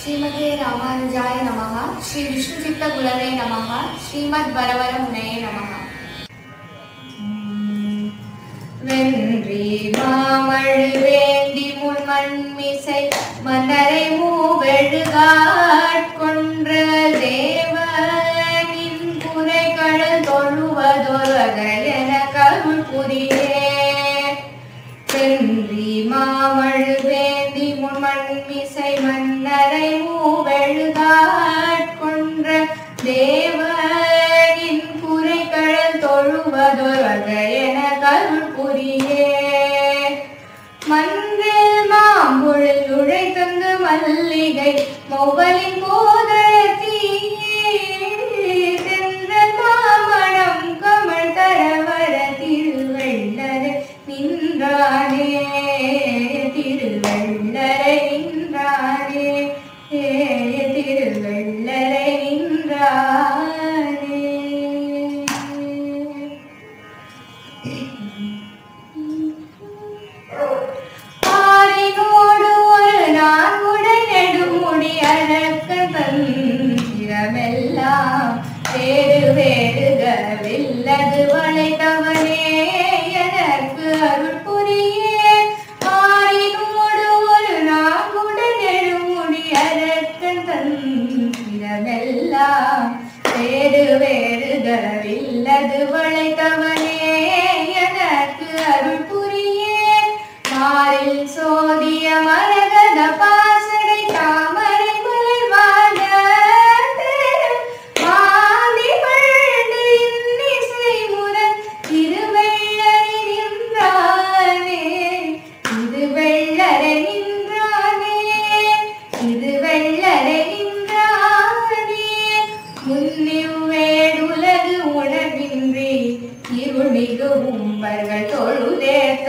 श्रीमते रामानुजाय नमः। श्री विष्णुचित्तगुरवे नमः। श्रीमद्वरवरमुनये नमः। வென்றி மாமழுவேந்தி முன்மண்மிசை மன்னரை மூவெழுகாட்கொன்ற தேவனின் குறைகடல் தொழுவதொருவகையென கருள் புரியே. வென்றி மாமழுவேந்தி முன்மண்மிசை மன்னரை மூவெழுகாட்கொன்ற தேவனின் குறைகடல் தொழுவதொருவகையென கருள் புரியே. மன்றில் மாம்பொழில் உழைத்தந்து மல்லிகை மௌவலின் போதத்தி சென்ற தாமணம் கமல் தரவர திருவள்ளரை நின்றானே. திருவள்ளரை நின்றானே. திருவள்ளரை நின்றானே. ஆரினோடு ஒரு நான்குடன் நெடுமுடி அழக்கன் தந்திரமெல்லாம் வேறு வேறுகவில்லது வளைத்தவனே எனக்கு அருள் புரியே. ஆரினோடு ஒரு நான்குடன் நெடுமுடி அழக்கன் தந்திரமெல்லாம் வேறு வேறுகவில்லது வளைத்தவனே எனக்கு அருள் புரியே. மாரில் சோதிய மரகத பாசடை தாமரை மலர் வாழ மாதி பண்டு இன்னிசை முரண் திருவள்ளரை நின்றானே. திருவள்ளரை நின்றானே. திருவள்ளரை நின்றானே. முன்னிவ்வேடுலகு உணர்வின்றி இருள்மிகு உம்பர்கள் தொழுதேத்த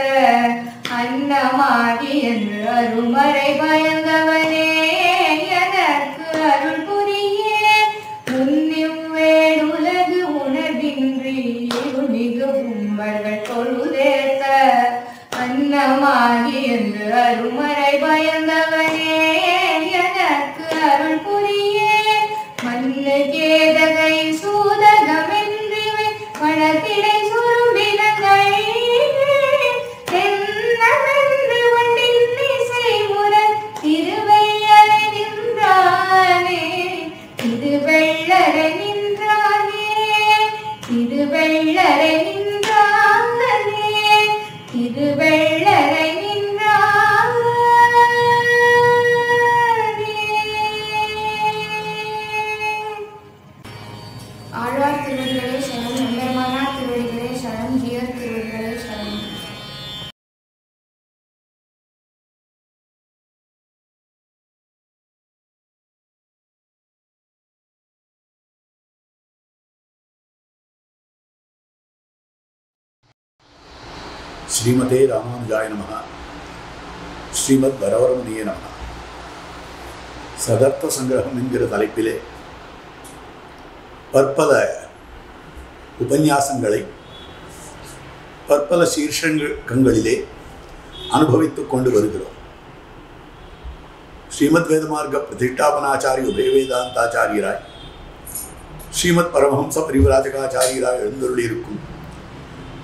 அன்னமாகி என்று அருமறை பயந்தவனே எனக்கு அருள் புரியே. முன்னிவ்வேடுலகு உணர்வின்றி இருள்மிகு உம்பர்கள் தொழுதேத்த அன்னமாகி என்று அருமறை பயந்தவனே எனக்கு அருள் புரியே. மண்ணு கேதகை சூதகமென்றிவை வளத்திடை சுரும்பினங்கள் தென்னமென்று வண்டின்னிசை முரண் திருவள்ளரை நின்றானே. திருவள்ளரை நின்றானே. திருவள்ளரை நின்றானே. திருவள்ளரை நின்றானே. ஆழ்வார் திருவடிகளே சரணம். எம்பெருமானார் திருவடிகளே சரணம். ஜீயர் திருவடிகளே சரணம். ஸ்ரீமதே ராமானுஜாய நமः. ஸ்ரீமத் வரவரமுனியே நமः. சதர்த்த சங்கிரகம் என்கிற தலைப்பிலே பற்பல உபன்யாசங்களை பற்பல சீர்ஷங்களிலே அனுபவித்துக் கொண்டு வருகிறோம். ஸ்ரீமத் வேதமார்க்க பிரதிஷ்டாபனாச்சாரிய உபயவேதாந்தாச்சாரியராய் ஸ்ரீமத் பரமஹம்ச பரிவிராஜகாச்சாரியராய் எழுந்தருளியிருக்கும்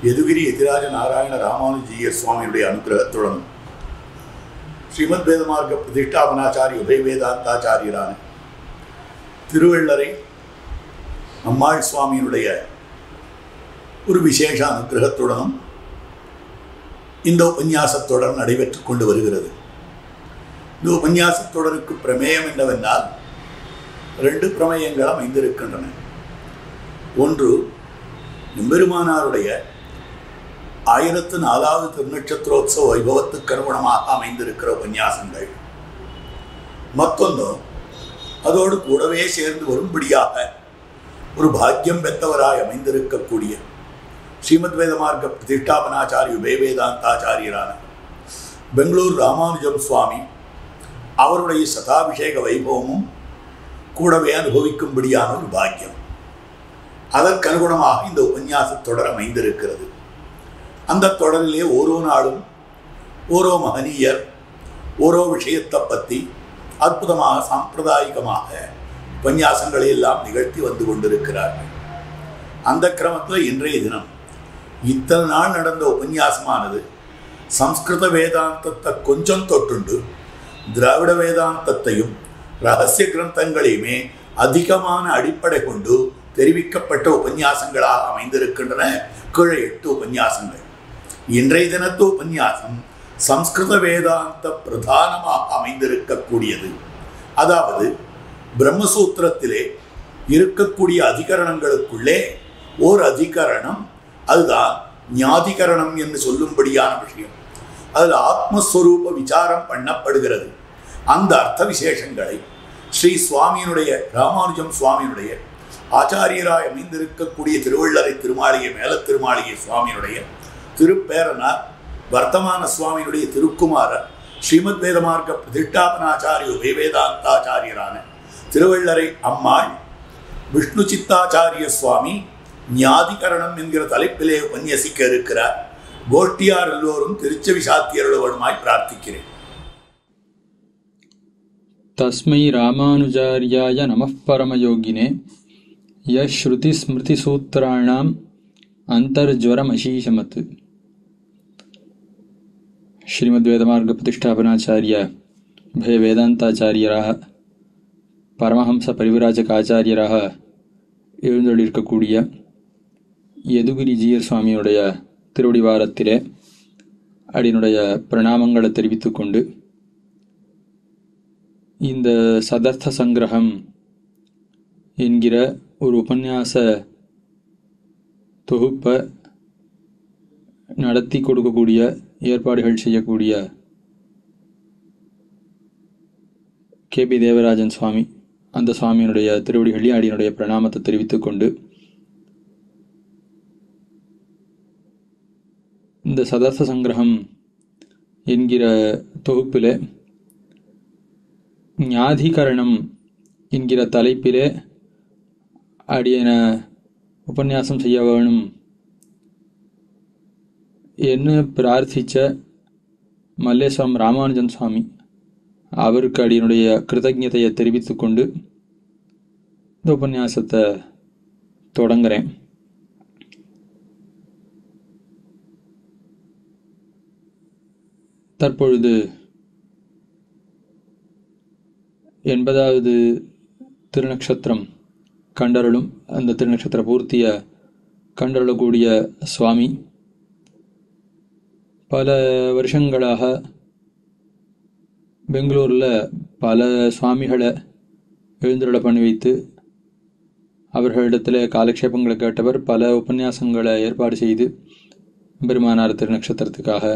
யதுகிரி யதிராஜ நாராயண ராமானுஜீய சுவாமியுடைய அனுகிரகத்துடன் ஸ்ரீமத் வேதமார்க்க பிரதிஷ்டாபனாச்சாரிய உபயவேதாந்தாச்சாரியரான திருவள்ளரை நம்மாள் சுவாமியினுடைய ஒரு விசேஷ அனுகிரகத்துடனும் இந்த உபன்யாசத்தொடர் நடைபெற்றுக் கொண்டு வருகிறது. இந்த உபன்யாசத்தொடருக்கு பிரமேயம் என்னவென்றால் 2 பிரமேயங்கள் அமைந்திருக்கின்றன. ஒன்று எம்பெருமானாருடைய 1004வது திருநட்சத்திரோத்சவ வைபவத்துக்கு அனுகுணமாக அமைந்திருக்கிற உபன்யாசங்கள். மற்றொன்று அதோடு கூடவே சேர்ந்து வரும்படியாக ஒரு பாக்கியம் பெற்றவராய் அமைந்திருக்கக்கூடிய ஸ்ரீமத் வேதமார்க்க பிரதிஷ்டாபனாச்சாரிய உபயவேதாந்தாச்சாரியரான பெங்களூர் ராமானுஜம் சுவாமி அவருடைய சதாபிஷேக வைபவமும் கூடவே அனுபவிக்கும்படியான ஒரு பாக்கியம். அதற்கனுகுணமாக இந்த உபன்யாசத் தொடர் அமைந்திருக்கிறது. அந்த தொடரிலே ஓரோ நாளும் ஓரோ மகனீயர் ஓரோ விஷயத்தை பற்றி அற்புதமாக சாம்பிரதாயிகமாக உபன்யாசங்களை எல்லாம் நிகழ்த்தி வந்து கொண்டிருக்கிறார்கள். அந்த கிரமத்தில் இன்றைய தினம் இத்தனை நாள் நடந்த உபன்யாசமானது சம்ஸ்கிருத வேதாந்தத்தை கொஞ்சம் தொட்டுண்டு திராவிட வேதாந்தத்தையும் ரகசிய கிரந்தங்களையுமே அதிகமான அடிப்படை கொண்டு தெரிவிக்கப்பட்ட உபன்யாசங்களாக அமைந்திருக்கின்றன. கீழே 8 உபன்யாசங்கள். இன்றைய தினத்து உபன்யாசம் சம்ஸ்கிருத வேதாந்த பிரதானமாக அமைந்திருக்கக்கூடியது. அதாவது பிரம்மசூத்திரத்திலே இருக்கக்கூடிய அதிகரணங்களுக்குள்ளே ஓர் அதிகரணம், அதுதான் ஞாதிகரணம் என்று சொல்லும்படியான விஷயம். அதில் ஆத்மஸ்வரூப விசாரம் பண்ணப்படுகிறது. அந்த அர்த்த விசேஷங்களை ஸ்ரீ சுவாமியினுடைய ராமானுஜம் சுவாமியினுடைய ஆச்சாரியராய் அமைந்திருக்கக்கூடிய திருவள்ளரை திருமாளிகை மேல திருமாளிகை சுவாமியினுடைய திருப்பேரனார் வர்த்தமான சுவாமியினுடைய திருக்குமாரர் ஸ்ரீமத் வேதமார்க்க பிரதிஷ்டாபனாச்சாரிய வேதாந்தாச்சாரியரான திருவள்ளரை அம்மாள் விஷ்ணு சித்தாச்சாரிய சுவாமி ஞாதிகரணம் என்கிற தலைப்பிலே உபன்யசிக்க இருக்கிறார். கோஷ்டியார் எல்லோரும் திருச்செவி சாத்தியர்களுமாய் பிரார்த்திக்கிறேன். தஸ்மை ராமானுஜார்யாய நமः பரமயோகினே யஸ்ருதி ஸ்மிருதி சூத்ராணாம் அந்தர்ஜ்வரமசீஷமத். ஸ்ரீமத் வேதமார்க்க பிரதிஷ்டாபனாச்சாரிய பய வேதாந்தாச்சாரியராக பரமஹம்ச பரிவிராஜக ஆச்சாரியராக எழுந்தொழிருக்கக்கூடிய யதுகிரி ஜீயர் சுவாமியுடைய திருவடிவாரத்திலே அடியினுடைய பிரணாமங்களை தெரிவித்துக் கொண்டு இந்த சதர்த்த சங்கிரகம் என்கிற ஒரு உபன்யாச தொகுப்பை நடத்தி கொடுக்கக்கூடிய ஏற்பாடுகள் செய்யக்கூடிய கேபி தேவராஜன் சுவாமி, அந்த சுவாமியினுடைய திருவடிகளில் அடியினுடைய பிரணாமத்தை தெரிவித்துக் கொண்டு இந்த சதர்த்த சங்கிரகம் என்கிற தொகுப்பிலே ஞாதிகரணம் என்கிற தலைப்பிலே அடியன உபன்யாசம் செய்ய வேணும் என்று பிரார்த்தித்த மல்லேஸ்வரம் ராமானுஜன் சுவாமி அவருக்கு அடியனுடைய கிருதஜ்ஞதையை தெரிவித்து கொண்டு இந்த உபன்யாசத்தை தொடங்குறேன். தற்பொழுது 80வது திருநக்ஷத்திரம் கண்டருளும், அந்த திருநக்ஷத்திர பூர்த்திய கண்டருளக்கூடிய சுவாமி பல வருஷங்களாக பெங்களூரில் பல சுவாமிகளை எழுந்துருள பண்ணி வைத்து அவர்களிடத்தில் காலக்ஷேபங்களை கேட்டவர். பல உபன்யாசங்களை ஏற்பாடு செய்து பெருமானார் திருநக்ஷத்திரத்துக்காக,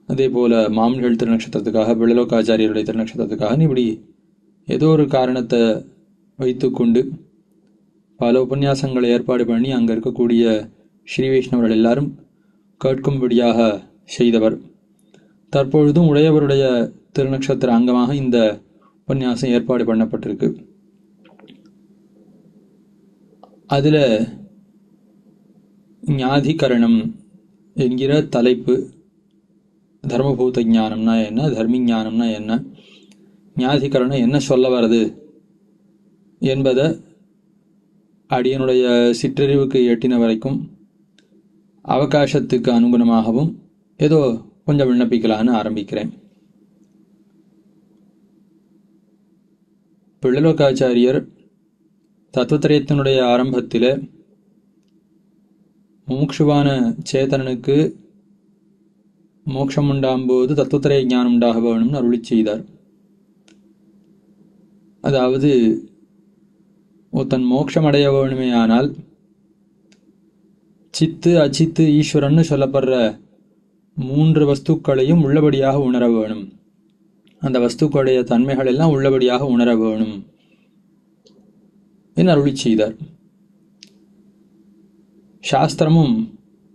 அதே போல் மாமன்கள் திருநக்ஷத்திரத்துக்காக, பிள்ளலோகாச்சாரியருடைய திருநக்ஷத்திரத்துக்காக, இப்படி ஏதோ ஒரு காரணத்தை வைத்து கொண்டு பல உபன்யாசங்களை ஏற்பாடு பண்ணி அங்கே இருக்கக்கூடிய ஸ்ரீ வைஷ்ணவர்கள் எல்லாரும் கேட்கும்படியாக செய்தவர். தற்பொழுதும் உடையவருடைய திருநக்ஷத்திர அங்கமாக இந்த உபன்யாசம் ஏற்பாடு பண்ணப்பட்டிருக்கு. அதில் ஞாதிகரணம் என்கிற தலைப்பு, தர்மபூத ஞானம்னா என்ன, தர்மி ஞானம்னா என்ன, ஞாதிகரணம் என்ன சொல்ல வருது என்பதை அடியனுடைய சிற்றறிவுக்கு எட்டின வரைக்கும் அவகாசத்துக்கு அனுகுணமாகவும் ஏதோ கொஞ்சம் விண்ணப்பிக்கலான்னு ஆரம்பிக்கிறேன். பிள்ளலோகாச்சாரியர் தத்துவத்திரயத்தினுடைய ஆரம்பத்தில் முமுட்சுவான சேதனனுக்கு மோட்சம் உண்டாகும்போது தத்துவத்திரய ஞானம் உண்டாக வேணும்னு அருளி செய்தார். அதாவது ஒருத்தன் மோட்சம் அடைய வேணுமே ஆனால் சித்து அச்சித்து ஈஸ்வரன்னு சொல்லப்படுற 3 வஸ்துக்களையும் உள்ளபடியாக உணர வேணும். அந்த வஸ்துக்களுடைய தன்மைகள் எல்லாம் உள்ளபடியாக உணர வேணும் என்று அருளி செய்தார். சாஸ்திரமும்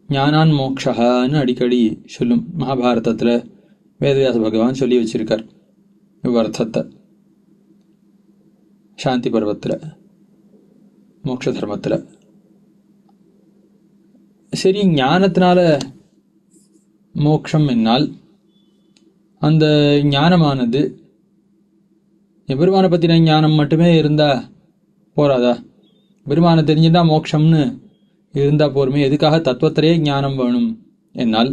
ஞானான் மோக்ஷன்னு அடிக்கடி சொல்லும். மகாபாரதத்தில் வேதவியாச பகவான் சொல்லி வச்சிருக்கார் இவ்வர்த்தத்தை. சாந்தி பர்வத்தில், மோட்ச தர்மத்தில். சரி, ஞானத்தினால மோட்சம் என்னால் அந்த ஞானமானது எம்பெருமானை பற்றின ஞானம் மட்டுமே இருந்தால் போராதா? பெருமானை தெரிஞ்சுட்டா மோட்சம்னு இருந்தால் போருமே, எதுக்காக தத்துவத்திலேயே ஞானம் வேணும்? என்னால்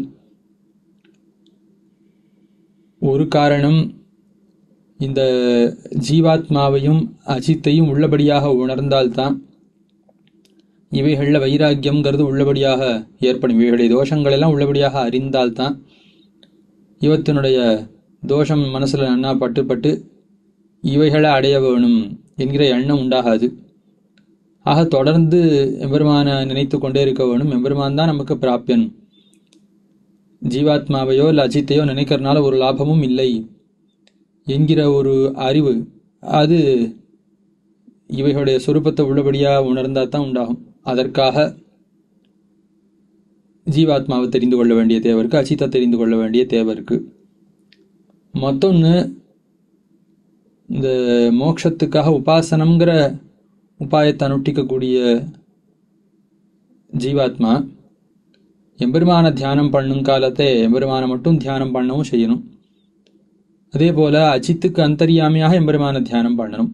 ஒரு காரணம், இந்த ஜீவாத்மாவையும் அஜித்தையும் உள்ளபடியாக உணர்ந்தால்தான் இவைகளில் வைராக்கியம்ங்கிறது உள்ளபடியாக ஏற்படும். இவைகளுடைய தோஷங்கள் எல்லாம் உள்ளபடியாக அறிந்தால்தான் இவத்தினுடைய தோஷம் மனசில் நன்னா பட்டு இவைகளை அடைய வேணும் என்கிற எண்ணம் உண்டாகாது. ஆக தொடர்ந்து எம்பெருமானை நினைத்து கொண்டே இருக்க வேணும். எம்பெருமான் தான் நமக்கு பிராப்யன். ஜீவாத்மாவையோ இல்லை அஜித்தையோ நினைக்கிறதுனால ஒரு லாபமும் இல்லை என்கிற ஒரு அறிவு, அது இவைகளுடைய சொரூபத்தை உள்ளபடியாக உணர்ந்தால் தான் உண்டாகும். அதற்காக ஜீவாத்மாவை தெரிந்து கொள்ள வேண்டிய தேவை இருக்குது, அஜித்தை தெரிந்து கொள்ள வேண்டிய தேவை இருக்குது. மொத்தொன்று, இந்த மோட்சத்துக்காக உபாசனம்ங்கிற உபாயத்தை அனுஷ்டிக்கக்கூடிய ஜீவாத்மா எம்பெருமான தியானம் பண்ணும் காலத்தை எம்பெருமானை மட்டும் தியானம் பண்ணவும் செய்யணும். அதே போல் அஜித்துக்கு அந்தரியாமியாக எம்பெருமான தியானம் பண்ணணும்.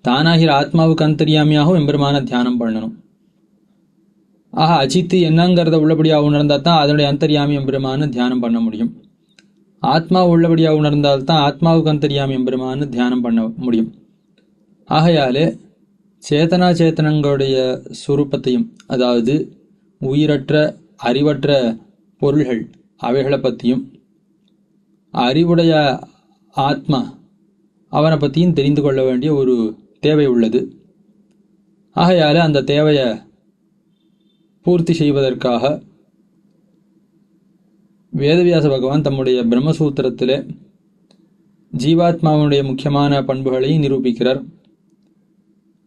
தானாகிற ஆத்மாவுக்கு அந்தரியாமியாகவும் எம்பெருமான தியானம் பண்ணணும். ஆக அஜித்து என்னங்கிறத உள்ளபடியாக உணர்ந்தால் தான் அதனுடைய அந்தரியாமி எம்பெருமான தியானம் பண்ண முடியும். ஆத்மா உள்ளபடியாக உணர்ந்தால்தான் ஆத்மாவுக்கு அந்தரியாமி எம்பெருமான தியானம் பண்ண முடியும். ஆகையாலே சேத்தனா சேத்தனங்களுடைய சுரூபத்தையும், அதாவது உயிரற்ற அறிவற்ற பொருள்கள் அவைகளை பற்றியும், அறிவுடைய ஆத்மா அவனை பற்றியும் தெரிந்து கொள்ள வேண்டிய ஒரு தேவை உள்ளது. ஆகையால் அந்த தேவையை பூர்த்தி செய்வதற்காக வேதவியாச பகவான் தம்முடைய பிரம்மசூத்திரத்தில் ஜீவாத்மாவுடைய முக்கியமான பண்புகளையும் நிரூபிக்கிறார்.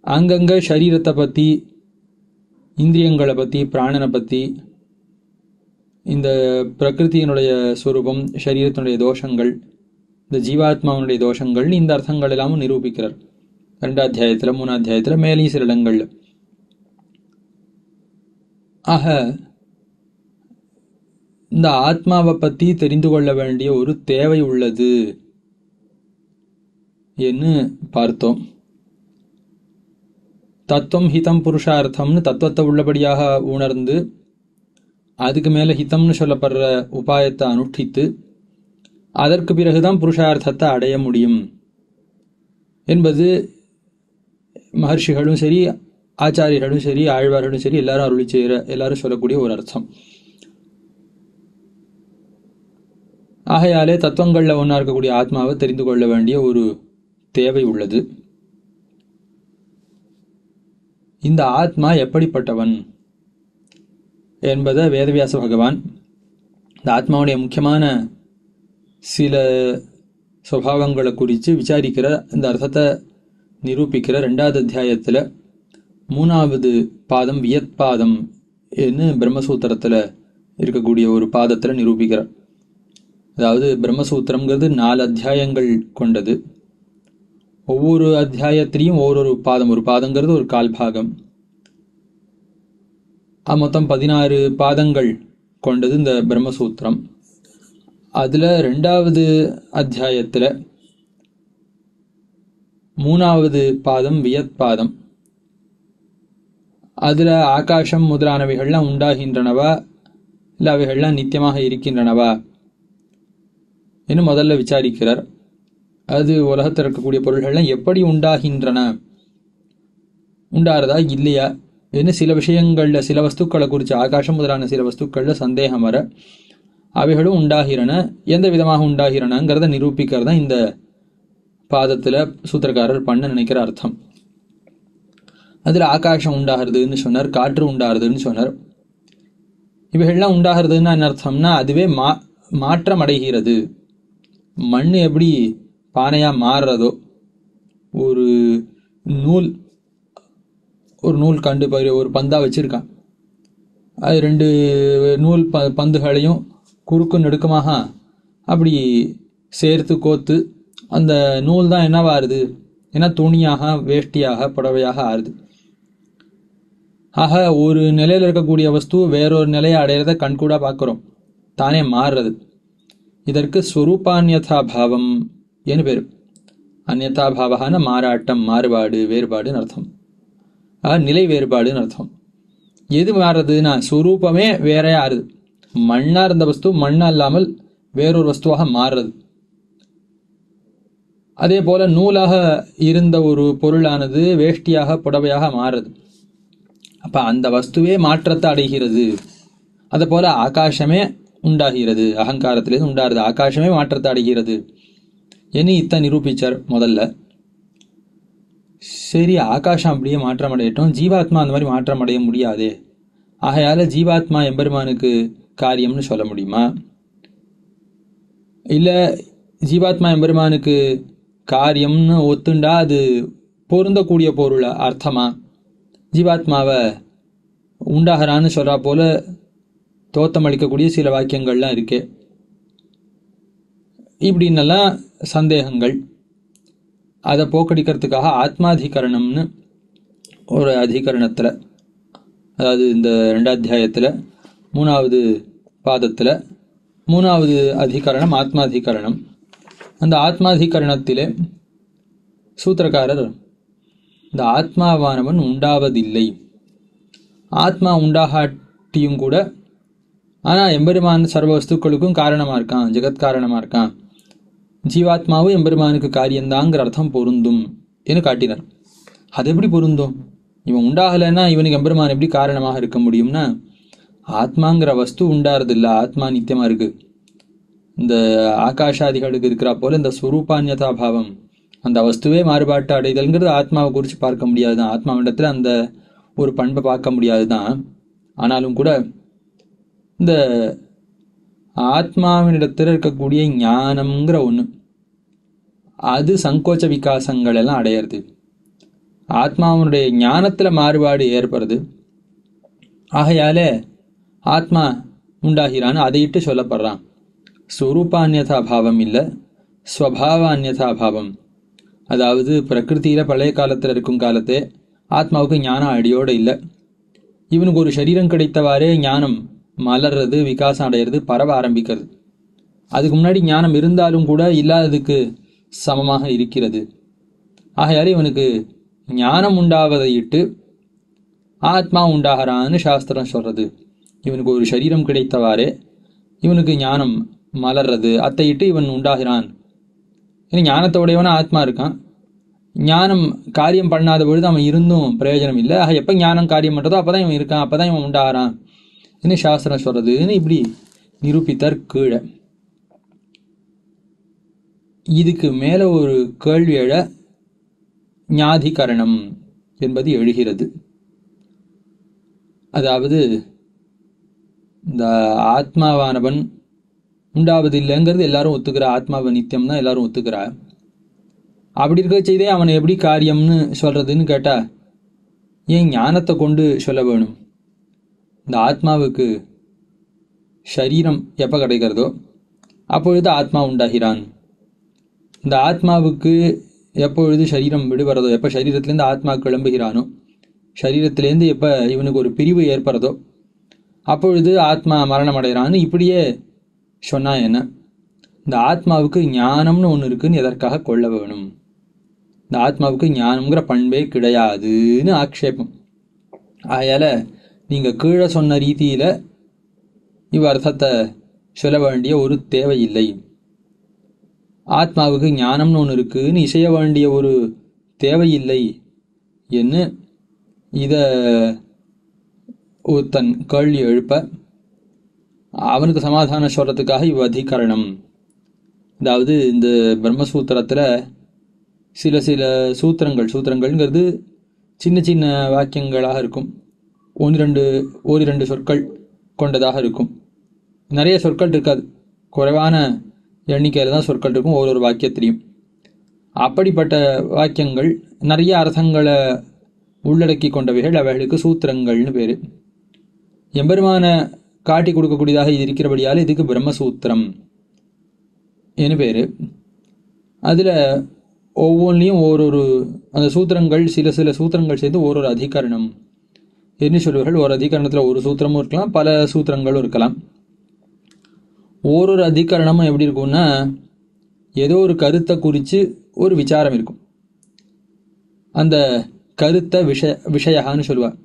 அங்கங்கே சரீரத்தை பற்றி, இந்திரியங்களை பற்றி, பிராணனை பற்றி, இந்த பிரகிருத்தியினுடைய ஸ்வரூபம், சரீரத்தினுடைய தோஷங்கள், இந்த ஜீவாத்மாவுடைய தோஷங்கள், இந்த அர்த்தங்கள் எல்லாமும் நிரூபிக்கிறார் 2 அத்தியாயத்தில் 3 அத்தியாயத்தில் மேலேயும் சில இடங்கள்ல. ஆக இந்த ஆத்மாவை பற்றி தெரிந்து கொள்ள வேண்டிய ஒரு தேவை உள்ளது என்று பார்த்தோம். தத்துவம் ஹிதம் புருஷார்த்தம்னு தத்துவத்தை உள்ளபடியாக உணர்ந்து அதுக்கு மேலே ஹிதம்னு சொல்லப்படுற உபாயத்தை அனுஷ்டித்து அதற்கு பிறகுதான் புருஷார்த்தத்தை அடைய முடியும் என்பது மகர்ஷிகளும் சரி, ஆச்சாரியர்களும் சரி, ஆழ்வார்களும் சரி, எல்லாரும் அருளி செய்கிற எல்லாரும் சொல்லக்கூடிய ஒரு அர்த்தம். ஆகையாலே தத்துவங்களில் ஒன்றா இருக்கக்கூடிய ஆத்மாவை தெரிந்து கொள்ள வேண்டிய ஒரு தேவை உள்ளது. இந்த ஆத்மா எப்படிப்பட்டவன் என்பதை வேதவியாச பகவான் இந்த ஆத்மாவுடைய முக்கியமான சில சுபாவங்களை குறித்து விசாரிக்கிற, இந்த அர்த்தத்தை நிரூபிக்கிற 2வது அத்தியாயத்தில் 3வது பாதம் வியத் பாதம் என்று பிரம்மசூத்திரத்தில் இருக்கக்கூடிய ஒரு பாதத்தில் நிரூபிக்கிறார். அதாவது பிரம்மசூத்திரங்கிறது 4 அத்தியாயங்கள் கொண்டது. ஒவ்வொரு அத்தியாயத்திலையும் ஒவ்வொரு பாதம், ஒரு பாதங்கிறது ஒரு 1/4 பாகம். மொத்தம் 16 பாதங்கள் கொண்டது இந்த பிரம்மசூத்திரம். அதில் 2வது அத்தியாயத்தில் 3வது பாதம் வியத் பாதம். அதில் ஆகாசம் முதலானவைகள்லாம் உண்டாகின்றனவா இல்லை அவைகள்லாம் நித்தியமாக இருக்கின்றனவா என்று முதல்ல விசாரிக்கிறார். அது உலகத்தில் இருக்கக்கூடிய பொருள்கள்லாம் எப்படி உண்டாகின்றன, உண்டாகிறதா இல்லையா என்று சில விஷயங்களில், சில வஸ்துக்களை குறித்து, ஆகாசம் முதலான சில வஸ்துக்களில் சந்தேகம் வர அவைகளும் உண்டாகிறன, எந்த விதமாக உண்டாகிறனங்கிறத நிரூபிக்கிறது தான் இந்த பாதத்தில் சூத்திரக்காரர் பண்ண நினைக்கிற அர்த்தம். அதில் ஆகாசம் உண்டாகிறதுன்னு சொன்னார், காற்று உண்டாகிறதுன்னு சொன்னார். இவைகள்லாம் உண்டாகிறதுன்னா என்ன அர்த்தம்னா, அதுவே மாற்றம் அடைகிறது. மண் எப்படி பானையாக மாறுறதோ, ஒரு நூல் கண்டு ஒரு பந்தாக வச்சுருக்கான், அது 2 நூல் பந்துகளையும் குறுக்கு நெடுக்கமாக அப்படி சேர்த்து கோத்து அந்த நூல் தான் என்னவா ஆறுது, ஏன்னா துணியாக, வேஷ்டியாக, புடவையாக ஆறுது. ஆக ஒரு நிலையில் இருக்கக்கூடிய வஸ்து வேறொரு நிலையை அடையிறத கண்கூடாக பார்க்குறோம், தானே மாறுறது. இதற்கு ஸ்வரூபான்யதா பாவம் என்று பேர். அந்யதா பாவகான மாறாட்டம், மாறுபாடு, வேறுபாடுன்னு அர்த்தம். நிலை வேறுபாடுன்னு அர்த்தம். எது மாறுறதுன்னா சுரூபமே வேறையா ஆறுது. மண்ணா இருந்த வஸ்து மண்ணா இல்லாமல் வேறொரு வஸ்துவாக மாறுறது. அதே போல நூலாக இருந்த ஒரு பொருளானது வேஷ்டியாக புடவையாக மாறுறது. அப்ப அந்த வஸ்துவே மாற்றத்தை அடைகிறது. அதே போல ஆகாசமே உண்டாகிறது, அகங்காரத்திலேருந்து உண்டாகிறது. ஆகாசமே மாற்றத்தை அடைகிறது என்று இத்த நிரூபிச்சார் முதல்ல. சரி, ஆகாசம் அப்படியே மாற்றம் அடையட்டும், ஜீவாத்மா அந்த மாதிரி மாற்றம் அடைய முடியாதே. ஆகையால ஜீவாத்மா எம்பெருமானுக்கு காரியம்னு சொல்ல முடியுமா? இல்லை ஜீவாத்மா எம்பெருமானுக்கு காரியம்னு ஒத்துண்டா அது பொருந்தக்கூடிய பொருள் அர்த்தமா? ஜீவாத்மாவை உண்டாகிறான்னு சொல்றா போல தோத்தம் அளிக்கக்கூடிய சில வாக்கியங்கள்லாம் இருக்கே. இப்படின்னெல்லாம் சந்தேகங்கள். அதை போக்கடிக்கிறதுக்காக ஆத்மாதிகரணம்னு ஒரு அதிகரணத்தில், அதாவது இந்த 2 அத்தியாயத்தில் 3வது பாதத்தில் 3வது அதிகரணம் ஆத்மாதிகரணம். அந்த ஆத்மாதிகரணத்திலே சூத்திரக்காரர் இந்த ஆத்மாவானவன் உண்டாவதில்லை, ஆத்மா உண்டாகாட்டியும் கூட ஆனால் எம்பெருமான் சர்வ வஸ்துக்களுக்கும் காரணமாக இருக்கான், ஜெகத் காரணமாக இருக்கான், ஜீவாத்மாவும் எம்பெருமானுக்கு காரியந்தாங்கிற அர்த்தம் பொருந்தும் என்று காட்டினார். அது எப்படி பொருந்தும்? இவன் உண்டாகலைன்னா இவனுக்கு எம்பெருமான் எப்படி காரணமாக இருக்க முடியும்னா, ஆத்மாங்கிற வஸ்து உண்டாறது இல்லை, ஆத்மா நித்தியமாக இருக்கு. இந்த ஆகாஷாதிகளுக்கு இருக்கிறா போல இந்த ஸ்வரூபான்யதா பாவம், அந்த வஸ்துவே மாறுபாட்டு அடைதல்ங்கிறது ஆத்மாவை குறித்து பார்க்க முடியாது தான், ஆத்மாவிடத்தில் அந்த ஒரு பண்பை பார்க்க முடியாது தான். ஆனாலும் கூட இந்த ஆத்மாவினிடத்தில் இருக்கக்கூடிய ஞானம்ங்கிற ஒன்று, அது சங்கோச்ச விகாசங்கள் எல்லாம் அடையிறது. ஆத்மாவனுடைய ஞானத்தில் மாறுபாடு ஏற்படுறது. ஆகையால ஆத்மா உண்டாகிறான்னு அதையிட்டு சொல்லப்படுறான். ஸ்வரூபான்யதா பாவம் இல்லை, ஸ்வபாவான்யதா பாவம். அதாவது பிரகிருத்தியில் பழைய காலத்தில் இருக்கும் காலத்தே ஆத்மாவுக்கு ஞானம் அடியோடு இல்லை. இவனுக்கு ஒரு சரீரம் கிடைத்தவாறே ஞானம் மலர்றது, விகாசம் அடையிறது, பரவ ஆரம்பிக்கிறது. அதுக்கு முன்னாடி ஞானம் இருந்தாலும் கூட இல்லாததுக்கு சமமாக இருக்கிறது. ஆகையாலே இவனுக்கு ஞானம் உண்டாவதை இட்டு ஆத்மா உண்டாகிறான்னு சாஸ்திரம் சொல்றது. இவனுக்கு ஒரு சரீரம் கிடைத்தவாறே இவனுக்கு ஞானம் மலர்றது, அத்தையிட்டு இவன் உண்டாகிறான். ஏன்னா ஞானத்தோடையவன ஆத்மா இருக்கான். ஞானம் காரியம் பண்ணாத பொழுது அவன் இருந்தும் பிரயோஜனம் இல்லை. ஆக எப்போ ஞானம் காரியம் பண்ணுறதோ அப்போ தான் இவன் இருக்கான், அப்போ தான் இவன் உண்டாகிறான் என்ன சாஸ்திரம் சொல்றதுன்னு இப்படி நிரூபித்தார் கீழே. இதுக்கு மேலே ஒரு கேள்வி எழ ஞாதிகரணம் என்பது எழுகிறது. அதாவது இந்த ஆத்மாவானவன் உண்டாவது இல்லைங்கிறது எல்லாரும் ஒத்துக்கிறா, ஆத்மாவை நித்தியம் தான் எல்லாரும் ஒத்துக்கிறா. அப்படி இருக்க செய்தே அவனை எப்படி காரியம்னு சொல்றதுன்னு கேட்டா ஏன் ஞானத்தை கொண்டு சொல்ல வேணும்? இந்த ஆத்மாவுக்கு ஷரீரம் எப்போ கிடைக்கிறதோ அப்பொழுது ஆத்மா உண்டாகிறான். இந்த ஆத்மாவுக்கு எப்பொழுது சரீரம் விடுபடுறதோ, எப்போ சரீரத்திலேருந்து ஆத்மா கிளம்புகிறானோ, சரீரத்திலேருந்து எப்போ இவனுக்கு ஒரு பிரிவு ஏற்படுறதோ அப்பொழுது ஆத்மா மரணம் அடைகிறான்னு இப்படியே சொன்னா என்ன? இந்த ஆத்மாவுக்கு ஞானம்னு ஒன்று இருக்குன்னு எதற்காக கொள்ள வேணும்? இந்த ஆத்மாவுக்கு ஞானம்ங்கிற பண்பே கிடையாதுன்னு ஆக்ஷேபம். ஆயால நீங்கள் கீழே சொன்ன ரீதியில் இவ் அர்த்தத்தை சொல்ல வேண்டிய ஒரு தேவையில்லை. ஆத்மாவுக்கு ஞானம்னு ஒன்று இருக்குன்னு இசைய வேண்டிய ஒரு தேவையில்லை என்று இதை ஒருத்தன் கேள்வி எழுப்ப அவனுக்கு சமாதானம் சொல்கிறதுக்காக இவ் அதிகரணம். அதாவது இந்த பிரம்மசூத்திரத்தில் சில சூத்திரங்கள்ங்கிறது சின்ன சின்ன வாக்கியங்களாக இருக்கும். ஓரிரண்டு சொற்கள் கொண்டதாக இருக்கும். நிறைய சொற்கள் இருக்காது, குறைவான எண்ணிக்கையில் தான் சொற்கள் இருக்கும் ஒரு வாக்கியத்திலையும். அப்படிப்பட்ட வாக்கியங்கள் நிறைய அர்த்தங்களை உள்ளடக்கி கொண்டவைகள், அவைகளுக்கு சூத்திரங்கள்னு பேர். எம்பெருமான காட்டி கொடுக்கக்கூடியதாக இது இருக்கிறபடியால் இதுக்கு பிரம்மசூத்திரம் என்று பேர். அதில் ஒவ்வொன்றிலையும் அந்த சூத்திரங்கள் சில சூத்திரங்கள் சேர்ந்து ஒரு அதிகரணம் என்று சொல்வார்கள். ஒரு அதிகரணத்தில் ஒரு சூத்திரமும் இருக்கலாம், பல சூத்திரங்களும் இருக்கலாம். ஒரு அதிகரணமும் எப்படி இருக்கும்னா ஏதோ ஒரு கருத்தை குறித்து ஒரு விசாரம் இருக்கும். அந்த கருத்தை விஷயான்னு சொல்லுவாள்.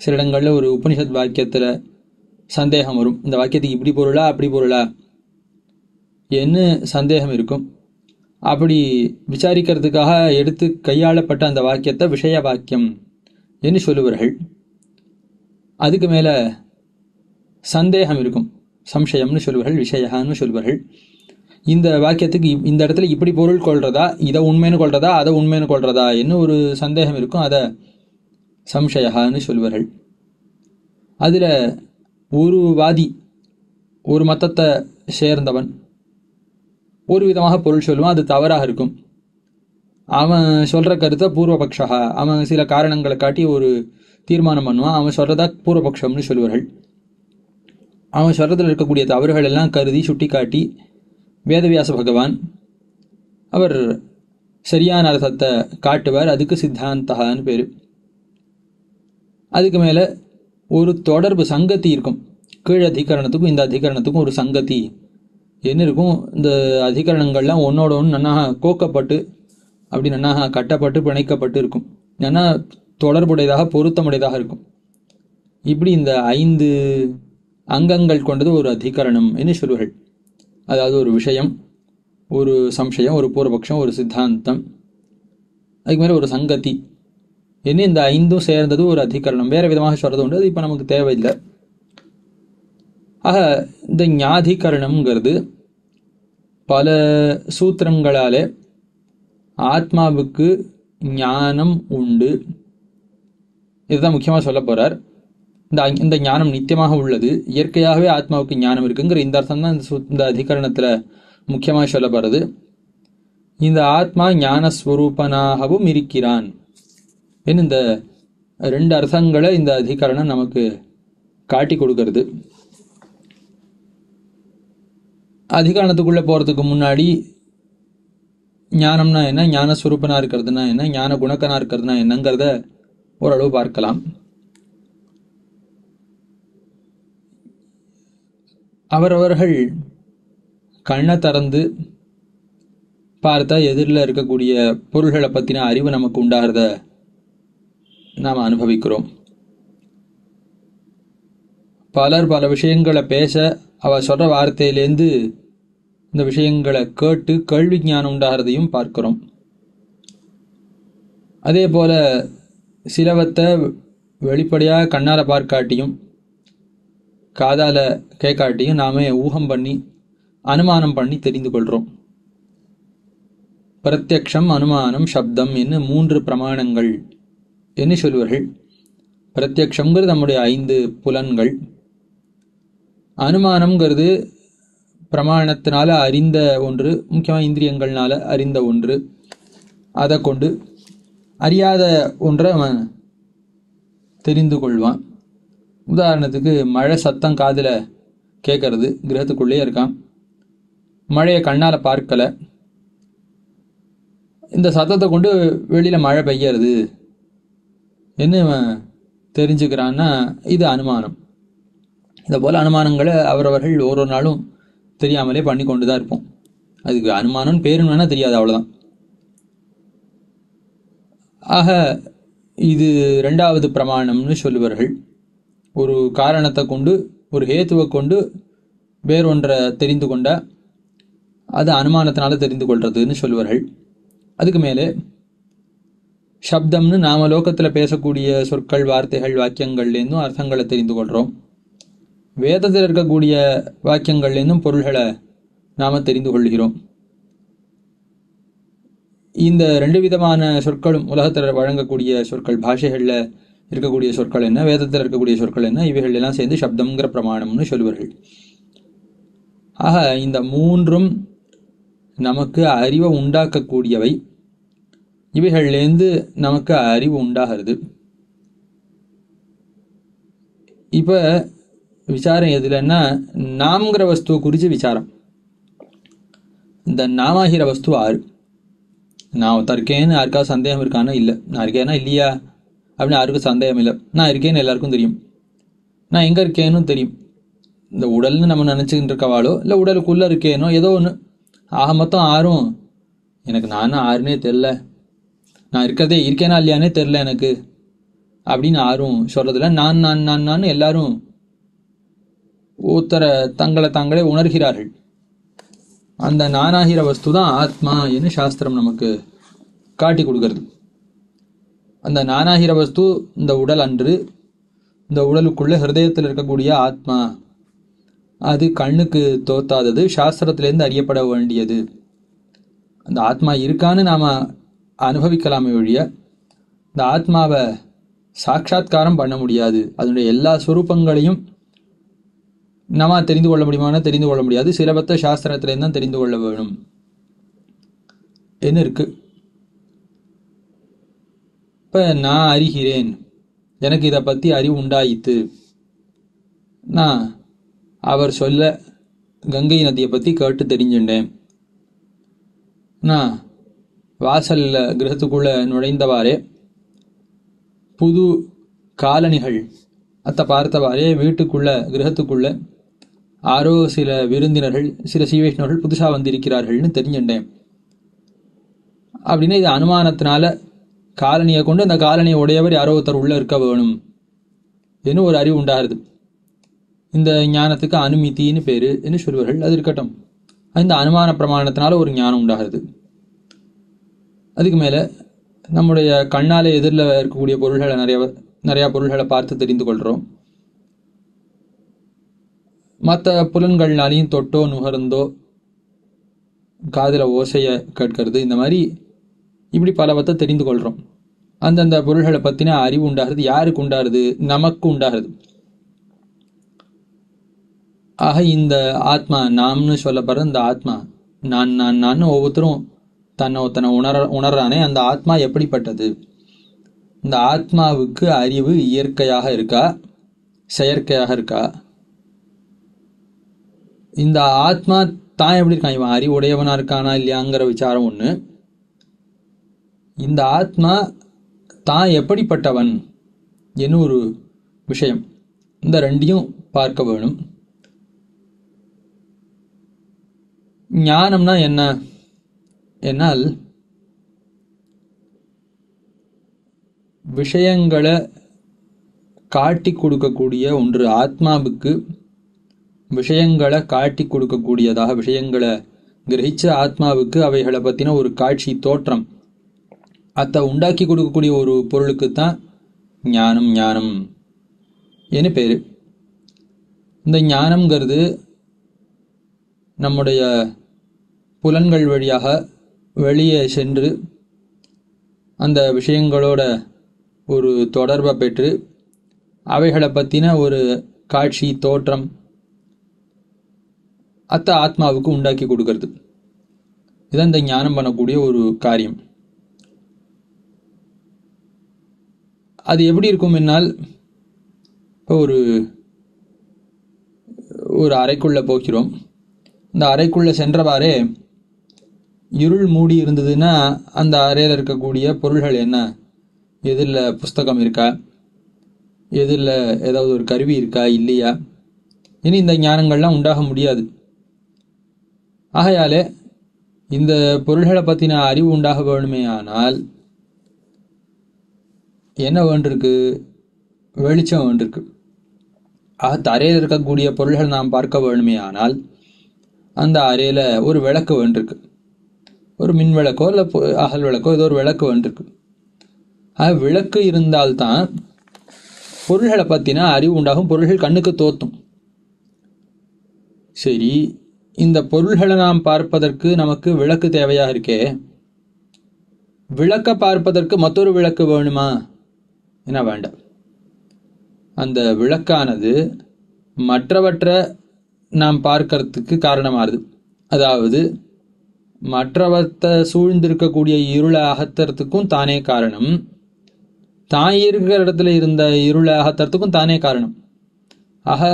சில இடங்களில் ஒரு உபனிஷத் வாக்கியத்தில் சந்தேகம் வரும். இந்த வாக்கியத்துக்கு இப்படி பொருளா அப்படி பொருளா என்ன சந்தேகம் இருக்கும். அப்படி விசாரிக்கிறதுக்காக எடுத்து கையாளப்பட்ட அந்த வாக்கியத்தை விஷய வாக்கியம் என்று சொல்லுவார்கள். அதுக்கு மேலே சந்தேகம் இருக்கும், சம்சயம்னு சொல்லுவார்கள், விஷயான்னு சொல்லுவார்கள். இந்த வாக்கியத்துக்கு இந்த இடத்துல இப்படி பொருள் கொள்றதா, இதை உண்மைன்னு கொள்றதா, அதை உண்மைன்னு கொள்றதா என்ன ஒரு சந்தேகம் இருக்கும், அதை சம்சயான்னு சொல்லுவார்கள். அதில் ஒரு வாதி, ஒரு மதத்தை சேர்ந்தவன் ஒரு விதமாக பொருள் சொல்லுவான், அது தவறாக இருக்கும். அவன் சொல்கிற கருத்தை பூர்வபக்ஷா, அவன் சில காரணங்களை காட்டி ஒரு தீர்மானம் பண்ணுவான், அவன் சொல்கிறதா பூர்வபக்ஷம்னு சொல்லுவார்கள். அவன் சொல்கிறதுல இருக்கக்கூடிய தவறுகள் எல்லாம் கருதி சுட்டி காட்டி வேதவியாச பகவான் அவர் சரியான அர்த்தத்தை காட்டுவார். அதுக்கு சித்தாந்தகான்னு பேர். அதுக்கு மேலே ஒரு தொடர்பு சங்கத்தி இருக்கும். கீழ் அதிகரணத்துக்கும் இந்த அதிகரணத்துக்கும் ஒரு சங்கத்தி என்ன இருக்கும். இந்த அதிகரணங்கள்லாம் ஒன்னோட ஒன்று நன்னாக கோக்கப்பட்டு அப்படி நன்னாக கட்டப்பட்டு பிணைக்கப்பட்டு இருக்கும். ஏன்னா தொடர்புடையதாக பொருத்தமுடையதாக இருக்கும். இப்படி இந்த 5 அங்கங்கள் கொண்டது ஒரு அதிகரணம் என்று சொல்வார்கள். அதாவது ஒரு விஷயம், ஒரு சம்சயம், ஒரு பூர்வபக்ஷம், ஒரு சித்தாந்தம், அதுக்கு மேலே ஒரு சங்கத்தி என்ன, இந்த 5 சேர்ந்தது ஒரு அதிகரணம். வேறு விதமாக சொல்கிறது உண்டு, அது இப்போ நமக்கு தேவையில்லை. ஆக இந்த ஞாதிகரணம்ங்கிறது பல சூத்திரங்களாலே ஆத்மாவுக்கு ஞானம் உண்டு, இதுதான் முக்கியமாக சொல்ல போகிறார். இந்த ஞானம் நித்தியமாக உள்ளது, இயற்கையாகவே ஆத்மாவுக்கு ஞானம் இருக்குங்கிற இந்த அர்த்தம் தான் இந்த அதிகரணத்தில் முக்கியமாக சொல்லப்படுறது. இந்த ஆத்மா ஞானஸ்வரூபனாகவும் இருக்கிறான் என்று இந்த 2 அர்த்தங்களை இந்த அதிகரணம் நமக்கு காட்டி கொடுக்கறது. அதிகரணத்துக்குள்ளே போகிறதுக்கு முன்னாடி ஞானம்னா என்ன, ஞானஸ்வரூபனாக இருக்கிறதுனா என்ன, ஞான குணக்கனாக இருக்கிறதுனா என்னங்கிறத ஓரளவு பார்க்கலாம். அவரவர்கள் கண்ணை திறந்து பார்த்தா எதிரில் இருக்கக்கூடிய பொருள்களை பற்றின அறிவு நமக்கு உண்டாகிறத நாம் அனுபவிக்கிறோம். பலர் பல விஷயங்களை பேச அவள் சொல்கிற வார்த்தையிலேருந்து இந்த விஷயங்களை கேட்டு கேள்வி ஞானம் உண்டாகிறதையும் பார்க்கிறோம். அதே போல் சிலவத்தை வெளிப்படையாக கண்ணால் பார்க்காட்டியும் காதால் கேட்காட்டியும் நாமே ஊகம் பண்ணி அனுமானம் பண்ணி தெரிந்து கொள்கிறோம். பிரத்யக்ஷம், அனுமானம், சப்தம் என்ன 3 பிரமாணங்கள் என்று சொல்வார்கள். பிரத்யக்ஷங்கிறது நம்முடைய 5 புலன்கள். அனுமானம்ங்கிறது பிரமாணத்தினால அறிந்த ஒன்று, முக்கியமாக இந்திரியங்கள்னால அறிந்த ஒன்று. அதை கொண்டு அறியாத ஒன்றை அவன் தெரிந்து கொள்வான். உதாரணத்துக்கு மழை சத்தம் காதில் கேட்கறது, கிரகத்துக்குள்ளேயே இருக்கான், மழையை கண்ணால் பார்க்கலை, இந்த சத்தத்தை கொண்டு வெளியில் மழை பெய்யறது என்ன தெரிஞ்சுக்கிறான்னா இது அனுமானம். இதை போல் அனுமானங்களை அவரவர்கள் ஒரு நாளும் தெரியாமலே பண்ணி கொண்டு தான் இருப்போம். அதுக்கு அனுமானம் பேருன்னு வேணால் தெரியாது, அவ்வளோதான். ஆக இது 2வது பிரமாணம்னு சொல்லுவார்கள். ஒரு காரணத்தை கொண்டு, ஒரு ஹேத்துவை கொண்டு வேறொன்றை தெரிந்து கொண்டால் அது அனுமானத்தினால தெரிந்து கொள்றதுன்னு சொல்லுவார்கள். அதுக்கு மேலே சப்தம்னு நாம லோகத்தில் பேசக்கூடிய சொற்கள், வார்த்தைகள், வாக்கியங்கள்லேருந்தும் அர்த்தங்களை தெரிந்து கொள்கிறோம். வேதத்தில் இருக்கக்கூடிய வாக்கியங்கள்லேருந்தும் பொருள்களை நாம் தெரிந்து கொள்கிறோம். இந்த 2 விதமான சொற்களும் உலகத்தில் வழங்கக்கூடிய சொற்கள், பாஷைகளில் இருக்கக்கூடிய சொற்கள் என்ன, வேதத்தில் இருக்கக்கூடிய சொற்கள் என்ன, இவைகள் எல்லாம் சேர்ந்து சப்தம்ங்கிற பிரமாணம்னு சொல்லுவார்கள். ஆக இந்த 3ம் நமக்கு அறிவை உண்டாக்கக்கூடியவை. இவைகள்லேருந்து நமக்கு அறிவு உண்டாகிறது. இப்போ விசாரம் எதுலன்னா நாம்ங்கிற வஸ்துவை குறித்து விசாரம். இந்த நாமாகிற வஸ்து ஆறு. நான் இருக்கேன்னு யாருக்காவது சந்தேகம் இருக்கானா? இல்லை. நான் இருக்கேன்னா இல்லையா அப்படின்னு யாருக்கும் சந்தேகம் இல்லை. நான் இருக்கேன்னு எல்லாருக்கும் தெரியும். நான் எங்கே இருக்கேன்னு தெரியும். இந்த உடல்னு நம்ம நினச்சிக்கிட்டு இருக்கவாளோ இல்லை உடலுக்குள்ளே இருக்கேனோ ஏதோ ஒன்று ஆக மொத்தம் ஆறும் எனக்கு நானும் ஆறுனே தெரில, நான் இருக்கிறதே இருக்கேனா இல்லையானே தெரில எனக்கு அப்படின்னு ஆறும் சொல்றதில்ல. நான் எல்லாரும் ஒருத்தர தங்களை தாங்களே உணர்கிறார்கள். அந்த நானாகிற வஸ்து தான் ஆத்மா என்று சாஸ்திரம் நமக்கு காட்டி கொடுக்கறது. அந்த நானாகிற வஸ்து இந்த உடல் அன்று, இந்த உடலுக்குள்ள ஹிருதயத்தில் இருக்கக்கூடிய ஆத்மா, அது கண்ணுக்கு தோத்தாதது, சாஸ்திரத்திலேருந்து அறியப்பட வேண்டியது. அந்த ஆத்மா இருக்கான்னு நாம் அனுபவிக்கலாமே ஒழிய இந்த ஆத்மாவை சாட்சாத்காரம் பண்ண முடியாது. அதனுடைய எல்லா சுரூபங்களையும் நம்ம தெரிந்து கொள்ள முடியுமான தெரிந்து கொள்ள முடியாது. சிலபத்த சாஸ்திரத்திலேருந்து தான் தெரிந்து கொள்ள வேணும் என்ன இருக்கு. இப்போ நான் அறிகிறேன், எனக்கு இதை பற்றி அறிவு உண்டாயித்து, நான் அவர் சொல்ல கங்கை நதியை பற்றி கேட்டு தெரிஞ்சுட்டேன், நான் வாசலில் கிரகத்துக்குள்ளே நுழைந்தவாறே புது காலணிகள் அத்தை பார்த்தவாறே வீட்டுக்குள்ள கிரகத்துக்குள்ள ஆரோ சில விருந்தினர்கள் சில சீவைஷ்ணவர்கள் புதுசாக வந்திருக்கிறார்கள்னு தெரிஞ்சுட்டேன் அப்படின்னா இது அனுமானத்தினால காலனியை கொண்டு அந்த காலனியை உடையவர் யாரோ ஒருத்தர் உள்ள இருக்க வேணும் என்று ஒரு அறிவு உண்டாகிறது. இந்த ஞானத்துக்கு அனுமித்தின்னு பேரு என்று சொல்வார்கள். அது இருக்கட்டும், இந்த அனுமான பிரமாணத்தினால ஒரு ஞானம் உண்டாகிறது. அதுக்கு மேலே நம்முடைய கண்ணாலே எதிரில் இருக்கக்கூடிய பொருள்களை நிறையா பொருள்களை பார்த்து தெரிந்து கொள்கிறோம். மற்ற புலன்கள்னாலையும் தொட்டோ நுகர்ந்தோ காதில் ஓசையை கேட்கறது, இந்த மாதிரி இப்படி பலவற்றை தெரிந்து கொள்கிறோம். அந்தந்த பொருள்களை பற்றின அறிவு உண்டாகிறது. யாருக்கு உண்டாகிறது? நமக்கு உண்டாகிறது. ஆக இந்த ஆத்மா, நாம்னு சொல்லப்படுற இந்த ஆத்மா, நான் ஒவ்வொருத்தரும் தன்னை உணர்றானே, அந்த ஆத்மா எப்படிப்பட்டது? இந்த ஆத்மாவுக்கு அறிவு இயற்கையாக இருக்கா, செயற்கையாக இருக்கா? இந்த ஆத்மா தான் எப்படி இருக்கான், இவன் அறிவு உடையவனா இருக்கானா இல்லையாங்கிற விசாரம் ஒன்று. இந்த ஆத்மா தான் எப்படிப்பட்டவன் என்ன ஒரு விஷயம். இந்த ரெண்டையும் பார்க்க வேணும். ஞானம்னா என்ன என்னால் விஷயங்களை காட்டி கொடுக்கக்கூடிய ஒன்று. ஆத்மாவுக்கு விஷயங்களை காட்டி கொடுக்கக்கூடியதாக, விஷயங்களை கிரகிச்ச ஆத்மாவுக்கு அவைகளை பற்றின ஒரு காட்சி தோற்றம் அதை உண்டாக்கி கொடுக்கக்கூடிய ஒரு பொருளுக்கு தான் ஞானம் என்ன பேர். இந்த ஞானம்ங்கிறது நம்முடைய புலன்கள் வழியாக வெளியே சென்று அந்த விஷயங்களோட ஒரு தொடர்பை பெற்று அவைகளை பற்றின ஒரு காட்சி தோற்றம் அத்த ஆத்மாவுக்கு உண்டாக்கி கொடுக்கறது. இதான் இந்த ஞானம் பண்ணக்கூடிய ஒரு காரியம். அது எப்படி இருக்கும் என்னால், இப்போ ஒரு அறைக்குள்ளே போகிறோம். இந்த அறைக்குள்ளே சென்றவாறே இருள் மூடி இருந்ததுன்னா அந்த அறையில் இருக்கக்கூடிய பொருள்கள் என்ன, எதில் புஸ்தகம் இருக்கா, எதில் ஏதாவது ஒரு கருவி இருக்கா இல்லையா, இனி இந்த ஞானங்கள்லாம் உண்டாக முடியாது. ஆகையாலே இந்த பொருள்களை பற்றின அறிவு உண்டாக வேணுமே ஆனால் என்ன வேண்டிருக்கு? வெளிச்சம் வேண்டிருக்கு. அறையில் இருக்கக்கூடிய பொருள்கள் நாம் பார்க்க வேணுமே ஆனால் அந்த அறையில் ஒரு விளக்கு வேண்டிருக்கு. ஒரு மின் விளக்கோ இல்லை அகல் விளக்கோ ஏதோ ஒரு விளக்கு வேண்டிருக்கு. விளக்கு இருந்தால்தான் பொருள்களை பற்றின அறிவு உண்டாகும், பொருள்கள் கண்ணுக்கு தோற்றும். சரி, இந்த பொருள்களை நாம் பார்ப்பதற்கு நமக்கு விளக்கு தேவையாக இருக்கே, விளக்க பார்ப்பதற்கு மற்றொரு விளக்கு வேணுமா? என்ன வேண்டாம். அந்த விளக்கானது மற்றவற்றை நாம் பார்க்கறதுக்கு காரணமாகுது. அதாவது மற்றவற்றை சூழ்ந்திருக்கக்கூடிய இருளை அகத்துறதுக்கும் தானே காரணம், தான் இருக்கிற இடத்துல இருந்த இருளை அகத்துறதுக்கும் தானே காரணம். ஆக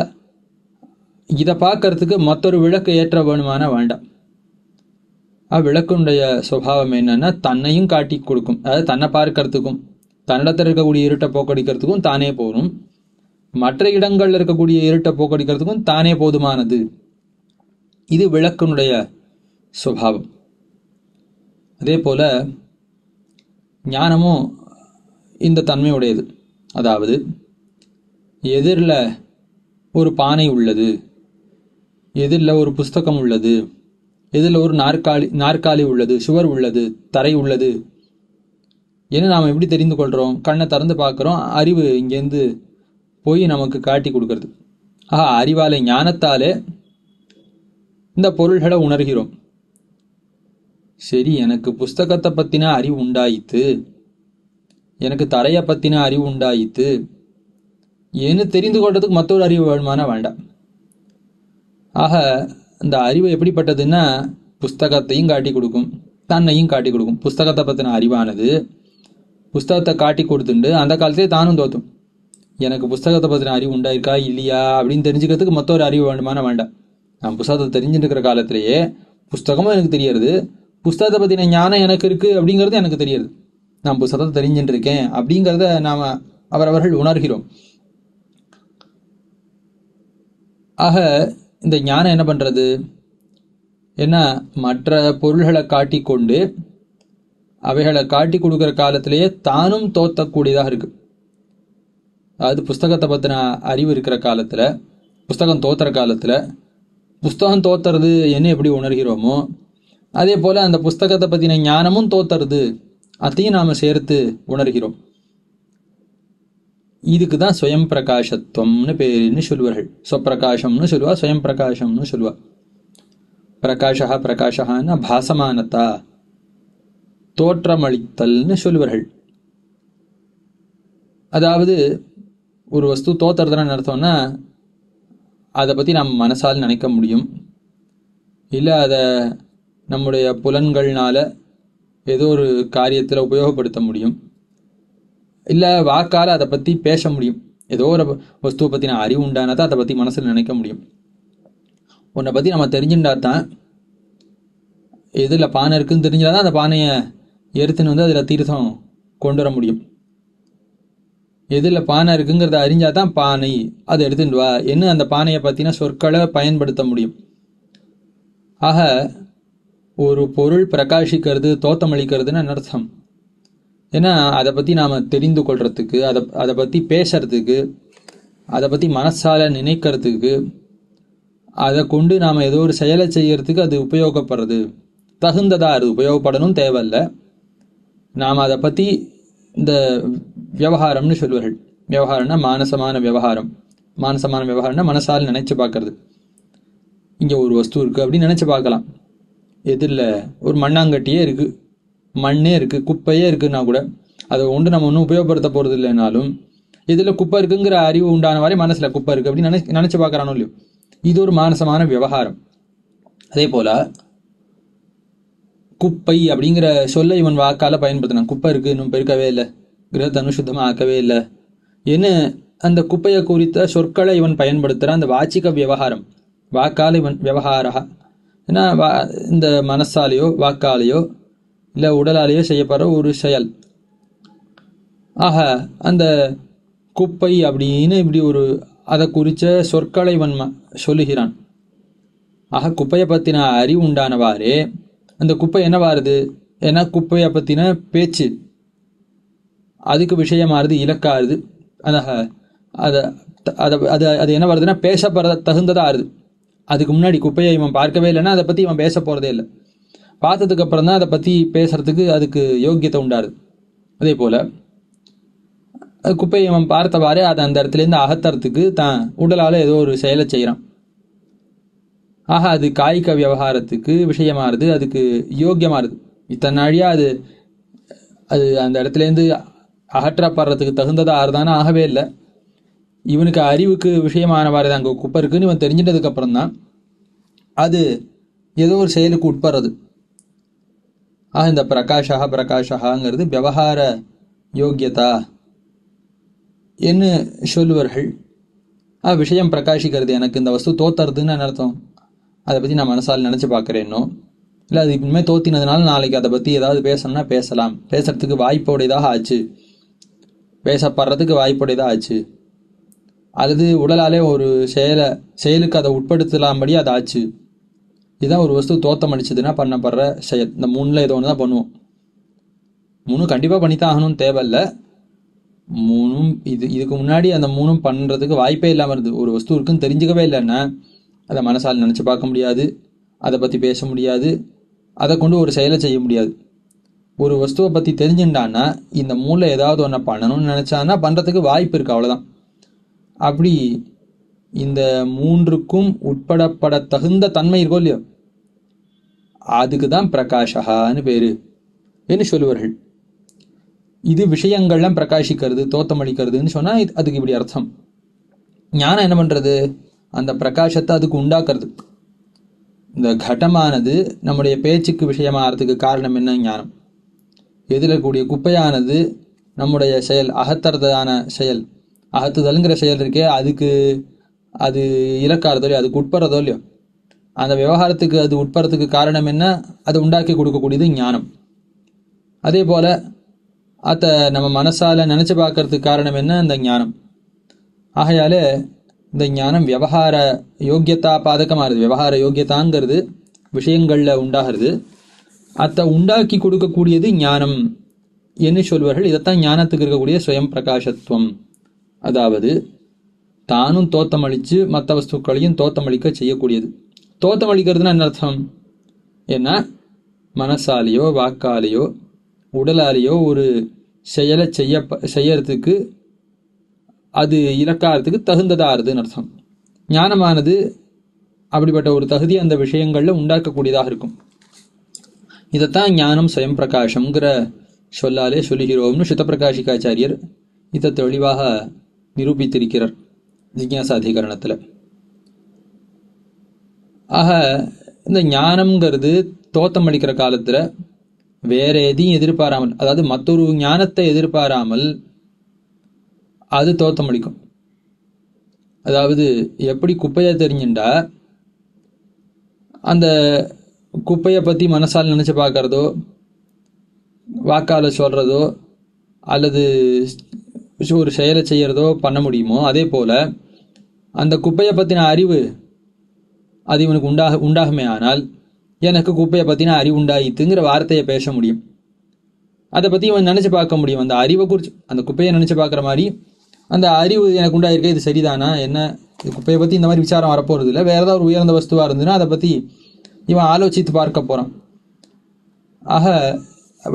இதை பார்க்கறதுக்கு மற்றொரு விளக்கு ஏற்ற வேணுமான வேண்டாம். விளக்குடைய சுபாவம் என்னன்னா தன்னையும் காட்டி கொடுக்கும். அதாவது தன்னை பார்க்கறதுக்கும் தன்னிடத்தில் இருக்கக்கூடிய இருட்டை போக்கடிக்கிறதுக்கும் தானே போகணும், மற்ற இடங்கள்ல இருக்கக்கூடிய இருட்டை போக்கடிக்கிறதுக்கும் தானே போதுமானது. இது விளக்குனுடைய சுபாவம். அதே போல் ஞானமும் இந்த தன்மையுடையது. அதாவது எதிரில் ஒரு பானை உள்ளது, எதிரில் ஒரு புஸ்தகம் உள்ளது, எதிரில் ஒரு நாற்காலி உள்ளது, சுவர் உள்ளது, தரை உள்ளது ஏன்னா நாம் எப்படி தெரிந்து கொள்கிறோம்? கண்ணை திறந்து பார்க்குறோம், அறிவு இங்கேருந்து போய் நமக்கு காட்டி கொடுக்கறது. அறிவாலே, ஞானத்தாலே இந்த பொருள்களை உணர்கிறோம். சரி, எனக்கு புஸ்தகத்தை பற்றின அறிவு உண்டாயித்து, எனக்கு தரையை பற்றின அறிவு உண்டாயித்து, ஏன்னு தெரிந்து கொள்றதுக்கு மற்றொரு அறிவு வேணுமானா வேண்டாம். இந்த அறிவு எப்படிப்பட்டதுன்னா புஸ்தகத்தையும் காட்டி கொடுக்கும், தன்னையும் காட்டி கொடுக்கும். புஸ்தகத்தை பற்றின அறிவானது புஸ்தகத்தை காட்டி கொடுத்துண்டு அந்த காலத்திலே தானும் தோற்றும். எனக்கு புஸ்தகத்தை பற்றின அறிவு உண்டாயிருக்கா இல்லையா அப்படின்னு தெரிஞ்சுக்கிறதுக்கு மற்றொரு அறிவு வேண்டுமானா வேண்டாம். நான் புஸ்தகத்தை தெரிஞ்சுட்டு இருக்கிற காலத்திலேயே புஸ்தகமும் எனக்கு தெரியறது, புஸ்தகத்தை பற்றின ஞானம் எனக்கு இருக்குது அப்படிங்கிறது எனக்கு தெரியுது. நான் புஸ்தகத்தை தெரிஞ்சுட்டு இருக்கேன் அப்படிங்கிறத நாம் அவரவர்கள் உணர்கிறோம். இந்த ஞானம் என்ன பண்ணுறது? ஏன்னா மற்ற பொருள்களை காட்டி கொண்டு அவைகளை காட்டி கொடுக்குற காலத்திலேயே தானும் தோற்றக்கூடியதாக இருக்குது. அதாவது புஸ்தகத்தை பற்றின அறிவு இருக்கிற காலத்தில், புஸ்தகம் தோற்றுற காலத்தில், புஸ்தகம் தோற்றுறது என்ன எப்படி உணர்கிறோமோ அதே போல் அந்த புஸ்தகத்தை பற்றின ஞானமும் தோற்றுறது, அதையும் நாம் சேர்த்து உணர்கிறோம். இதுக்கு தான் ஸ்வயம் பிரகாசத்துவம்னு பேருன்னு சொல்லுவார்கள். ஸ்வப்பிரகாசம்னு சொல்லுவா, ஸ்வயம் பிரகாசம்னு சொல்லுவா. பிரகாஷா பிரகாஷான்னா பாசமானதா, தோற்றமளித்தல்னு சொல்லுவார்கள். அதாவது ஒரு வஸ்து தோற்றுறதுன்னு அர்த்தம்னா அதை பற்றி நம்ம மனசால் நினைக்க முடியும், இல்லை அதை நம்முடைய புலன்கள்னால ஏதோ ஒரு காரியத்தில் உபயோகப்படுத்த முடியும், இல்லை வாக்கால் அதை பற்றி பேச முடியும். ஏதோ ஒரு வஸ்துவை பற்றின அறிவு உண்டானதான் அதை பற்றி மனசில் நினைக்க முடியும். உன்னை பற்றி நம்ம தெரிஞ்சுட்டா தான், எதில் பானை இருக்குன்னு தெரிஞ்சால் தான் அந்த பானையை எடுத்துன்னு வந்து அதில் தீர்த்தம் கொண்டு வர முடியும். எதில் பானை இருக்குங்கிறத அறிஞ்சால் தான் பானை அதை எடுத்துட்டு வா என்ன அந்த பானையை பற்றின சொற்களை பயன்படுத்த முடியும். ஒரு பொருள் பிரகாசிக்கிறது, தோற்றமளிக்கிறதுன்னு அர்த்தம். ஏன்னா அதை பற்றி நாம் தெரிந்து கொள்றதுக்கு, அதை பற்றி பேசுறதுக்கு, அதை பற்றி மனசால நினைக்கிறதுக்கு, அதை கொண்டு நாம் ஏதோ ஒரு செயலை செய்யறதுக்கு அது உபயோகப்படுறது, தகுந்ததாக அது உபயோகப்படணும் தேவையில்லை. நாம் அதை பற்றி இந்த விவகாரம்னு சொல்லுவார்கள். விவகாரம்னா மானசமான விவகாரம். மானசமான விவகாரம்னா மனசால் நினைச்சு பார்க்கறது. இங்கே ஒரு வஸ்து இருக்குது அப்படின்னு நினச்சி பார்க்கலாம். எதிரில் ஒரு மண்ணாங்கட்டியே இருக்குது, மண்ணே இருக்குது, குப்பையே இருக்குன்னா கூட அதை ஒன்று நம்ம ஒன்றும் உபயோகப்படுத்த போகிறது இல்லைனாலும் இதில் குப்பை இருக்குங்கிற அறிவு உண்டான மாதிரி மனசில் குப்பை இருக்குது அப்படின்னு நினச்சி பார்க்குறானோ இல்லையோ, இது ஒரு மானசமான விவகாரம். அதே போல் குப்பை அப்படிங்கிற சொல்ல இவன் வாக்கால் பயன்படுத்தினான். குப்பை இருக்குது, இன்னும் பெருக்கவே இல்லை, கிரகத்தனு சுத்தமாக ஆக்கவே இல்லை என்ன அந்த குப்பையை குறித்த சொற்களை இவன் பயன்படுத்துகிறான். அந்த வாச்சிக விவகாரம், வாக்கால் இவன் விவகாரா. ஏன்னா இந்த மனசாலேயோ வாக்காலேயோ இல்லை உடலாலேயோ செய்யப்படுற ஒரு செயல். அந்த குப்பை அப்படின்னு இப்படி ஒரு அதை குறித்த சொற்களை இவன் சொல்லுகிறான். குப்பையை பற்றின அறிவு உண்டானவாறே அந்த குப்பை என்னவாருது? ஏன்னா குப்பையை பற்றின பேச்சு அதுக்கு விஷயமாறுது, இலக்காருது. அதை அது என்ன வருதுன்னா பேசப்படுற தகுந்ததாக ஆறுது. அதுக்கு முன்னாடி குப்பையை இவன் பார்க்கவே இல்லைன்னா அதை பற்றி இவன் பேச போகிறதே இல்லை. பார்த்ததுக்கு அப்புறம் தான் அதை பற்றி பேசுறதுக்கு அதுக்கு யோக்கியத்தை உண்டாருது. அதே போல் குப்பையை இவன் பார்த்தவாறே அதை அந்த இடத்துலேருந்து அகத்துறதுக்கு தான் உடலால் ஏதோ ஒரு செயலை செய்கிறான். அது காய்க விவகாரத்துக்கு விஷயமாறுது, அதுக்கு யோக்கியமாறுது. இத்தனை நாழியாக அது அந்த இடத்துலேருந்து அகற்றப்படுறதுக்கு தகுந்ததாக ஆறுதானே ஆகவே இல்லை. இவனுக்கு அறிவுக்கு விஷயமானவாறு அங்கே குப்பை இருக்குன்னு இவன் தெரிஞ்சிட்டதுக்கப்புறம் தான் அது ஏதோ ஒரு செயலுக்கு உட்படுறது. இந்த பிரகாஷாங்கிறது விவகார யோக்கியதா என்ன சொல்லுவார்கள். விஷயம் பிரகாசிக்கிறது, எனக்கு இந்த வஸ்து தோத்துறதுன்னு அர்த்தம். அதை பற்றி நான் மனசால் நினச்சி பார்க்குறேன்னோ இல்லை அது இனிமேல் தோத்தினதுனால நாளைக்கு அதை பற்றி ஏதாவது பேசணும்னா பேசலாம், பேசுறதுக்கு வாய்ப்புடையதாக ஆச்சு, பேசப்படுறதுக்கு வாய்ப்புடையதாக ஆச்சு, அல்லது உடலாலே ஒரு செயலுக்கு அதை உட்படுத்தலாம்படி அது ஆச்சு இதுதான் ஒரு வஸ்து தோத்தம் அடிச்சதுன்னா பண்ணப்படுற செயல். இந்த 3ல் ஏதோ ஒன்று தான் பண்ணுவோம். 3 கண்டிப்பாக பண்ணித்தான் ஆகணும்னு தேவையில்ல. 3 இதுக்கு முன்னாடி அந்த 3 பண்ணுறதுக்கு வாய்ப்பே இல்லாமல் இருந்தது. ஒரு வஸ்து இருக்குன்னு தெரிஞ்சுக்கவே இல்லைன்னா அதை மனசால் நினச்சி பார்க்க முடியாது, அதை பற்றி பேச முடியாது, அதை கொண்டு ஒரு செயலை செய்ய முடியாது. ஒரு வஸ்துவை பற்றி தெரிஞ்சுட்டான்னா இந்த 3ல் ஏதாவது ஒன்றை பண்ணணும்னு நினச்சான்னா பண்ணுறதுக்கு வாய்ப்பு இருக்குது, அவ்வளோதான். அப்படி இந்த 3க்கும் உட்படப்பட தகுந்த தன்மை இருக்கோ இல்லையோ, அதுக்கு தான் பிரகாஷகான்னு பேர் என்று சொல்லுவார்கள். இது விஷயங்கள்லாம் பிரகாசிக்கிறது, தோத்தமளிக்கிறதுன்னு சொன்னால் அதுக்கு இப்படி அர்த்தம். ஞானம் என்ன பண்ணுறது? அந்த பிரகாசத்தை அதுக்கு உண்டாக்குறது. இந்த கடமானது நம்முடைய பேச்சுக்கு விஷயமாகிறதுக்கு காரணம் என்ன? ஞானம். எதில் இருக்கக்கூடிய குப்பையானது நம்முடைய செயல், அகத்துறதான செயல், அகத்துதல்ங்கிற செயல் இருக்கே, அதுக்கு அது இலக்காரதோ இல்லையோ, அதுக்கு உட்படுறதோ இல்லையோ, அந்த விவகாரத்துக்கு அது உட்படுறதுக்கு காரணம் என்ன? அதை உண்டாக்கி கொடுக்கக்கூடியது ஞானம். அதே போல் அதை நம்ம மனசால் நினச்சி பார்க்கறதுக்கு காரணம் என்ன? அந்த ஞானம். ஆகையால் இந்த ஞானம் விவகார யோக்கியதா பாதகமாகுது. விவகார யோக்கியதாங்கிறது விஷயங்களில் உண்டாகிறது, அதை உண்டாக்கி கொடுக்கக்கூடியது ஞானம் என்று சொல்வார்கள். இதைத்தான் ஞானத்துக்கு இருக்கக்கூடிய சுயம் பிரகாசத்துவம். அதாவது தானும் தோத்தமளித்து மற்ற வஸ்துக்களையும் தோத்தமளிக்க செய்யக்கூடியது. தோத்தமளிக்கிறதுனா என்ன அர்த்தம்? ஏன்னா மனசாலேயோ வாக்காலேயோ உடலாலேயோ ஒரு செயலை செய்யறதுக்கு அது இலக்காரத்துக்கு தகுந்ததாகிறதுன்னு அர்த்தம். ஞானமானது அப்படிப்பட்ட ஒரு தகுதி அந்த விஷயங்களில் உண்டாக்கக்கூடியதாக இருக்கும். இதைத்தான் ஞானம் சுயம் பிரகாசம்ங்கிற சொல்லாலே சொல்லுகிறோம்னு சித்தப்பிரகாசிகாச்சாரியர் இதை தெளிவாக நிரூபித்திருக்கிறார் ஜிக்ஞாசாதிகரணத்தில். ஆக இந்த ஞானம்ங்கிறது தோத்தம் அளிக்கிற காலத்தில் வேற எதையும் எதிர்பாராமல், அதாவது மற்றொரு ஞானத்தை எதிர்பாராமல் அது தோத்தம் அளிக்கும். அதாவது எப்படி குப்பையை தெரிஞ்சுட்டா அந்த குப்பையை பற்றி மனசால் நினச்சி பார்க்கறதோ வாக்கால் சொல்கிறதோ அல்லது ஒரு செயலை செய்கிறதோ பண்ண முடியுமோ, அதே போல் அந்த குப்பையை பற்றின அறிவு அது இவனுக்கு உண்டாகுமே ஆனால் எனக்கு குப்பையை பற்றின அறிவு உண்டாயித்துங்கிற வார்த்தையை பேச முடியும். அதை பற்றி இவன் நினச்சி பார்க்க முடியும். அந்த அறிவை குறித்து, அந்த குப்பையை நினச்சி பார்க்குற மாதிரி அந்த அறிவு எனக்கு உண்டாயிருக்க, இது சரிதானா, என்ன இது குப்பையை பற்றி இந்த மாதிரி விசாரம் வரப்போகிறது இல்லை. வேறு ஏதாவது ஒரு உயர்ந்த வஸ்துவாக இருந்ததுன்னா அதை பற்றி இவன் ஆலோசித்து பார்க்க போகிறான். ஆக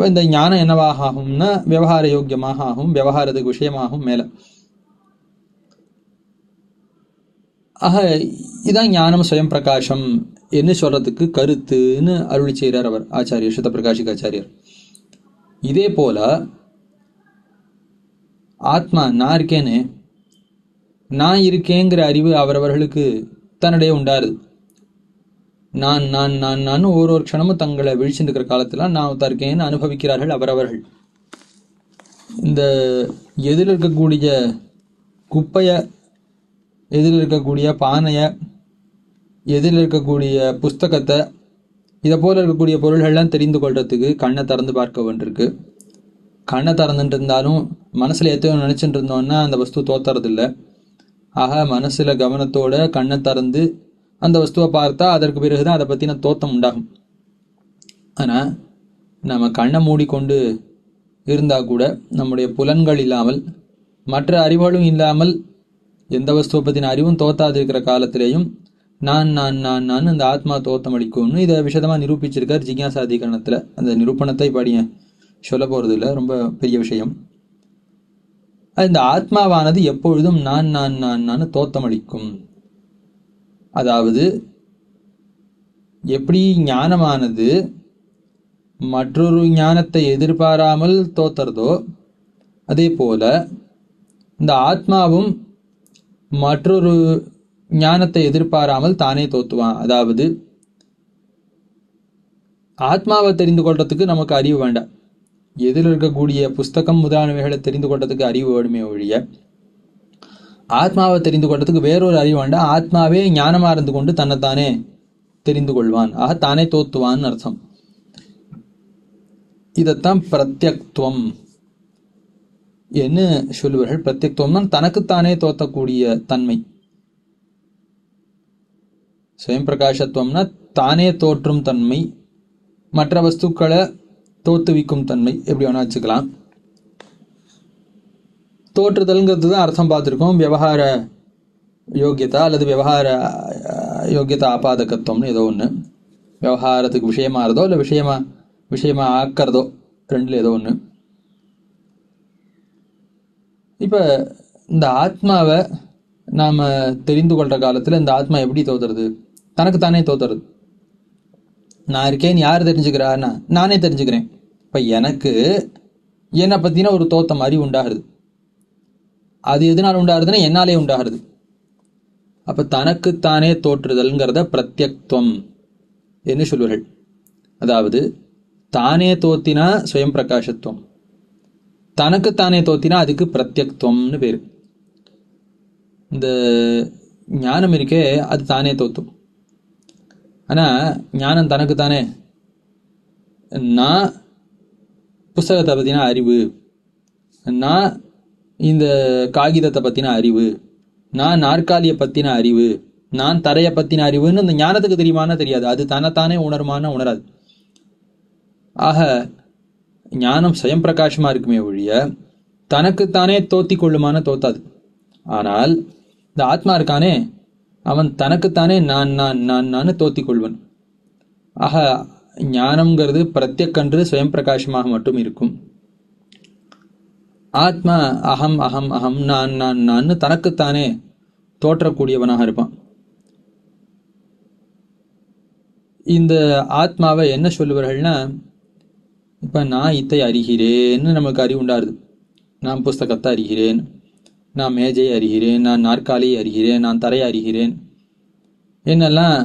இந்த ஞானம் என்னவாக ஆகும்னா விவகார யோக்கியமாக ஆகும், விவகாரத்துக்கு விஷயமாகும் மேலே. ஆக இதான் ஞானம் சுயம் பிரகாசம் என்ன சொல்றதுக்கு கருத்துன்னு அருளி செய்கிறார் அவர் ஆச்சாரியர் சித்தப்பிரகாசிகாச்சாரியர். இதே போல ஆத்மா நான் இருக்கேன்னு, நான் இருக்கேங்கிற அறிவு அவரவர்களுக்கு தன்னிடையே உண்டாருது. நான் நான் நான் நான் ஒரு க்ஷணமும் தங்களை விழிச்சுட்டு இருக்கிற காலத்தில் நான் தான் இருக்கேன்னு அனுபவிக்கிறார்கள் அவரவர்கள். இந்த எதில் இருக்கக்கூடிய குப்பையை, எதில் இருக்கக்கூடிய பானையை, எதில் இருக்கக்கூடிய புஸ்தகத்தை, இதை போல் இருக்கக்கூடிய பொருள்கள்லாம் தெரிந்து கொள்றதுக்கு கண்ணை திறந்து பார்க்க வேண்டியிருக்கு. கண்ணை திறந்துட்டு இருந்தாலும் மனசில் எத்தையோ நினச்சிட்டு இருந்தோன்னா அந்த வஸ்து தோத்துறதில்லை. ஆக மனசில் கவனத்தோட கண்ணை திறந்து அந்த வஸ்துவை பார்த்தா அதற்கு பிறகு தான் அதை பற்றின தோத்தம் உண்டாகும். ஆனால் நம்ம கண்ணை மூடிக்கொண்டு இருந்தால் கூட நம்முடைய புலன்கள் இல்லாமல் மற்ற அறிவுகளும் இல்லாமல் எந்த வஸ்துவை பற்றின அறிவும் தோத்தாது இருக்கிற காலத்திலேயும் நான் நான் நான் நான் அந்த ஆத்மா தோத்தம் அளிக்கும்னு இதை விஷதமாக நிரூபிச்சிருக்கார் ஜிக்ஞாசாதிகரணத்தில். அந்த நிரூபணத்தை படிய சொல்ல போகிறது இல்லை, ரொம்ப பெரிய விஷயம். இந்த ஆத்மாவானது எப்பொழுதும் நான் நான் நான் நான் தோத்தம் அளிக்கும். அதாவது எப்படி ஞானமானது மற்றொரு ஞானத்தை எதிர்பாராமல் தோத்துறதோ அதே போல இந்த ஆத்மாவும் மற்றொரு ஞானத்தை எதிர்பாராமல் தானே தோத்துவான். அதாவது ஆத்மாவை தெரிந்து கொள்றதுக்கு நமக்கு அறிவு வேண்டாம். எதில் இருக்கக்கூடிய புஸ்தகம் முதலானவைகளை தெரிந்து கொள்றதுக்கு அறிவு வேணுமே ஒழிய ஆத்மாவை தெரிந்து கொள்றதுக்கு வேறொரு அறிவு வேண்டாம். ஆத்மாவே ஞானமா இருந்து கொண்டு தன்னைத்தானே தெரிந்து கொள்வான். ஆக தானே தோத்துவான்னு அர்த்தம். இதத்தான் பிரத்யக்துவம் என்ன சொல்லுவார்கள். பிரத்யக்துவம்னா தனக்குத்தானே தோத்தக்கூடிய தன்மை. ஸ்வயம் பிரகாசத்துவம்னா தானே தோற்றும் தன்மை, மற்ற வஸ்துக்களை தோற்றுவிக்கும் தன்மை, எப்படி வேணா வச்சுக்கலாம். தோற்றுதல்ங்கிறது தான் அர்த்தம் பார்த்துருக்கோம். விவகார யோக்கியதா அல்லது விவகார யோக்கியதா ஆபாதகத்துவம்னு ஏதோ ஒன்று. விவகாரத்துக்கு விஷயமாகிறதோ இல்லை விஷயமா ஆக்கிறதோ, ரெண்டில் ஏதோ ஒன்று. இப்போ இந்த ஆத்மாவை நாம் தெரிந்து கொள்கிற காலத்தில் இந்த ஆத்மா எப்படி தோத்துறது? தனக்குத்தானே தோத்துறது. நான் இருக்கேன்னு யார் தெரிஞ்சுக்கிறான்னா நானே தெரிஞ்சுக்கிறேன். இப்போ எனக்கு என்னை பற்றின ஒரு தோத்த மாதிரி உண்டாகிறது. அது எதனால் உண்டாகிறதுன்னா என்னாலே உண்டாகிறது. அப்போ தனக்குத்தானே தோற்றுதல்ங்கிறத பிரத்யக்துவம் என்று சொல்வார்கள். அதாவது தானே தோத்தினா ஸ்வயம் பிரகாசத்துவம், தனக்குத்தானே தோத்தினா அதுக்கு பிரத்யக்துவம்னு பேர். இந்த ஞானம் இருக்கே அது தானே தோத்தும். ஆனால் ஞானம் தனக்குத்தானே, நான் புஸ்தகத்தை பற்றின அறிவு, நான் இந்த காகிதத்தை பற்றின அறிவு, நான் நாற்காலியை பற்றின அறிவு, நான் தரையை பற்றின அறிவுன்னு அந்த ஞானத்துக்கு தெரியுமானா தெரியாது. அது தன்னைத்தானே உணருமானா உணராது. ஆக ஞானம் ஸ்வயம் பிரகாசமாக இருக்குமே ஒழிய தனக்குத்தானே தோத்தி கொள்ளுமான தோத்தாது. ஆனால் இந்த ஆத்மா இருக்கானே அவன் தனக்குத்தானே நான் நான் நான் நான் தோத்தி கொள்வன். ஆக ஞானம்ங்கிறது பிரத்யக்கன்று ஸ்வயம் பிரகாசமாக மட்டும் இருக்கும். ஆத்மா அகம் அகம் அகம் நான் நான் நான் தனக்குத்தானே தோற்றக்கூடியவனாக இருப்பான். இந்த ஆத்மாவை என்ன சொல்லுவார்கள்னா, இப்போ நான் இத்தை அறிகிறேன்னு நமக்கு அறிவு உண்டாருது. நான் புஸ்தகத்தை அறிகிறேன், நான் மேஜையை அறிகிறேன், நான் நாற்காலியை அறிகிறேன், நான் தரையை அறிகிறேன், என்னெல்லாம்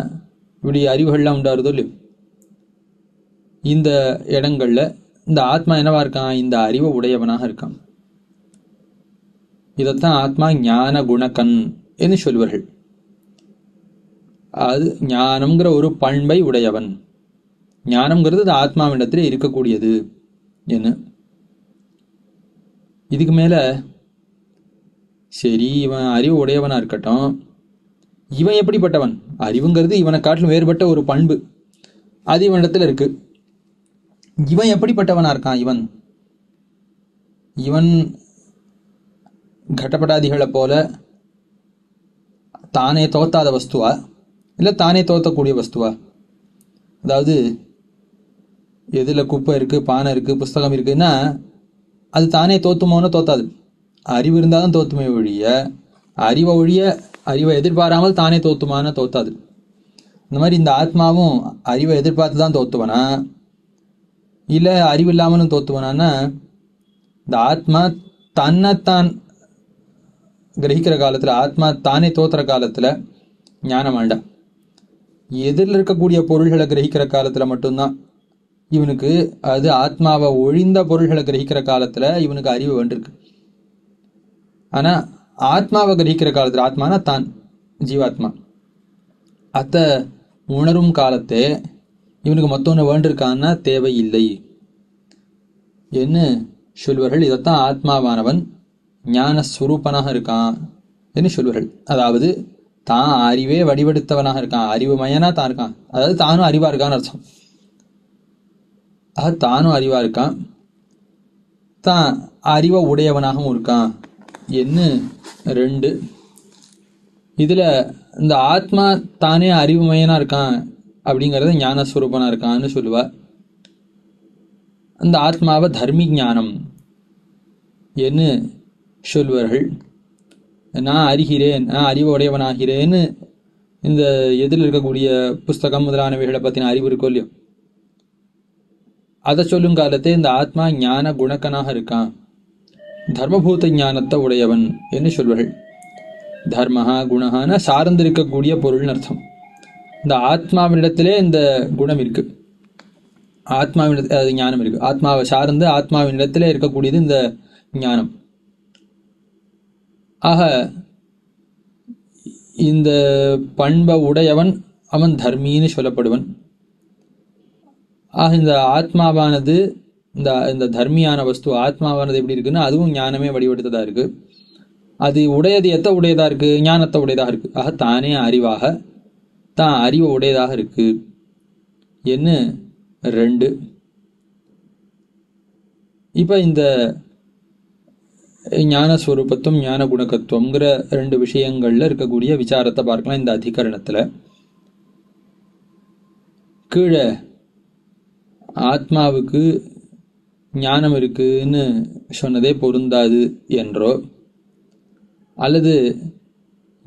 இப்படி அறிவுகள்லாம் உண்டாருதோ இல்லையோ. இந்த இடங்கள்ல இந்த ஆத்மா என்னவா இருக்கான்? இந்த அறிவை உடையவனாக இருக்கான். இதைத்தான் ஆத்மா ஞான குணக்கண் என்று சொல்வார்கள். அது ஞானம்ங்கிற ஒரு பண்பை உடையவன். ஞானம்ங்கிறது அது ஆத்மாவிடத்தில் இருக்கக்கூடியது என்ன. இதுக்கு மேல சரி, இவன் அறிவு உடையவனா இருக்கட்டும், இவன் எப்படிப்பட்டவன்? அறிவுங்கிறது இவனை காட்டிலும் வேறுபட்ட ஒரு பண்பு, அது இவனிடத்துல இருக்கு. இவன் எப்படிப்பட்டவனா இருக்கான்? இவன் கடப்படாதிகளை போல தானே தோத்தாத வஸ்துவா இல்லை தானே தோத்தக்கூடிய வஸ்துவா? அதாவது எதில் குப்பை இருக்குது, பானை இருக்குது, புஸ்தகம் இருக்குன்னா அது தானே தோத்துமோன்னு தோத்தாது. அறிவு இருந்தால் தான் தோத்துமே ஒழிய அறிவை எதிர்பாராமல் தானே தோத்துமான்னு தோத்தாது. இந்த மாதிரி இந்த ஆத்மாவும் அறிவை எதிர்பார்த்து தான் தோத்துவனா இல்லை அறிவு இல்லாமலும் தோத்துவனான்னா, இந்த ஆத்மா தன்னைத்தான் கிரகிக்கிற காலத்தில், ஆத்மா தானே தோத்துற காலத்தில் ஞானம் வேண்டாம். எதிரில் இருக்கக்கூடிய பொருள்களை கிரகிக்கிற காலத்தில் மட்டும்தான் இவனுக்கு, அது ஆத்மாவை ஒழிந்த பொருள்களை கிரகிக்கிற காலத்தில் இவனுக்கு அறிவு வேண்டியிருக்கு. ஆனால் ஆத்மாவை கிரகிக்கிற காலத்தில், ஆத்மானா தான் ஜீவாத்மா, அத்தை உணரும் காலத்தே இவனுக்கு மொத்தொன்று வேண்டியிருக்கான்னா தேவையில்லை என்ன சொல்வார்கள். இதைத்தான் ஆத்மாவானவன் ஞானஸ்வரூபனாக இருக்கான் என்று சொல்வார்கள். அதாவது தான் அறிவே வடிவெடுத்தவனாக இருக்கான், அறிவு மயனா தான் இருக்கான். அதாவது தானும் அறிவா இருக்கான்னு அர்த்தம். தானும் அறிவா இருக்கான், தான் அறிவை உடையவனாகவும் இருக்கான் என்ன ரெண்டு. இதுல இந்த ஆத்மா தானே அறிவுமயனா இருக்கான் அப்படிங்கிறத ஞானஸ்வரூபனா இருக்கான்னு சொல்லுவா. அந்த ஆத்மாவை தர்மி ஞானம் என்று சொல்வார்கள். நான் அறிகிறேன், நான் அறிவு உடையவனாகிறேன்னு இந்த எதிரில் இருக்கக்கூடிய புஸ்தகம் முதலானவைகளை பற்றின அறிவு இருக்கோ இல்லையோ, அதை சொல்லும் காலத்தே இந்த ஆத்மா ஞான குணக்கனாக இருக்கான், தர்மபூத ஞானத்தை உடையவன் என்று சொல்வார்கள். தர்மஹா குணஹான சார்ந்திருக்கக்கூடிய பொருள்னு அர்த்தம். இந்த ஆத்மாவினிடத்திலே இந்த குணம் இருக்கு, ஆத்மாவினிடத்தில் அது ஞானம் இருக்கு. ஆத்மாவை சார்ந்து ஆத்மாவினிடத்திலே இருக்கக்கூடியது இந்த ஞானம். ஆக இந்த பண்பை உடையவன் அவன் தர்மின்னு சொல்லப்படுவன். ஆக இந்த ஆத்மாவானது இந்த தர்மியான வஸ்து ஆத்மாவானது எப்படி இருக்குன்னா, அதுவும் ஞானமே வடிவெடுத்ததா இருக்கு. அது உடையது எத்த உடையதா இருக்கு? ஞானத்தை உடையதாக இருக்கு. ஆக தானே அறிவாக தான் அறிவு உடையதாக இருக்கு என்ன 2. இப்போ இந்த ஞானஸ்வரூபத்துவம் ஞான குணகத்துவங்கிற 2 விஷயங்கள்ல இருக்கக்கூடிய விசாரத்தை பார்க்கலாம். இந்த அதிகரணத்துல கீழே ஆத்மாவுக்கு ஞானம் இருக்குன்னு சொன்னதே பொருந்தாது என்றோ அல்லது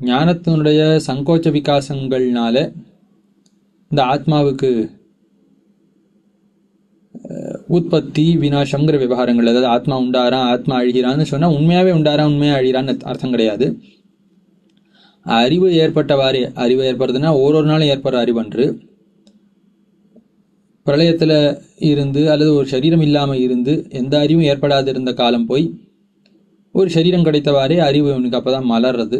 ஞானத்தினுடைய சங்கோச்ச விகாசங்கள்னால இந்த ஆத்மாவுக்கு உற்பத்தி விநாசங்கிற விவகாரங்கள், அதாவது ஆத்மா உண்டாரான் ஆத்மா அழிகிறான்னு சொன்னா உண்மையாவே உண்டாரான் உண்மையா அழிகிறான்னு அர்த்தம் கிடையாது. அறிவு ஏற்பட்டவாறு, அறிவு ஏற்படுறதுன்னா ஒரு நாளும் ஏற்படுற அறிவன்று பிரளயத்துல இருந்து அல்லது ஒரு சரீரம் இல்லாம இருந்து எந்த அறிவும் ஏற்படாது இருந்த காலம் போய் ஒரு சரீரம் கிடைத்தவாறே அறிவு இவனுக்கு அப்பதான் மலர்றது.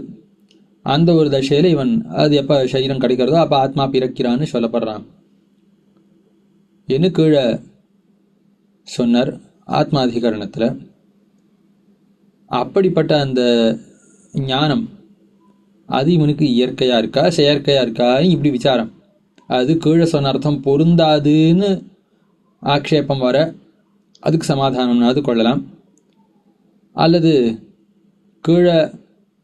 அந்த ஒரு தசையில இவன் அது எப்ப சரீரம் கிடைக்கிறதோ அப்ப ஆத்மா பிறக்கிறான்னு சொல்லப்படுறான். என்ன கீழே சொன்னார் ஆத்மாதிகரணத்துல. அப்படிப்பட்ட அந்த ஞானம் அது இவனுக்கு இயற்கையா இருக்கா செயற்கையா இருக்கா இப்படி விசாரம். அது கீழே சொன்ன அர்த்தம் பொருந்தாதுன்னு ஆக்ஷேபம் வர அதுக்கு சமாதானம்னாது கொள்ளலாம். அல்லது கீழே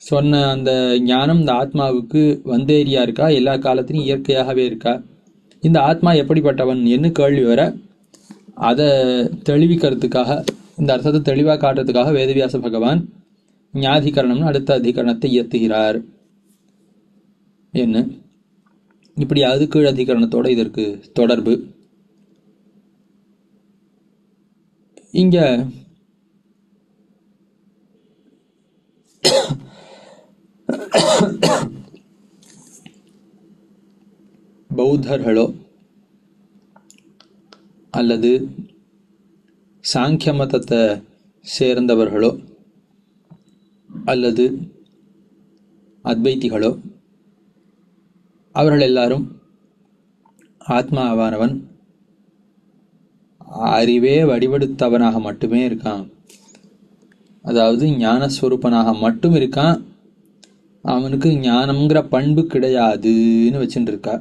சொன்ன அந்த ஞானம் இந்த ஆத்மாவுக்கு வந்தேரியா இருக்கா, எல்லா காலத்திலும் இயற்கையாகவே இருக்கா, இந்த ஆத்மா எப்படிப்பட்டவன் என்ன கேள்வி வர அதை தெளிவிக்கிறதுக்காக, இந்த அர்த்தத்தை தெளிவாக காட்டுறதுக்காக வேதவியாச பகவான் ஞாதிகரணம்னு அடுத்த அதிகரணத்தை இயற்றுகிறார். என்ன இப்படி அது கீழ் அதிகரணத்தோட இதற்கு தொடர்பு. இங்க பௌத்தர்களோ அல்லது சாங்கிய மதத்தை சேர்ந்தவர்களோ அல்லது அத்வைத்திகளோ அவர்கள் எல்லாரும் ஆத்மாவானவன் அறிவே வடிவெடுத்தவனாக மட்டுமே இருக்கான், அதாவது ஞானஸ்வரூபனாக மட்டும் இருக்கான், அவனுக்கு ஞானம்ங்கிற பண்பு கிடையாதுன்னு வச்சுட்டு இருக்கா.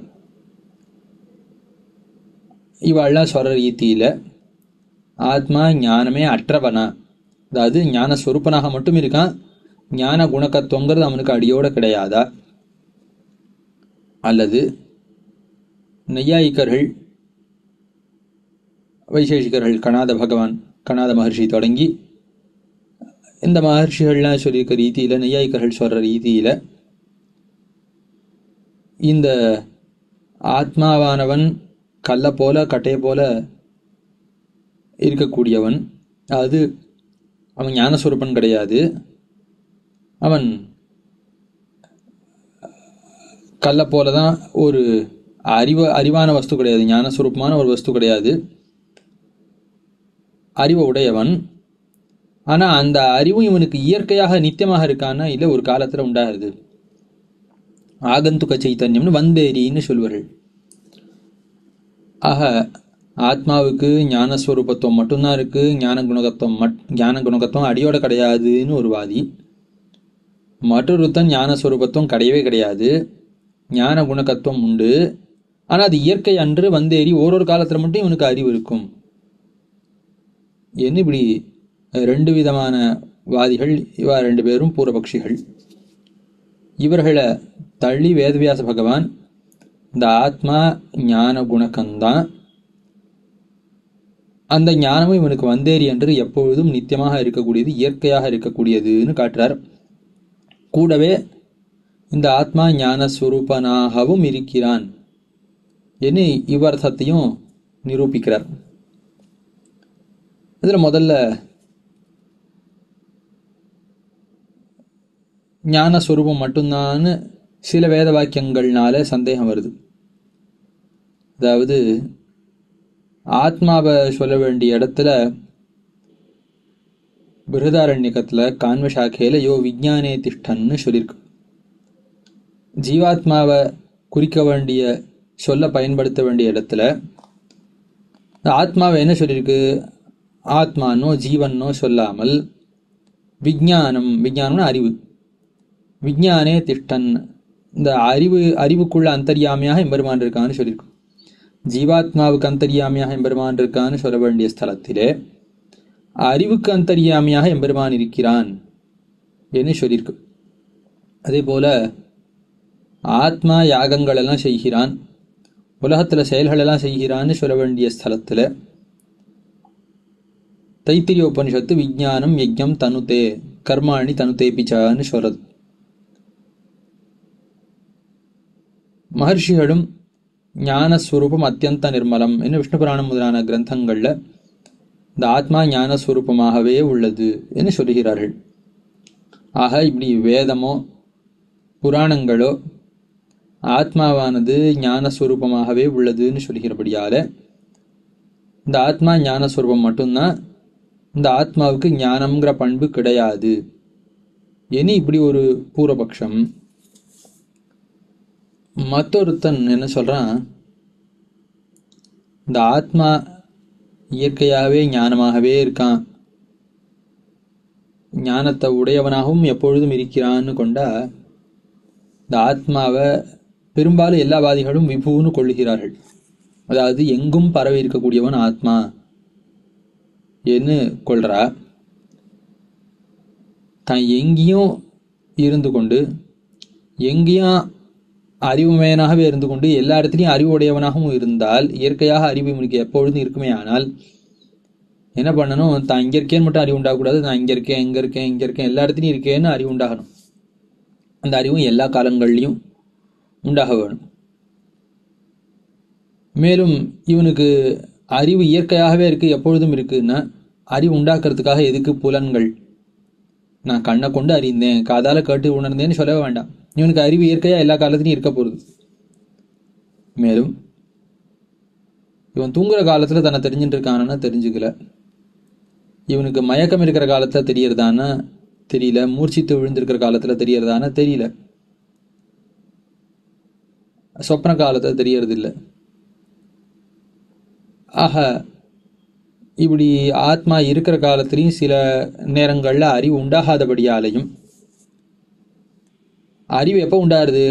இவாள்லாம் சொல்ற ரீதியில ஆத்மா ஞானமே அற்றவனா, அதாவது ஞானஸ்வரூபனாக மட்டும் இருக்கான், ஞான குணக்கத்துவங்கிறது அவனுக்கு அடியோட கிடையாதா? அல்லது நையாயிக்கர்கள் வைசேஷிகர்கள் கணாத மகர்ஷி தொடங்கி இந்த மகர்ஷிகள்லாம் சொல்லியிருக்க ரீதியில நையாயிக்கர்கள் சொல்ற ரீதியில இந்த ஆத்மாவானவன் கல்லை போல கட்டையை போல இருக்கக்கூடியவன், அது அவன் ஞானஸ்வரூபன் கிடையாது, அவன் கல்லை போல தான் ஒரு அறிவான வஸ்து கிடையாது, ஞானஸ்வரூபமான ஒரு வஸ்து கிடையாது, அறிவை உடையவன். ஆனா அந்த அறிவும் இவனுக்கு இயற்கையாக நித்தியமாக இருக்கான்னா இல்லை, ஒரு காலத்துல உண்டாகிறது. ஆகந்துக சைத்தன்யம்னு வந்தேரின்னு சொல்வார்கள். ஆக ஆத்மாவுக்கு ஞானஸ்வரூபத்துவம் மட்டும்தான் இருக்கு, ஞான குணகத்துவம் அடியோட கிடையாதுன்னு ஒரு வாதி. மற்றொருத்தன் ஞானஸ்வரூபத்துவம் கிடையவே கிடையாது, ஞான குணகத்துவம் உண்டு, ஆனா அது இயற்கை அன்று வந்தேறி ஒரு காலத்துல மட்டும் இவனுக்கு அறிவு இருக்கும். என்ன இப்படி 2 விதமான வாதிகள், இவா 2 பேரும் பூர்வபக்ஷிகள். இவர்களை தள்ளி வேதவியாச பகவான் இந்த ஆத்மா ஞான குணக்கம்தான், அந்த ஞானமும் இவனுக்கு வந்தேறி என்று எப்பொழுதும் நித்தியமாக இருக்கக்கூடியது, இயற்கையாக இருக்கக்கூடியதுன்னு காட்டுறார். கூடவே இந்த ஆத்மா ஞானஸ்வரூபனாகவும் இருக்கிறான் என்று இவ்வர்த்தத்தையும் நிரூபிக்கிறார். இதுல முதல்ல ஞானஸ்வரூபம் மட்டும்தான் சில வேத வாக்கியங்கள்னால சந்தேகம் வருது. அதாவது ஆத்மாவை சொல்ல வேண்டிய இடத்துல பிருஹதாரண்யகத்துல கான்வசாக்கையில யோ விஜ்ஞானே திஷ்டன்னு சொல்லியிருக்கு. ஜீவாத்மாவை குறிக்க வேண்டிய சொல்ல பயன்படுத்த வேண்டிய இடத்துல ஆத்மாவை என்ன சொல்லியிருக்கு, ஆத்மானோ ஜீவனோ சொல்லாமல் விஞ்ஞானம்னு அறிவு, விஞ்ஞானே திஷ்டன் இந்த அறிவுக்குள்ள அந்தர்யாமியாக எம்பெருமான் இருக்கான்னு சொல்லியிருக்கும். ஜீவாத்மாவுக்கு அந்தர்யாமியாக எம்பெருமான் இருக்கான்னு சொல்ல வேண்டிய ஸ்தலத்திலே அறிவுக்கு அந்தர்யாமியாக எம்பெருமான் இருக்கிறான் என்று சொல்லியிருக்கு. அதே போல ஆத்மா யாகங்கள் எல்லாம் செய்கிறான், உலகத்துல செயல்கள் எல்லாம் செய்கிறான்னு சொல்ல வேண்டிய ஸ்தலத்துல தைத்திரிய உபனிஷத்து விஜானம் யஜ்ஞம் தனுதே கர்மாணி தனுதே பிச்சான்னு சொல்றது. மகர்ஷிகளும் ஞானஸ்வரூபம் அத்தியந்த நிர்மலம் என்று விஷ்ணு புராணம் முதலான கிரந்தங்கள்ல இந்த ஆத்மா ஞானஸ்வரூபமாகவே உள்ளது என்று சொல்லுகிறார்கள். ஆக இப்படி வேதமோ புராணங்களோ ஆத்மாவானது ஞானஸ்வரூபமாகவே உள்ளதுன்னு சொல்கிறபடியால இந்த ஆத்மா ஞானஸ்வரூபம் மட்டும்தான், இந்த ஆத்மாவுக்கு ஞானம்ங்கிற பண்பு கிடையாது. இனி இப்படி ஒரு பூர்வபக்ஷம். மற்றொருத்தன் என்ன சொல்றான், இந்த ஆத்மா இயற்கையாகவே ஞானமாகவே இருக்கான், ஞானத்தை உடையவனாகவும் எப்பொழுதும் இருக்கிறான்னு கொண்டா இந்த ஆத்மாவை பெரும்பாலும் எல்லா வாதிகளும் விபுன்னு கொள்ளுகிறார்கள். அதாவது எங்கும் பரவி இருக்கக்கூடியவன் ஆத்மா என்று கொள்றா. தான் எங்கேயும் இருந்து கொண்டு எங்கேயும் அறிவுமயனாகவே இருந்து கொண்டு எல்லா இடத்துலையும் அறிவுடையவனாகவும் இருந்தால் இயற்கையாக அறிவு இவனுக்கு எப்பொழுதும் இருக்குமே. ஆனால் என்ன பண்ணணும், தான் இங்கே இருக்கேன்னு மட்டும் அறிவு உண்டாகக்கூடாது. நான் இங்கே இருக்கேன், இங்கே இருக்கேன், இங்கே இருக்கேன், எல்லா இடத்துலையும் இருக்கேன்னு அறிவு உண்டாகணும். அந்த அறிவும் எல்லா காலங்கள்லையும் உண்டாக வேணும். மேலும் இவனுக்கு அறிவு இயற்கையாகவே இருக்கு, எப்பொழுதும் இருக்குன்னா அறிவு உண்டாக்குறதுக்காக எதுக்கு புலன்கள்? நான் கண்ணை கொண்டு அறிந்தேன், காதால கேட்டு உணர்ந்தேன்னு சொல்லவே வேண்டாம். இவனுக்கு அறிவு இயற்கையா எல்லா காலத்திலையும் இருக்க போகுது. மேலும் இவன் தூங்குற காலத்துல தன்னை தெரிஞ்சுட்டு இருக்கானா தெரிஞ்சுக்கல, இவனுக்கு மயக்கம் இருக்கிற காலத்துல தெரியறதானா தெரியல, மூர்ச்சித்து விழுந்திருக்கிற காலத்துல தெரியறதானா தெரியல, சொப்ன காலத்துல தெரியறது இல்லை. ஆக இப்படி ஆத்மா இருக்கிற காலத்திலையும் சில நேரங்கள்ல அறிவு உண்டாகாதபடியாலையும், அறிவு எப்போ உண்டாருது,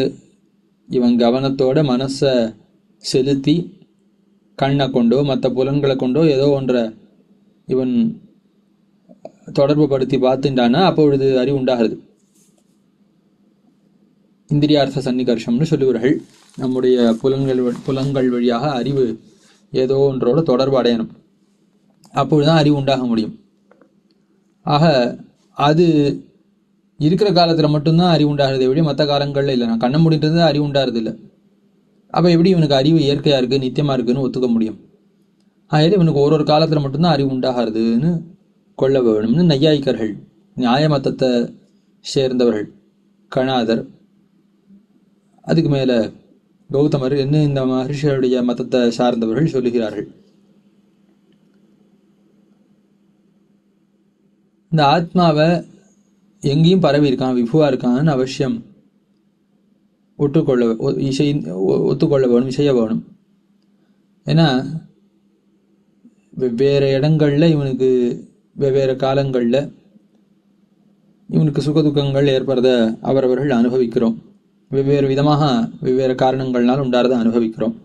இவன் கவனத்தோட மனசை செலுத்தி கண்ணை கொண்டோ மற்ற புலன்களை கொண்டோ ஏதோ ஒன்றை இவன் தொடர்பு படுத்தி பார்த்துட்டானா அப்பொழுது அறிவு உண்டாகிறது. இந்திரியார்த்த சன்னிகர்ஷம்னு சொல்லுவார்கள். நம்முடைய புலன்கள் வழியாக அறிவு ஏதோ ஒன்றோட தொடர்பு அடையணும், அப்பொழுதுதான் அறிவு உண்டாக முடியும். ஆக அது இருக்கிற காலத்தில் மட்டும்தான் அறிவு உண்டாகிறது, எப்படி மற்ற காலங்களில் இல்லை. நான் கண்ண முடின்றது அறிவு உண்டாகிறது இல்லை. அப்போ எப்படி இவனுக்கு அறிவு இயற்கையாக இருக்குது, நித்தியமாக இருக்குதுன்னு ஒத்துக்க முடியும்? ஆகவே இவனுக்கு ஒரு காலத்தில் மட்டும்தான் அறிவு உண்டாகிறதுன்னு கொள்ள வேணும்னு நையாயிக்கர்கள், நியாய மதத்தை சேர்ந்தவர்கள், கணாதர், அதுக்கு மேலே கௌதமர் என்ன இந்த மகர்ஷிகளுடைய மதத்தை சார்ந்தவர்கள் சொல்லுகிறார்கள். இந்த ஆத்மாவை எங்கேயும் பரவி இருக்கான், விபுவா இருக்கான்னு அவசியம் ஒத்துக்கொள்ள வேணும், செய்ய வேணும். ஏன்னா வெவ்வேறு இடங்கள்ல இவனுக்கு வெவ்வேறு காலங்களில் இவனுக்கு சுகதுக்கங்கள் ஏற்படுறத அவரவர்கள் அனுபவிக்கிறோம். வெவ்வேறு விதமாக வெவ்வேறு காரணங்கள்னால உண்டாறத அனுபவிக்கிறோம்.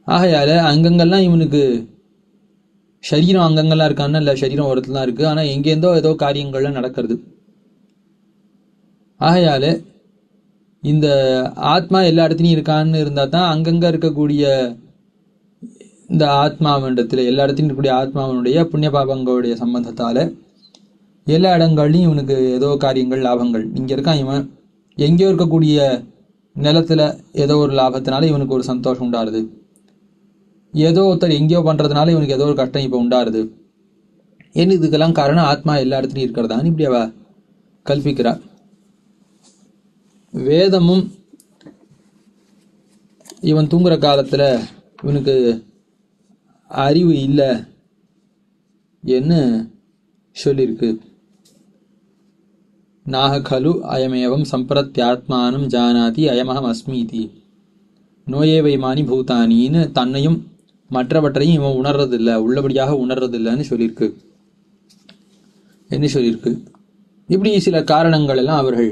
ஆகையால அங்கங்கள்லாம் இவனுக்கு சரீரம் அங்கங்கள்லாம் இருக்கான்னு இல்லை, சரீரம் ஒருத்துல தான் இருக்கு, ஆனால் எங்கேருந்தோ ஏதோ காரியங்கள்லாம் நடக்கிறது. ஆகையால இந்த ஆத்மா எல்லா இடத்துலையும் இருக்கான்னு இருந்தால் தான் அங்கங்கே இருக்கக்கூடிய இந்த ஆத்மாவண்டத்தில் எல்லா இடத்துலையும் இருக்கக்கூடிய ஆத்மாவனுடைய புண்ணிய பாபங்களுடைய சம்பந்தத்தால் எல்லா இடங்கள்லையும் இவனுக்கு ஏதோ காரியங்கள் லாபங்கள். இங்கே இருக்கான் இவன், எங்கேயோ இருக்கக்கூடிய நிலத்தில் ஏதோ ஒரு லாபத்தினால இவனுக்கு ஒரு சந்தோஷம் உண்டாருது, ஏதோ ஒருத்தர் எங்கேயோ பண்ணுறதுனால இவனுக்கு ஏதோ ஒரு கஷ்டம் இப்போ உண்டாருது. ஏன்னு இதுக்கெல்லாம் காரணம் ஆத்மா எல்லா இடத்துலையும் இருக்கிறதான்னு இப்படி அவ கல்பிக்கிறா. வேதமும் இவன் தூங்குற காலத்தில் இவனுக்கு அறிவு இல்லை என்று சொல்லியிருக்கு. நாக கலு அயமேவம் சம்பிரத்யாத்மானம் ஜானாதி அயமகம் அஸ்மீதி நோயேவைமானி பூதானின்னு தன்னையும் மற்றவற்றையும் இவன் உணர்றதில்லை, உள்ளபடியாக உணர்றதில்லைன்னு சொல்லியிருக்கு. என்ன சொல்லியிருக்கு? இப்படி சில காரணங்கள் எல்லாம் அவர்கள்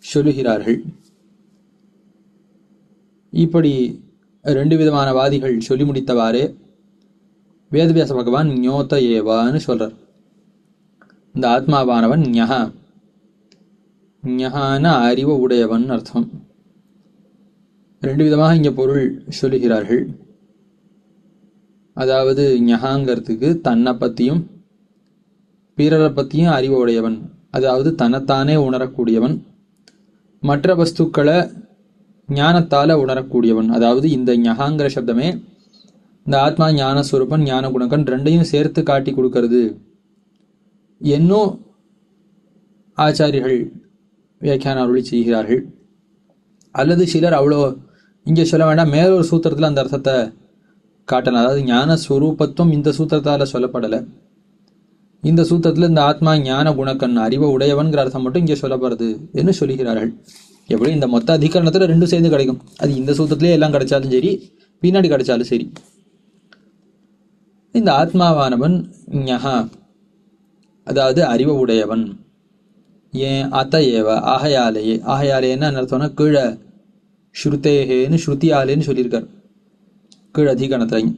சொல்லுகிறார்கள். இப்படி ரெண்டு விதமான வாதிகள் சொல்லி முடித்தவாறே வேதவியாச பகவான் ஞோத ஏவான்னு சொல்றார். இந்த ஆத்மாவானவன் ஞஹா, ஞஹான அறிவு உடையவன் அர்த்தம். ரெண்டு விதமாக இங்கே பொருள் சொல்லுகிறார்கள். அதாவது ஞஹாங்கிறதுக்கு தன்னை பற்றியும் பிறரை பற்றியும் அறிவு உடையவன், அதாவது தன்னைத்தானே உணரக்கூடியவன், மற்ற வஸ்துக்களை ஞானத்தால் உணரக்கூடியவன். அதாவது இந்த ஞஹாங்கிற சப்தமே இந்த ஆத்மா ஞானஸ்வரூபன் ஞான குணக்கன் ரெண்டையும் சேர்த்து காட்டி கொடுக்கறது என்னும் ஆச்சாரியர்கள் வியாக்கியான அருளி செய்கிறார்கள். அல்லது சிலர் அவ்வளோ இங்கே சொல்ல வேண்டாம், மேலொரு சூத்திரத்தில் அந்த அர்த்தத்தை காட்டலாம். அதாவது ஞான ஸ்வரூபத்துவம் இந்த சூத்திரத்தால் சொல்லப்படலை. இந்த சூத்திரத்தில் இந்த ஆத்மா ஞான குணக்கன் அறிவை உடையவன்கிற அர்த்தம் மட்டும் இங்கே சொல்லப்படுறது என்று சொல்லுகிறார்கள். எப்படி இந்த மொத்த அதிகரணத்தில் ரெண்டும் சேர்ந்து கிடைக்கும். அது இந்த சூத்திரத்திலே எல்லாம் கிடைச்சாலும் சரி, பின்னாடி கிடைச்சாலும் சரி. இந்த ஆத்மாவானவன் ஞஹா, அதாவது அறிவு உடையவன். ஏன் அத்த ஏவ ஆகையாலேயே, ஆகையாலேன்னு அர்த்தம்னா கீழே ஸ்ருதேகேன்னு ஸ்ருதியாலேன்னு சொல்லியிருக்கார் கீழ் அதிகரணத்தில்,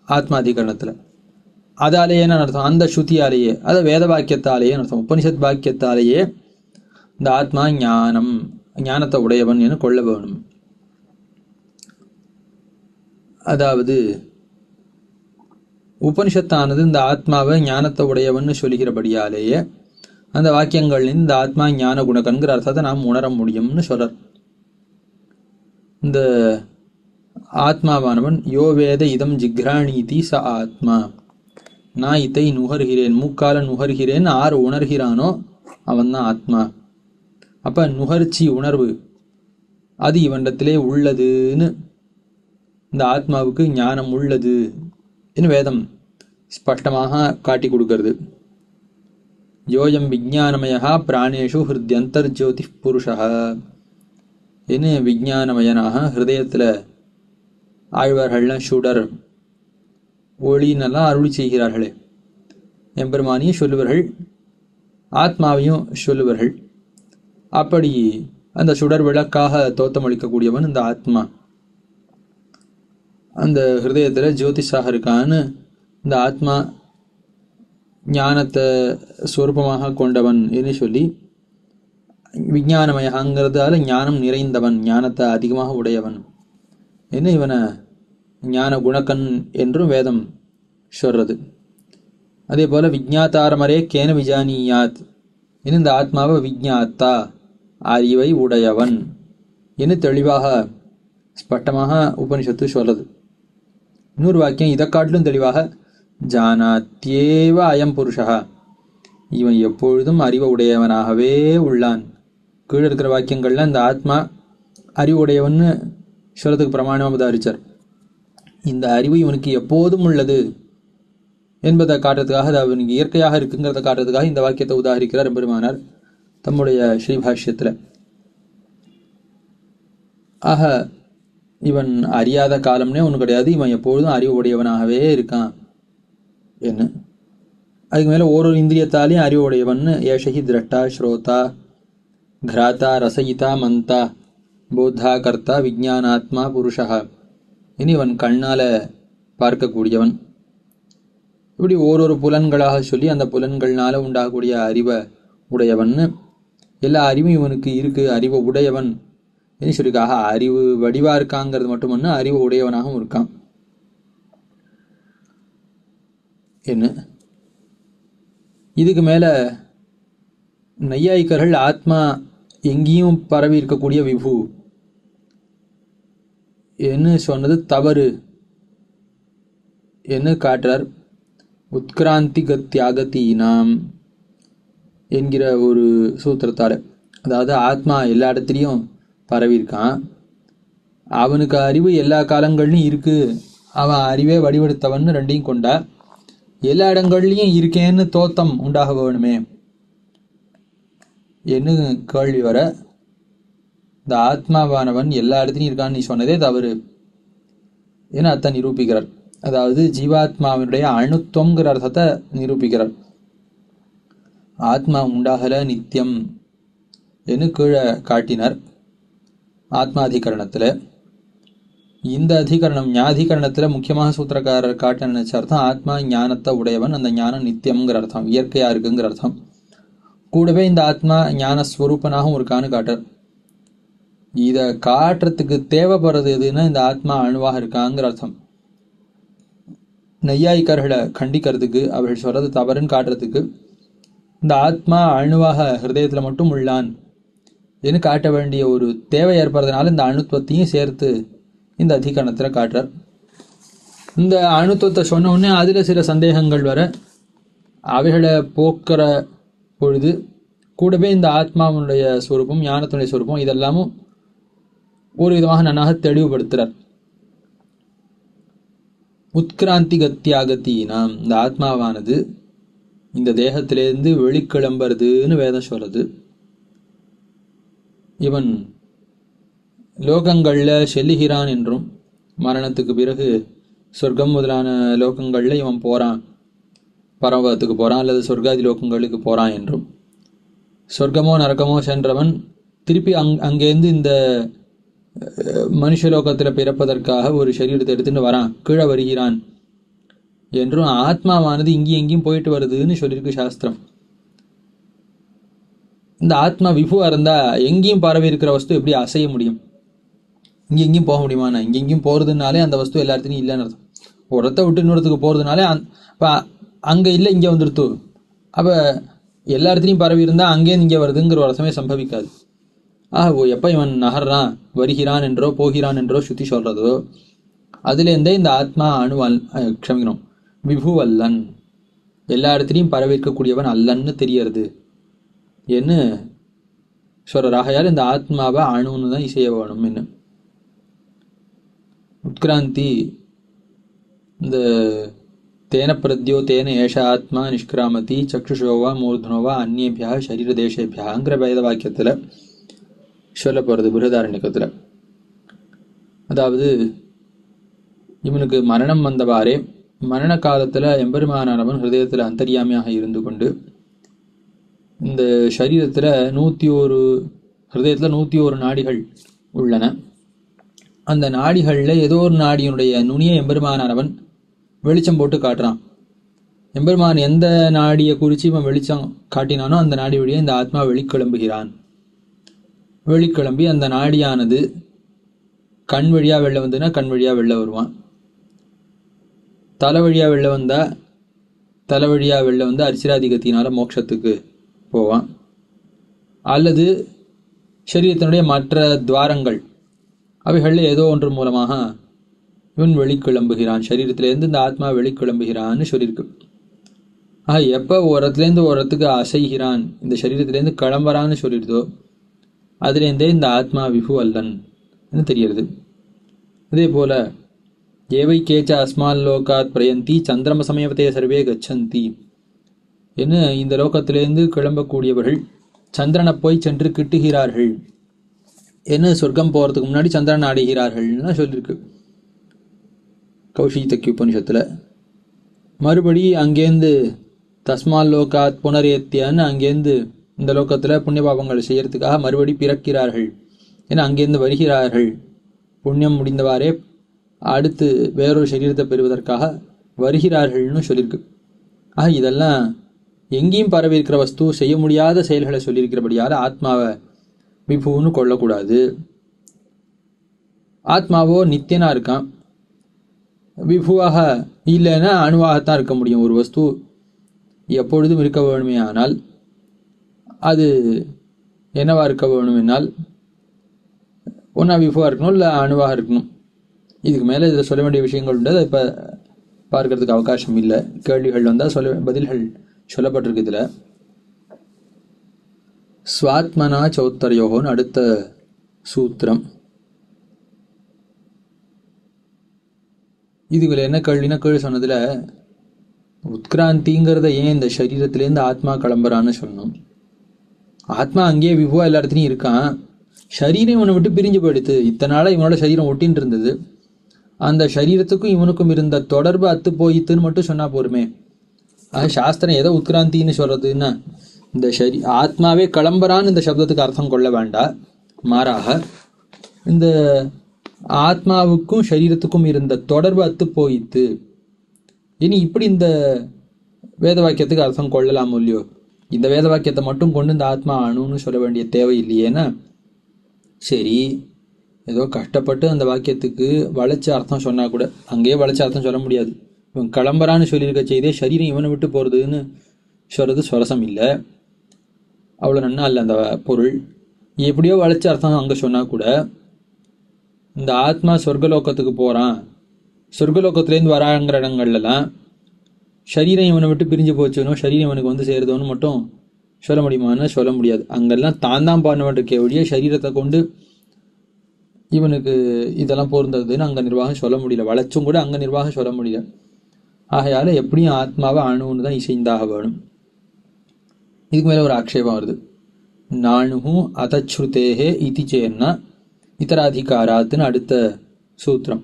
ஆத்மா அதிகரணத்தில். அதாலேயேன்னு அர்த்தம் அந்த ஸ்ருதியாலேயே, அதை வேத வாக்கியத்தாலேயே அர்த்தம், உபனிஷத் வாக்கியத்தாலேயே இந்த ஆத்மா ஞானம் ஞானத்தை உடையவன் என கொள்ள வேணும். அதாவது உபனிஷத்தானது இந்த ஆத்மாவை ஞானத்தை உடையவன் சொல்லுகிறபடியாலேயே அந்த வாக்கியங்களில் இந்த ஆத்மா ஞான குணக்கன்கிற அர்த்தத்தை நாம் உணர முடியும்னு சொல்றார். இந்த ஆத்மாவானவன் யோ வேத இதம் ஜிக்ராணீதி ச ஆத்மா, நான் இதை நுகர்கிறேன், மூக்கால நுகர்கிறேன் ஆறு உணர்கிறானோ அவன் தான் ஆத்மா. அப்ப நுகர்ச்சி உணர்வு அது இவனிடத்திலே உள்ளதுன்னு, இந்த ஆத்மாவுக்கு ஞானம் உள்ளது என்று வேதம் ஸ்பஷ்டமாக காட்டி கொடுக்கிறது. யோயம் விஜானமயா பிராணேஷு ஹிருத்யந்தர்ஜோதி புருஷா என்று விஜானமயனாக ஹிருதயத்தில் ஆழ்வார்கள்லாம் சுடர் ஒளினெல்லாம் அருளி செய்கிறார்களே, எம்பெருமானியும் சொல்லுவார்கள், ஆத்மாவையும் சொல்லுவார்கள். அப்படி அந்த சுடர் விளக்காக தோத்தமளிக்கக்கூடியவன் இந்த ஆத்மா. அந்த ஹிருதயத்தில் ஜோதிஷாக இருக்கான்னு இந்த ஆத்மா ஞானத்தை ஸ்வரூபமாக கொண்டவன் என்று சொல்லி, விஞ்ஞானமயங்கிறதால ஞானம் நிறைந்தவன், ஞானத்தை அதிகமாக உடையவன் என்ன இவனை ஞான குணக்கன் என்றும் வேதம் சொல்றது. அதே போல விஜ்ஞாதாரமரே கேன விஜானியாத் என்று இந்த ஆத்மாவை விஜ்ஞாத்தா அறிவை உடையவன் என்று தெளிவாக ஸ்பஷ்டமாக உபனிஷத்து சொல்றது. இன்னொரு வாக்கியம் இதை காட்டிலும் தெளிவாக ஜானாத்யேவ அயம் புருஷா, இவன் எப்பொழுதும் அறிவு உடையவனாகவே உள்ளான். கீழே இருக்கிற வாக்கியங்கள்ல இந்த ஆத்மா அறிவு உடையவன்னு சொல்றதுக்கு பிரமாணமாக உதாரிச்சார். இந்த அறிவு இவனுக்கு எப்போதும் உள்ளது என்பதை காட்டுறதுக்காக, அது அவனுக்கு இயற்கையாக இருக்குங்கிறத காட்டுறதுக்காக இந்த வாக்கியத்தை உதாரிக்கிறார் பெருமானார் தம்முடைய ஸ்ரீபாஷ்யத்தில். ஆக இவன் அறியாத காலம்னே ஒன்று கிடையாது, இவன் எப்பொழுதும் அறிவு உடையவனாகவே இருக்கான் என்ன. அதுக்கு மேலே ஒரு இந்திரியத்தாலையும் அறிவு உடையவன். ஏஷஹி திரட்டா ஸ்ரோதா கிராத்தா ரசயிதா மந்தா போத்தா கர்த்தா விஜானாத்மா புருஷா, இனி இவன் கண்ணால் பார்க்கக்கூடியவன். இப்படி ஓரொரு புலன்களாக சொல்லி அந்த புலன்கள்னால உண்டாகக்கூடிய அறிவை உடையவன். எல்லா அறிவும் இவனுக்கு இருக்கு, அறிவு உடையவன் என்று சொல்லிக்காக அறிவு வடிவா இருக்காங்கிறது மட்டுமன்னு அறிவு உடையவனாகவும் இருக்கான் என்ன. இதுக்கு மேல நையாயிக்கர்கள் ஆத்மா எங்கேயும் பரவி இருக்கக்கூடிய விபு என்ன சொன்னது தவறு என்ன காட்டுறார். உத்கிராந்தி கத்தியாகத்தீனாம் என்கிற ஒரு சூத்திரத்தால், அதாவது ஆத்மா எல்லா இடத்துலையும் பரவி இருக்கான், அவனுக்கு அறிவு எல்லா காலங்கள்லையும் இருக்கு, அவன் அறிவே வடிவெடுத்தவன் ரெண்டையும் கொண்டா எல்லா இடங்கள்லையும் இருக்கேன்னு தோத்தம் உண்டாக வேணுமே என்ன கேள்வி வர, இந்த ஆத்மாவானவன் எல்லா இடத்துலையும் இருக்கான்னு நீ சொன்னதே தவறு என அர்த்தம் நிரூபிக்கிறார். அதாவது ஜீவாத்மாவினுடைய அணுத்துவங்கிற அர்த்தத்தை நிரூபிக்கிறார். ஆத்மா உண்டாகல நித்தியம் என்று கீழே காட்டினார் ஆத்மாதிகரணத்தில். இந்த அதிகரணம் ஞாதிகரணத்தில் முக்கியமாக சூத்திரக்காரர் காட்ட நினைச்ச அர்த்தம் ஆத்மா ஞானத்தை உடையவன், அந்த ஞானம் நித்தியம்ங்கிற அர்த்தம், இயற்கையா இருக்குங்கிற அர்த்தம். கூடவே இந்த ஆத்மா ஞான ஸ்வரூபனாகவும் இருக்கான்னு காட்டுறார். இதை காட்டுறதுக்கு தேவைப்படுறது எதுன்னா இந்த ஆத்மா அணுவாக இருக்காங்கிற அர்த்தம். நையாயிக்கர்களை கண்டிக்கிறதுக்கு, அவர்கள் சொல்றது தவறுன்னு காட்டுறதுக்கு இந்த ஆத்மா அணுவாக ஹிருதயத்தில் மட்டும் உள்ளான் என்று காட்ட வேண்டிய ஒரு தேவை ஏற்படுறதுனால இந்த அணுத்துவத்தையும் சேர்த்து இந்த அதிகரணத்தில் காட்டுறார். இந்த அணுத்துவத்தை சொன்ன உடனே அதில் சில சந்தேகங்கள் வர அவைகளை போக்குற பொழுது கூடவே இந்த ஆத்மாவுடைய ஸ்வரூபம், ஞானத்தினுடைய ஸ்வரூபம் இதெல்லாமும் ஒரு விதமாக நன்னாக தெளிவுபடுத்துறார். உத்கிராந்தி கத்தியாகத்தினாம், இந்த ஆத்மாவானது இந்த தேகத்திலேருந்து வெளிக்கிளம்புறதுன்னு வேதம் சொல்றது. இவன் லோகங்களில் செல்லுகிறான் என்றும், மரணத்துக்கு பிறகு சொர்க்கம் முதலான லோகங்களில் இவன் போகிறான், பரமபதத்துக்கு போகிறான் அல்லது சொர்க்காதி லோகங்களுக்கு போகிறான் என்றும், சொர்க்கமோ நரக்கமோ சென்றவன் திருப்பி அங்கேருந்து இந்த மனுஷலோகத்தில் பிறப்பதற்காக ஒரு சரீரத்தை எடுத்துட்டு வரான், கீழே வருகிறான் என்றும், ஆத்மாவானது இங்கேயும் எங்கேயும் போயிட்டு வருதுன்னு சொல்லியிருக்கு சாஸ்திரம். இந்த ஆத்மா விபுவா இருந்தா எங்கேயும் பரவி இருக்கிற வஸ்து எப்படி அசைய முடியும்? இங்கே எங்கேயும் போக முடியுமா? இங்கே எங்கேயும் போகிறதுனாலே அந்த வஸ்து எல்லா இடத்துலையும் இல்லைன்னு அர்த்தம். ஒரு இடத்த விட்டு இன்னொருத்துக்கு போகிறதுனாலே இப்போ அங்கே இல்லை இங்கே வந்துடுத்து, அப்போ எல்லா இடத்துலையும் பரவி இருந்தால் அங்கேயும் இங்கே வருதுங்கிற ஒரு அர்த்தமே சம்பவிக்காது. எப்போ இவன் நகர்றான், வருகிறான் என்றோ போகிறான் என்றோ சுத்தி சொல்றதோ அதுலேருந்தே இந்த ஆத்மா க்ஷமிக்கணும் விபு அல்லன், எல்லா இடத்துலையும் பரவிக்கக்கூடியவன் அல்லன்னு தெரியறது என்ன சொல்றார். ஆகையால் இந்த ஆத்மாவை அணுன்னு தான் இசைய வேணும். என்ன உத்கிராந்தி, இந்த தேன பிரத்யோ தேன ஏஷ ஆத்மா நிஷ்கிராமதி சக்ஷுஷோவா மூர்தனோவா அந்நேபியா சரீர தேசேபியாங்கிற வேத வாக்கியத்தில் சொல்ல போகிறது பிருஹதாரண்யகத்தில். அதாவது இவனுக்கு மரணம் வந்தவாறே மரண காலத்தில் எம்பெருமானவன் ஹிருதயத்தில் அந்தர்யாமியாக இருந்து கொண்டு இந்த சரீரத்தில் 101 ஹிருதயத்தில் 101 நாடிகள் உள்ளன. அந்த நாடிகளில் ஏதோ ஒரு நாடியினுடைய நுனியை எம்பெருமானவன் வெளிச்சம் போட்டு காட்டுறான். எம்பெருமான் எந்த நாடியை குறித்து இவன் வெளிச்சம் காட்டினானோ அந்த நாடி வழியே இந்த ஆத்மா வெளிக்கிளம்புகிறான். வெளிக்கிளம்பி அந்த நாடியானது கண் வழியாக வெளில வந்துன்னா கண் வழியாக வெளில வருவான், தலை வழியாக வெளில வந்தால் தலை வழியாக வெளில வந்து அரிசிராதிகத்தினால மோட்சத்துக்கு போவான், அல்லது சரீரத்தினுடைய மற்ற துவாரங்கள் அவைகளில் ஏதோ ஒன்று மூலமாக இவன் வெளிக்கிளம்புகிறான், சரீரத்திலேருந்து இந்த ஆத்மா வெளிக்கிளம்புகிறான்னு சொல்லியிருக்கு. எப்போ ஒரு இடத்துலேருந்து ஒரு இடத்துக்கு அசைகிறான், இந்த சரீரத்திலேருந்து கிளம்புறான்னு சொல்லிடுதோ அதுலேருந்தே இந்த ஆத்மா விபு அல்லன் தெரிகிறது. அதே போல ஏவை கேச்ச அஸ்மால் லோகாத் பிரயந்தி சந்திரம சமயவத்தே சர்வே கச்சந்தி என்ன, இந்த லோகத்திலேருந்து கிளம்பக்கூடியவர்கள் சந்திரனை போய் சென்று கிட்டுகிறார்கள் என்ன, சொர்க்கம் போகிறதுக்கு முன்னாடி சந்திரன் அடைகிறார்கள்னு சொல்லியிருக்கு கௌஷிதக்கி உபனிஷத்தில். மறுபடி அங்கேருந்து தஸ்மால் லோகாத் புனரேத்தியான்னு அங்கேருந்து இந்த லோகத்தில் புண்ணிய பாபங்கள் செய்யறதுக்காக மறுபடி பிறக்கிறார்கள் ஏன்னா அங்கேருந்து வருகிறார்கள், புண்ணியம் முடிந்தவாறே அடுத்து வேறொரு சரீரத்தை பெறுவதற்காக வருகிறார்கள்னு சொல்லியிருக்கு. இதெல்லாம் எங்கேயும் பரவி இருக்கிற வஸ்து செய்ய முடியாத செயல்களை சொல்லியிருக்கிறபடியால் ஆத்மாவை விபுன்னு கொள்ளக்கூடாது. ஆத்மாவோ நித்தியனா இருக்கான், விபுவாக இல்லைன்னா அணுவாகத்தான் இருக்க முடியும். ஒரு வஸ்து எப்பொழுதும் இருக்க வேணுமே ஆனால் அது என்னவா இருக்க வேணுமென்னால் ஒன்றா விபுவாக இருக்கணும் இல்லை அணுவாக இருக்கணும். இதுக்கு மேலே இதில் சொல்ல வேண்டிய விஷயங்கள் உண்டு, அதை இப்போ பார்க்கறதுக்கு அவகாசம் இல்லை. கேள்விகள் வந்தால் பதில்கள் சொல்லப்பட்டிருக்கு. இதில் ஸ்வாத்மனா சௌத்தர்யோகோன்னு அடுத்த சூத்திரம். இதுல என்ன கேள்வினா, கேள்வி சொன்னதில் உத்கிராந்திங்கிறத ஏன் இந்த சரீரத்திலேருந்து ஆத்மா கிளம்புறான்னு சொல்லணும். ஆத்மா அங்கேயே விபுவா எல்லா இடத்துலையும் இருக்கான், சரீரம் இவனை விட்டு பிரிஞ்சு போயிடுது. இத்தனை நாளாக இவனோட சரீரம் ஒட்டின்னு இருந்தது, அந்த சரீரத்துக்கும் இவனுக்கும் இருந்த தொடர்பு அத்து போயித்துன்னு மட்டும் சொன்னா போருமே. சாஸ்திரம் எதை உத்கிராந்தின்னு சொல்றதுன்னா, இந்த ஆத்மாவே கிளம்புறான்னு இந்த சப்தத்துக்கு அர்த்தம் கொள்ள வேண்டாம். மாறாக இந்த ஆத்மாவுக்கும் சரீரத்துக்கும் இருந்த தொடர்பு அத்து போயித்து. இனி இப்படி இந்த வேத வாக்கியத்துக்கு அர்த்தம் கொள்ளலாம் இல்லையோ? இந்த வேத வாக்கியத்தை மட்டும் கொண்டு இந்த ஆத்மா அணுன்னு சொல்ல வேண்டிய தேவை இல்லையேன்னா, சரி ஏதோ கஷ்டப்பட்டு அந்த வாக்கியத்துக்கு வளைச்ச அர்த்தம் சொன்னா கூட அங்கேயே வளைச்ச அர்த்தம் சொல்ல முடியாது. இவன் கிளம்புறான்னு சொல்லியிருக்க செய்தே சரீரம் இவனை விட்டு போகிறதுன்னு சொல்கிறது சுரசம் இல்லை, அவ்வளோ நன்னா இல்லை அந்த பொருள். எப்படியோ வளைச்ச அர்த்தம் அங்கே சொன்னால் கூட இந்த ஆத்மா சொர்க்கலோகத்துக்கு போகிறான், சொர்க்கலோகத்துலேருந்து வராங்கிற இடங்கள்லாம் சரீரம் இவனை விட்டு பிரிஞ்சு போச்சுனோ சரீரம் இவனுக்கு வந்து சேருதோன்னு மட்டும் சொல்ல முடியுமான்னு சொல்ல முடியாது. அங்கெல்லாம் தான் பண்ண வேண்டிய ஒழிய சரீரத்தை கொண்டு இவனுக்கு இதெல்லாம் பொருந்ததுன்னு அங்கே நிர்வாகம் சொல்ல முடியல, வளைச்சும் கூட அங்கே நிர்வாகம் சொல்ல முடியல. ஆகையால் எப்படியும் ஆத்மாவை அணுன்னு தான் இசைந்தாக வேணும். இதுக்கு மேலே ஒரு ஆக்ஷேபம் வருது. நானும் அதச்ருதேஹே இதி சேன்னா இதராதிகாராத்துன்னு அடுத்த சூத்திரம்.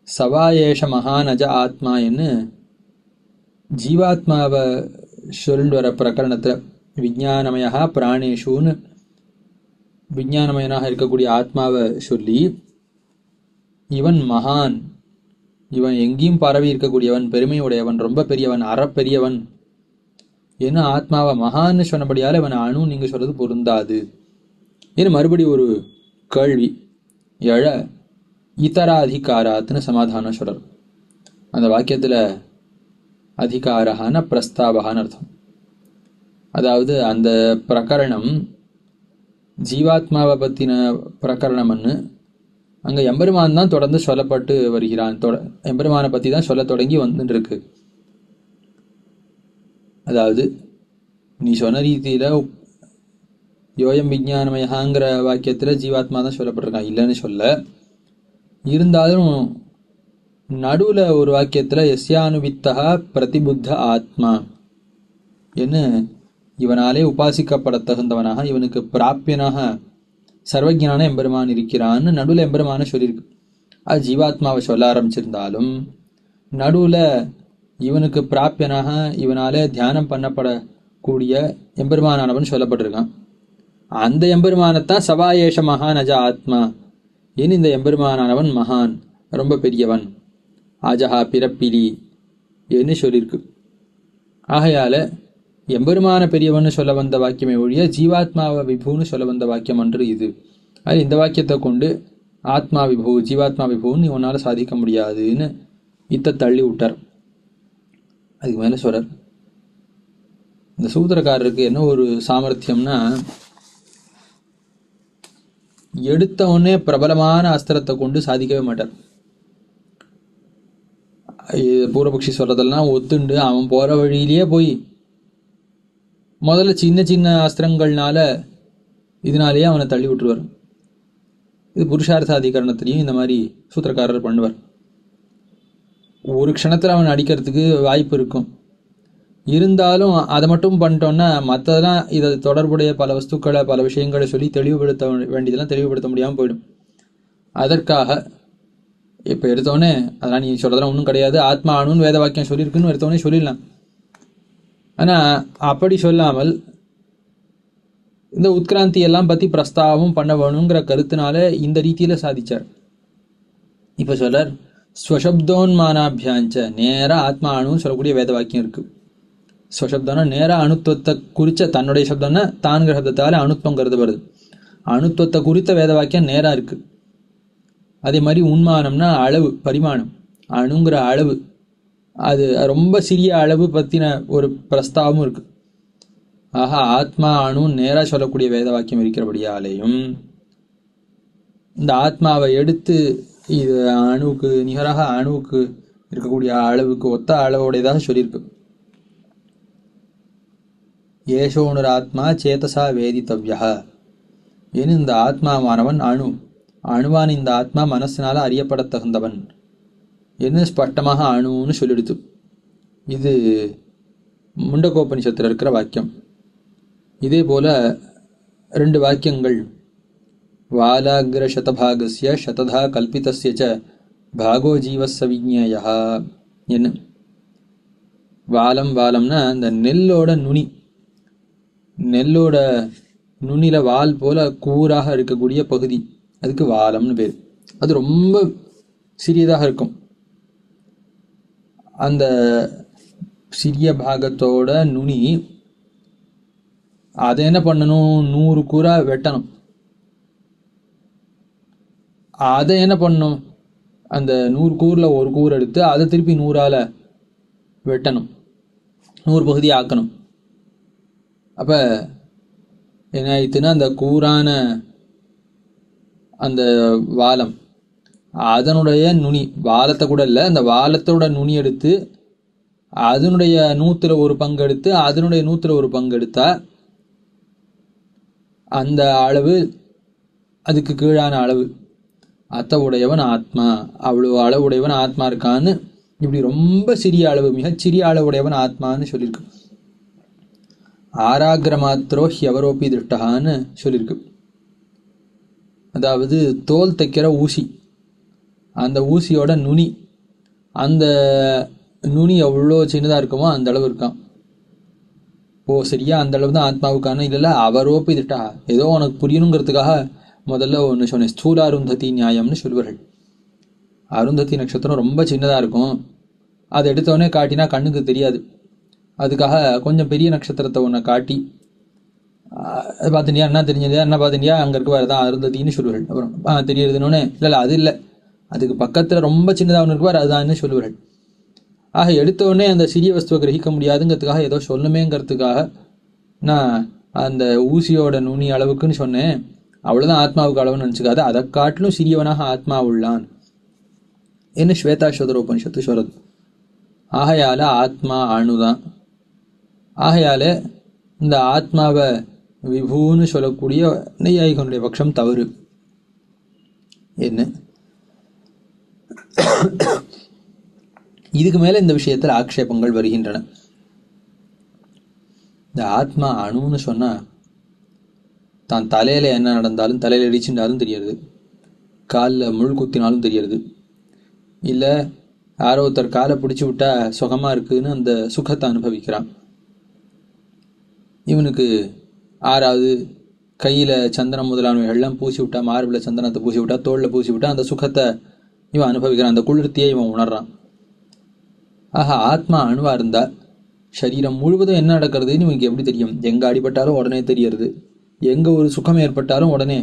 சவாயேஷ மகானஜ ஆத்மா என்று ஜீவாத்மாவை சொல்லிட்டு வர பிரகரணத்தில் விஞ்ஞானமயா பிராணேஷுன்னு விஞ்ஞானமயனாக இருக்கக்கூடிய ஆத்மாவை சொல்லி இவன் மகான், இவன் எங்கேயும் பரவி இருக்கக்கூடியவன், பெருமையுடையவன், ரொம்ப பெரியவன், அறப்பெரியவன் ஏன்னா ஆத்மாவை மகான்னு சொன்னபடியால் இவன் அணு நீங்கள் சொல்றது பொருந்தாது ஏன்னு மறுபடி ஒரு கேள்வி எழ இதராதிகாராத்துன்னு சமாதானம் சொல்றார். அந்த வாக்கியத்தில் அதிகாரஹான பிரஸ்தாபகான்னு அர்த்தம். அதாவது அந்த பிரகரணம் ஜீவாத்மாவை பற்றின பிரகரணம்னு அங்கே எம்பெருமான் தான் தொடர்ந்து சொல்லப்பட்டு வருகிறான். எம்பெருமானை பற்றி தான் சொல்ல தொடங்கி வந்துட்டு இருக்கு. அதாவது நீ சொன்ன ரீதியில் யோயம் விஞ்ஞானமயங்கிற வாக்கியத்தில் ஜீவாத்மா தான் சொல்லப்பட்டிருக்கான், இல்லைன்னு சொல்ல. இருந்தாலும் நடுவில் ஒரு வாக்கியத்தில் எஸ்யானுவித்தகா பிரதிபுத்த ஆத்மா என்ன இவனாலே உபாசிக்கப்பட தகுந்தவனாக இவனுக்கு பிராப்பியனாக சர்வஜனான எம்பெருமான் இருக்கிறான்னு நடுவில் எம்பெருமான சொல்லியிருக்கு. அது ஜீவாத்மாவை சொல்ல ஆரம்பிச்சிருந்தாலும் நடுவில் இவனுக்கு பிராப்பியனாக இவனாலே தியானம் பண்ணப்படக்கூடிய எம்பெருமானவன் சொல்லப்பட்டிருக்கான். அந்த எம்பெருமானத்தான் சவாயேஷ மகானஜ ஆத்மா ஏன்னு இந்த எம்பெருமானவன் மகான், ரொம்ப பெரியவன், ஆஜஹா பிறப்பிலி என்று சொல்லியிருக்கு. ஆகையால் எம்பெருமான பெரியவன்னு சொல்ல வந்த வாக்கியமே ஒழிய ஜீவாத்மாவை விபுன்னு சொல்ல வந்த வாக்கியம் அன்று இது. அது இந்த வாக்கியத்தை கொண்டு ஆத்மா விபு ஜீவாத்மா விபுன்னு இவனால் சாதிக்க முடியாதுன்னு இத்த தள்ளி விட்டார். அதுக்கு மேலே சொல்றார். இந்த சூத்திரக்காரருக்கு என்ன ஒரு சாமர்த்தியம்னா, எடுத்த உடனே பிரபலமான அஸ்திரத்தை கொண்டு சாதிக்கவே மாட்டார். பூர்வபக்ஷி சொல்றதெல்லாம் ஒத்துண்டு அவன் போற வழியிலேயே போய் முதல்ல சின்ன சின்ன அஸ்திரங்கள்னால இதனாலேயே அவனை தள்ளி விட்டுருவார். இது புருஷார்த்த அதிகரணத்திலையும் இந்த மாதிரி சூத்திரக்காரர் பண்ணுவார். ஒரு க்ஷணத்தில் அவன் அடிக்கிறதுக்கு வாய்ப்பு இருக்கும், இருந்தாலும் அதை மட்டும் பண்ணிட்டோன்னா மற்றதெல்லாம் இதை தொடர்புடைய பல வஸ்துக்களை பல விஷயங்களை சொல்லி தெளிவுபடுத்த வேண்டியதெல்லாம் தெளிவுபடுத்த முடியாமல் போயிடும். அதற்காக இப்போ எடுத்தோடனே அதெல்லாம் நீ சொல்றதெல்லாம் ஒன்றும் கிடையாது, ஆத்மா அணுன்னு வேத வாக்கியம் சொல்லியிருக்குன்னு எடுத்தோடனே சொல்லிடலாம். ஆனால் அப்படி சொல்லாமல் இந்த உத்கிராந்தி எல்லாம் பற்றி பிரஸ்தாவம் பண்ண வேணுங்கிற கருத்தினால இந்த ரீதியில் சாதிச்சார். இப்போ சொல்றார், ஸ்வசப்தோன்மானாபியாஞ்ச நேராக ஆத்மா அணுன்னு சொல்லக்கூடிய வேத வாக்கியம் இருக்கு. ஸ்வசப்தம்னா நேராக அணுத்துவத்தை குறித்த, தன்னுடைய சப்தம்னா தான்கிற சப்தத்தால் அணுத்துவங்கிறது வருது. அணுத்துவத்தை குறித்த வேத வாக்கியம் நேராக இருக்கு. அதே மாதிரி உண்மானம்னா அளவு, பரிமாணம், அணுங்கிற அளவு, அது ரொம்ப சிறிய அளவு பற்றின ஒரு பிரஸ்தாவமும் இருக்கு. ஆஹா, ஆத்மா அணு நேராக சொல்லக்கூடிய வேத வாக்கியம் இருக்கிறபடியாலேயும் இந்த ஆத்மாவை எடுத்து இது அணுவுக்கு நிகராக அணுவுக்கு இருக்கக்கூடிய அளவுக்கு ஒத்த அளவுடையதாக சொல்லியிருக்கு. ஏஷோனுர் ஆத்மா சேதசா வேதித்தவ்யா ஏன்னு இந்த ஆத்மாவானவன் அணு, அணுவான் இந்த ஆத்மா மனசினால அறியப்பட தகுந்தவன் என்ன ஸ்பஷ்டமாக அணுன்னு சொல்லிடுது. இது முண்டகோபனிஷத்தில் இருக்கிற வாக்கியம். இதே போல 2 வாக்கியங்கள் வாலாகிர சதபாகஸ்ய சததா கல்பிதஸ்ய ச பாகோ ஜீவஸ்ஸ விஜ்ஞேயா என்ன. வாலம் வாலம்னா அந்த நெல்லோட நுனி, நெல்லோட நுனியில வால் போல கூராக இருக்கக்கூடிய பகுதி, அதுக்கு வாலம்னு பேர். அது ரொம்ப சிறியதாக இருக்கும். அந்த சிறிய பாகத்தோட நுனி அதை என்ன பண்ணணும், 100 கூரா வெட்டணும். அதை என்ன பண்ணணும், அந்த 100 கூரில் ஒரு கூர் எடுத்து அதை திருப்பி 100ஆல வெட்டணும், 100 பகுதி ஆக்கணும். அப்போ என்ன ஆயிடுச்சுன்னா, அந்த கூரான அந்த வாலம் அதனுடைய நுனி, வாலத்தை கூட இல்லை, அந்த வாலத்தோட நுனி எடுத்து அதனுடைய 100ல் ஒரு பங்கு எடுத்து அதனுடைய 100ல் ஒரு பங்கு எடுத்தா அந்த அளவு அதுக்கு கீழான அளவு. அத்த உடையவன் ஆத்மா, அவ்வளோ அளவுடையவன் ஆத்மா இருக்கான்னு, இப்படி ரொம்ப சிறிய அளவு, மிகச்சிறிய அளவுடையவன் ஆத்மான்னு சொல்லியிருக்கு. ஆராகிர மாத்திரோ ஹியவரோப்பி திருஷ்டகான்னு சொல்லியிருக்கு. அதாவது தோல் தைக்கிற ஊசி, அந்த ஊசியோட நுனி, அந்த நுனி எவ்வளோ சின்னதாக இருக்குமோ அந்த அளவு இருக்கான். ஓ சரியா, அந்த அளவு தான் ஆத்மாவுக்கான. இல்லை அவரோப்பி திருஷ்டா, ஏதோ உனக்கு புரியணுங்கிறதுக்காக முதல்ல ஒன்று சொன்னேன், ஸ்தூல அருந்ததி நியாயம்னு சொல்வார்கள். அருந்ததி நட்சத்திரம் ரொம்ப சின்னதாக இருக்கும், அதை எடுத்தவொடனே காட்டினா கண்ணுக்கு தெரியாது. அதுக்காக கொஞ்சம் பெரிய நட்சத்திரத்தை ஒன்றை காட்டி, பார்த்துட்டியா என்ன தெரிஞ்சது, என்ன பார்த்துட்டியா அங்கே இருக்க வேறு தான் அருந்ததின்னு சொல்வார்கள். அப்புறம் தெரியுதுன்னு, இல்லை அது இல்லை, அதுக்கு பக்கத்தில் ரொம்ப சின்னதாக ஒன்று இருக்குவார், அதுதான் சொல்லுவார்கள். ஆக எடுத்தோடனே அந்த சிறிய வஸ்துவை கிரகிக்க முடியாதுங்கிறதுக்காக ஏதோ சொல்லணுமேங்கிறதுக்காக நான் அந்த ஊசியோட நுனி அளவுக்குன்னு சொன்னேன். அவ்வளோதான் ஆத்மாவுக்கு அளவுன்னு நினச்சிக்காது, அதை காட்டிலும் சிறியவனாக ஆத்மா உள்ளான் என்ன ஸ்வேதாஸ்வதர உபனிஷத்து சொல்றது. ஆகையால ஆத்மா அணுதான். ஆகையால இந்த ஆத்மாவை விபுன்னு சொல்லக்கூடிய நையாயிகனுடைய பட்சம் தவறு. என்ன இதுக்கு மேல இந்த விஷயத்தில் ஆக்ஷேபங்கள் வருகின்றன. இந்த ஆத்மா அணுன்னு சொன்னா தான் தலையில என்ன நடந்தாலும், தலையில இடிச்சுட்டாலும் தெரியாது, காலில் முள் குத்தினாலும் தெரியாது, இல்லை யாரோ ஒருத்தர் காலை பிடிச்சி விட்டா சுகமா இருக்குன்னு அந்த சுகத்தை அனுபவிக்கிறான். இவனுக்கு ஆறாவது கையில சந்தனம் முதலானவைகள்லாம் பூசி விட்டா, மார்பில் சந்தனத்தை பூசி விட்டா, தோளில் பூசி விட்டா அந்த சுகத்தை இவன் அனுபவிக்கிறான், அந்த குளிர்த்தியை இவன் உணர்றான். ஆஹா, ஆத்மா அணுவா இருந்தா சரீரம் முழுவதும் என்ன நடக்கிறதுன்னு இவனுக்கு எப்படி தெரியும்? எங்க அடிபட்டாலும் உடனே தெரியறது, எங்க ஒரு சுகம் ஏற்பட்டாலும் உடனே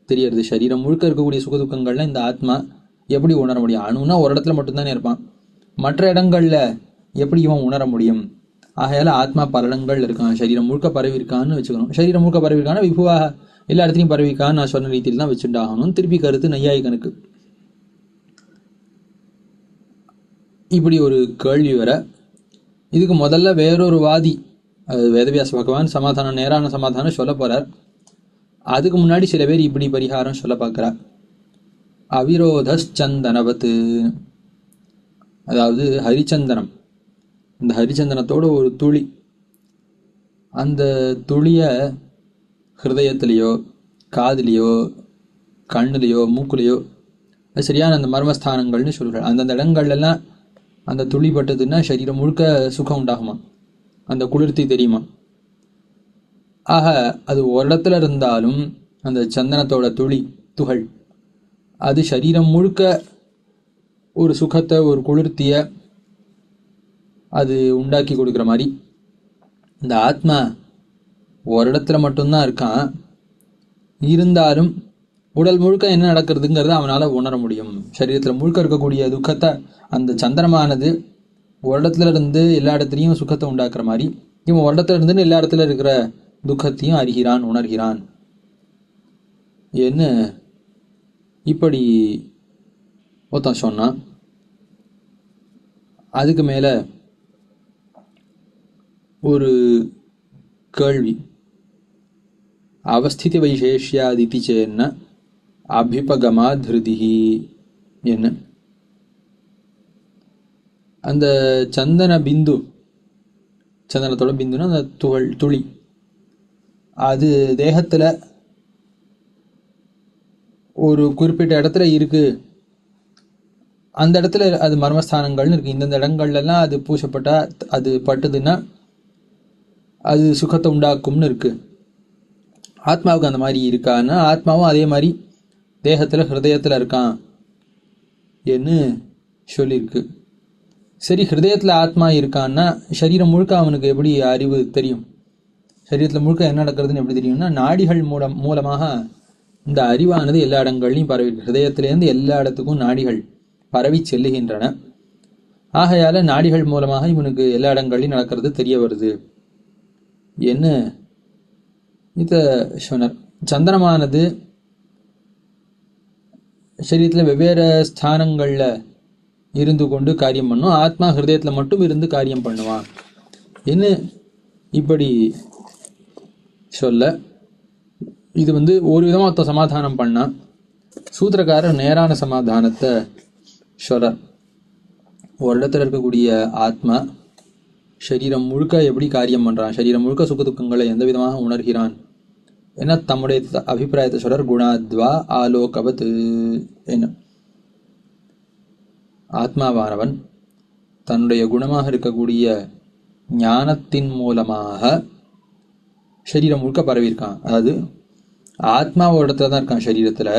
தெரியறது. சரீரம் முழுக்க இருக்கக்கூடிய சுக துக்கங்கள்லாம் இந்த ஆத்மா எப்படி உணர முடியும்? அணுனா ஒரு இடத்துல மட்டும்தானே இருப்பான், மற்ற இடங்கள்ல எப்படி இவன் உணர முடியும்? ஆகையால ஆத்மா பல இடங்கள் இருக்கான், சரீரம் முழுக்க பரவி இருக்கான்னு வச்சுக்கணும். சரீரம் முழுக்க பரவி இருக்கான்னா விபுவாக எல்லா இடத்துலையும் பரவிக்கான்னு நான் சொன்ன ரீதியில் தான் வச்சுட்டாகணும். திருப்பி கருத்து நையாயிகனுக்கு. இப்படி ஒரு கேள்வி வர, இதுக்கு முதல்ல வேறொரு வாதி, அது வேதவியாச பகவான் சமாதானம், நேரான சமாதானம் சொல்ல போறார். அதுக்கு முன்னாடி சில பேர் இப்படி பரிகாரம் சொல்ல பார்க்கிறார். அவிரோதச்சந்தனவத்து, அதாவது ஹரிச்சந்தனம், இந்த ஹரிச்சந்தனத்தோட ஒரு துளி, அந்த துளிய ஹிருதயத்திலேயோ காதுலேயோ கண்ணுலேயோ மூக்குலேயோ, அது சரியான அந்த மர்மஸ்தானங்கள்னு சொல்கிறார். அந்தந்த இடங்கள்லாம் அந்த துளி பட்டதுன்னா சரீரம் முழுக்க சுகம் உண்டாகுமா, அந்த குளிர்த்தி தெரியுமா. ஆக அது ஒரு இடத்துல இருந்தாலும் அந்த சந்தனத்தோட துகள் அது சரீரம் முழுக்க ஒரு சுகத்தை, ஒரு குளிர்த்திய அது உண்டாக்கி கொடுக்குற மாதிரி இந்த ஆத்மா ஒரு இடத்துல மட்டும்தான் இருக்கான், இருந்தாலும் உடல் முழுக்க என்ன நடக்கிறதுங்கிறத அவனால் உணர முடியும். சரீரத்தில் முழுக்க இருக்கக்கூடிய துக்கத்தை அந்த சந்திரமானது ஒரு இடத்துல இருந்து எல்லா இடத்துலையும் சுகத்தை உண்டாக்குற மாதிரி இவன் ஒரு இடத்துல இருந்து எல்லா இடத்துல இருக்கிற துக்கத்தையும் அறிகிறான், உணர்கிறான். என்ன இப்படி ஒருத்தன் சொன்னான். அதுக்கு மேல ஒரு கேள்வி, அவஸ்திதி வைசேஷ்யாதிதி சேன்ன அபிபகமா திருதிஹி என்ன, அந்த சந்தன பிந்து, சந்தனத்தோட பிந்துன்னா அந்த துளி, அது தேகத்துல ஒரு குறிப்பிட்ட இடத்துல இருக்கு, அந்த இடத்துல அது மர்மஸ்தானங்கள்னு இருக்கு, இந்தந்த இடங்கள்லாம் அது பூசப்பட்டா அது பட்டுதுன்னா அது சுகத்தை உண்டாக்கும்னு இருக்கு. ஆத்மாவுக்கு அந்த மாதிரி இருக்கான்னா ஆத்மாவும் அதே மாதிரி தேகத்தில் ஹிருதயத்தில் இருக்கான் என்று சொல்லியிருக்கு. சரி, ஹிருதயத்தில் ஆத்மா இருக்கான்னா சரீரம் முழுக்க அவனுக்கு எப்படி அறிவு தெரியும்? சரீரத்தில் முழுக்க என்ன நடக்கிறதுன்னு எப்படி தெரியும்னா நாடிகள் மூலமாக இந்த அறிவானது எல்லா இடங்கள்லையும் பரவி, ஹிருதயத்திலேருந்து எல்லா இடத்துக்கும் நாடிகள் பரவி செல்லுகின்றன. ஆகையால நாடிகள் மூலமாக இவனுக்கு எல்லா இடங்கள்லையும் நடக்கிறது தெரிய வருது என்ன இதை சொன்னார். சந்திரமானது சரீரத்தில் வெவ்வேறு ஸ்தானங்களில் இருந்து கொண்டு காரியம் பண்ணும், ஆத்மா ஹிருதயத்தில் மட்டும் இருந்து காரியம் பண்ணுவான் என்ன இப்படி சொல்ல, இது ஒரு விதமாக சமாதானம் பண்ணா. சூத்திரக்காரர் நேரான சமாதானத்தை சொல்றார். ஒரு இடத்துல இருக்கக்கூடிய ஆத்மா சரீரம் முழுக்க எப்படி காரியம் பண்றான், சரீரம் முழுக்க சுக துக்கங்களை எந்த விதமாக உணர்கிறான் ஏன்னா தம்முடைய அபிப்பிராயத்தை சொல்றார். குணாத்வா ஆலோகவத் என்ன, ஆத்மாவானவன் தன்னுடைய குணமாக இருக்கக்கூடிய ஞானத்தின் மூலமாக சரீரம் முழுக்க பரவியிருக்கான். அதாவது ஆத்மாவோட இடத்துல தான் இருக்கான் சரீரத்தில்,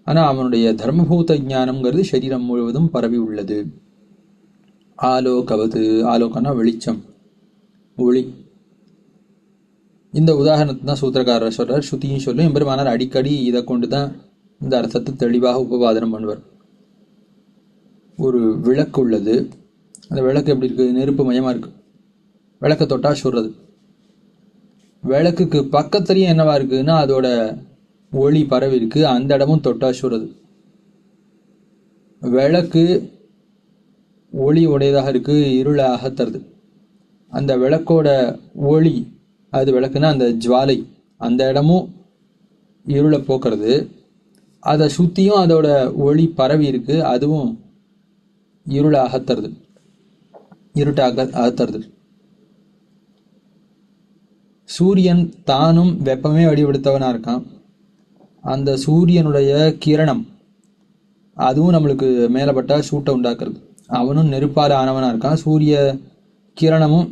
ஆனால் அவனுடைய தர்மபூத ஞானம்ங்கிறது சரீரம் முழுவதும் பரவி உள்ளது. ஆலோகவது, ஆலோகம்னா வெளிச்சம், ஒளி. இந்த உதாரணத்தை தான் சூத்திரக்காரர் சொல்றார், ஸ்ருதியும் சொல்லும். எம்பெருமானார் அடிக்கடி இதை கொண்டு தான் இந்த அர்த்தத்தை தெளிவாக உபபாதனம் பண்ணுவார். ஒரு விளக்கு உள்ளது, அந்த விளக்கு எப்படி இருக்கு, நெருப்பு மயமா இருக்கு, விளக்கை தொட்டா சுடுறது. விளக்குக்கு பக்கத்துலயும் என்னவா இருக்குன்னா அதோட ஒளி பரவி இருக்கு, அந்த இடமும் தொட்டா சுடுறது. விளக்கு ஒளி உடையதாக இருக்கு, இருளாக தருது. அந்த விளக்கோட ஒளி, அது விளக்குன்னா அந்த ஜுவாலை, அந்த இடமும் இருளை போக்குறது. அதை சுத்தியும் அதோட ஒளி பரவி இருக்கு, அதுவும் இருளாக தருது, இருட்டாக தருது. சூரியன் தானும் வெப்பமே வடிவெடுத்தவனா இருக்கான். அந்த சூரியனுடைய கிரணம் அதுவும் நம்மளுக்கு மேலப்பட்டா சூட்டை உண்டாக்குறது. அவனும் நெருப்பால் ஆனவனா இருக்கான். சூரிய கிரணமும்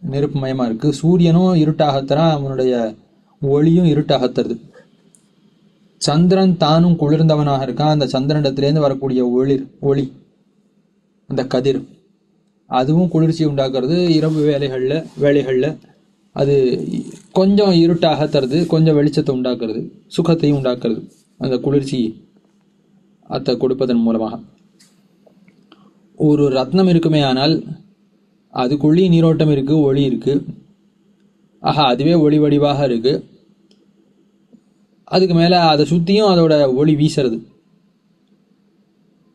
நெருப்பு மயமா இருக்கு. சூரியனும் இருட்டாகத்தரான், அவனுடைய ஒளியும் இருட்டாகத்தருது. சந்திரன் தானும் குளிர்ந்தவனாக இருக்கான். அந்த சந்திரனிடத்திலேருந்து வரக்கூடிய ஒளி, அந்த கதிர், அதுவும் குளிர்ச்சி உண்டாக்குறது. இரவு வேலைகளில் அது கொஞ்சம் இருட்டாக தருது, கொஞ்சம் வெளிச்சத்தை உண்டாக்குறது, சுகத்தையும் உண்டாக்குறது. அந்த குளிர்ச்சி அதை கொடுப்பதன் மூலமாக ஒரு ரத்னம் இருக்குமே, ஆனால் அதுக்குள்ளேயும் நீரோட்டம் இருக்கு, ஒளி இருக்கு. ஆஹா, அதுவே ஒளி வடிவாக இருக்கு. அதுக்கு மேல அதை சுத்தியும் அதோட ஒளி வீசுறது.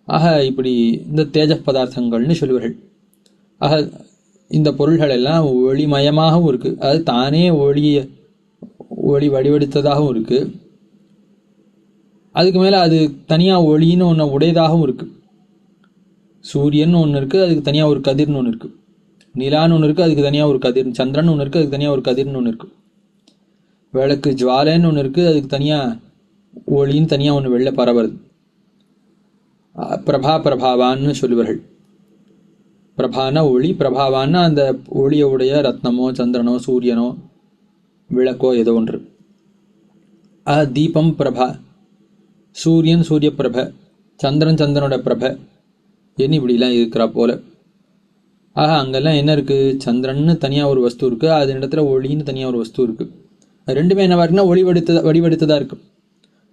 ஆக இப்படி இந்த தேஜ பதார்த்தங்கள்னு சொல்லுவார்கள். ஆக இந்த பொருள்கள் எல்லாம் ஒளிமயமாகவும் இருக்கு, அது தானே ஒளி வடிவெடுத்ததாகவும் இருக்கு. அதுக்கு மேல அது தனியா ஒளின்னு ஒன்று உடையதாகவும் இருக்கு. சூரியன் ஒன்று இருக்கு, அதுக்கு தனியா ஒரு கதிர்னு ஒன்று இருக்கு. நிலான்னு ஒன்று இருக்கு, அதுக்கு தனியா ஒரு கதிர். சந்திரன் ஒன்று இருக்கு, அதுக்கு தனியா ஒரு கதிர்னு ஒன்று இருக்கு. விளக்கு ஜுவாலைன்னு ஒன்று இருக்கு, அதுக்கு தனியா ஒளின்னு தனியா ஒன்று வெளில பரவுறது. பிரபாவான்னு சொல்லுவார்கள். பிரபான ஒளி, பிரபாவான்னா அந்த ஒளியுடைய ரத்னமோ சந்திரனோ சூரியனோ விளக்கோ ஏதோ ஒன்று. தீபம் பிரபா, சூரியன் சூரிய பிரப, சந்திரன் சந்திரனோட பிரப என்ன இப்படிலாம் இருக்கிறா போல. ஆக அங்கெல்லாம் என்ன இருக்கு, சந்திரன்னு தனியாக ஒரு வஸ்து இருக்கு, அது இடத்துல ஒளின்னு தனியாக ஒரு வஸ்து இருக்கு. ரெண்டுமே என்னவா இருக்குன்னா வடிவெடுத்ததா இருக்கு.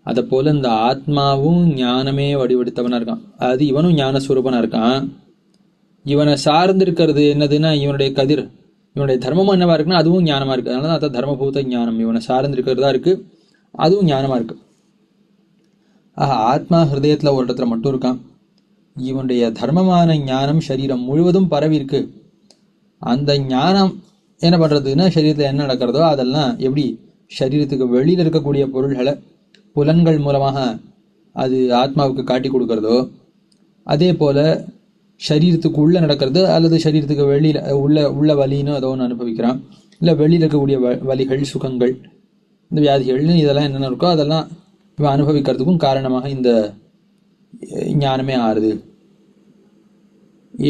அதை போல இந்த ஆத்மாவும் ஞானமே வடிவெடுத்தவனா இருக்கான். அது இவனும் ஞானஸ்வரூபனா இருக்கான். இவனை சார்ந்து இருக்கிறது என்னதுன்னா இவனுடைய கதிர், இவனுடைய தர்மமும் என்னவா இருக்குன்னா அதுவும் ஞானமா இருக்கு. அதனால தான் தர்மபூத ஞானம், இவனை சார்ந்து இருக்கிறதா இருக்கு, அதுவும் ஞானமா இருக்கு. ஆத்மா ஹிருதயத்துல ஒரு இடத்துல மட்டும் இருக்கான். இவனுடைய தர்மமான ஞானம் சரீரம் முழுவதும் பரவி இருக்கு. அந்த ஞானம் என்ன பண்றதுன்னா சரீரத்துல என்ன நடக்கிறதோ அதெல்லாம் எப்படி சரீரத்துக்கு வெளியில இருக்கக்கூடிய பொருள்களை புலன்கள் மூலமாக அது ஆத்மாவுக்கு காட்டி கொடுக்கறதோ, அதே போல சரீரத்துக்கு உள்ள நடக்கிறது அல்லது சரீரத்துக்கு வெளியில உள்ள வலின்னு ஏதோ ஒன்று அனுபவிக்கிறான். இல்லை வெளியில இருக்கக்கூடிய வலிகள், சுகங்கள், இந்த வியாதிகள்னு இதெல்லாம் என்னென்ன இருக்கோ அதெல்லாம் இவன் அனுபவிக்கிறதுக்கும் காரணமாக இந்த ஞானமே ஆறுது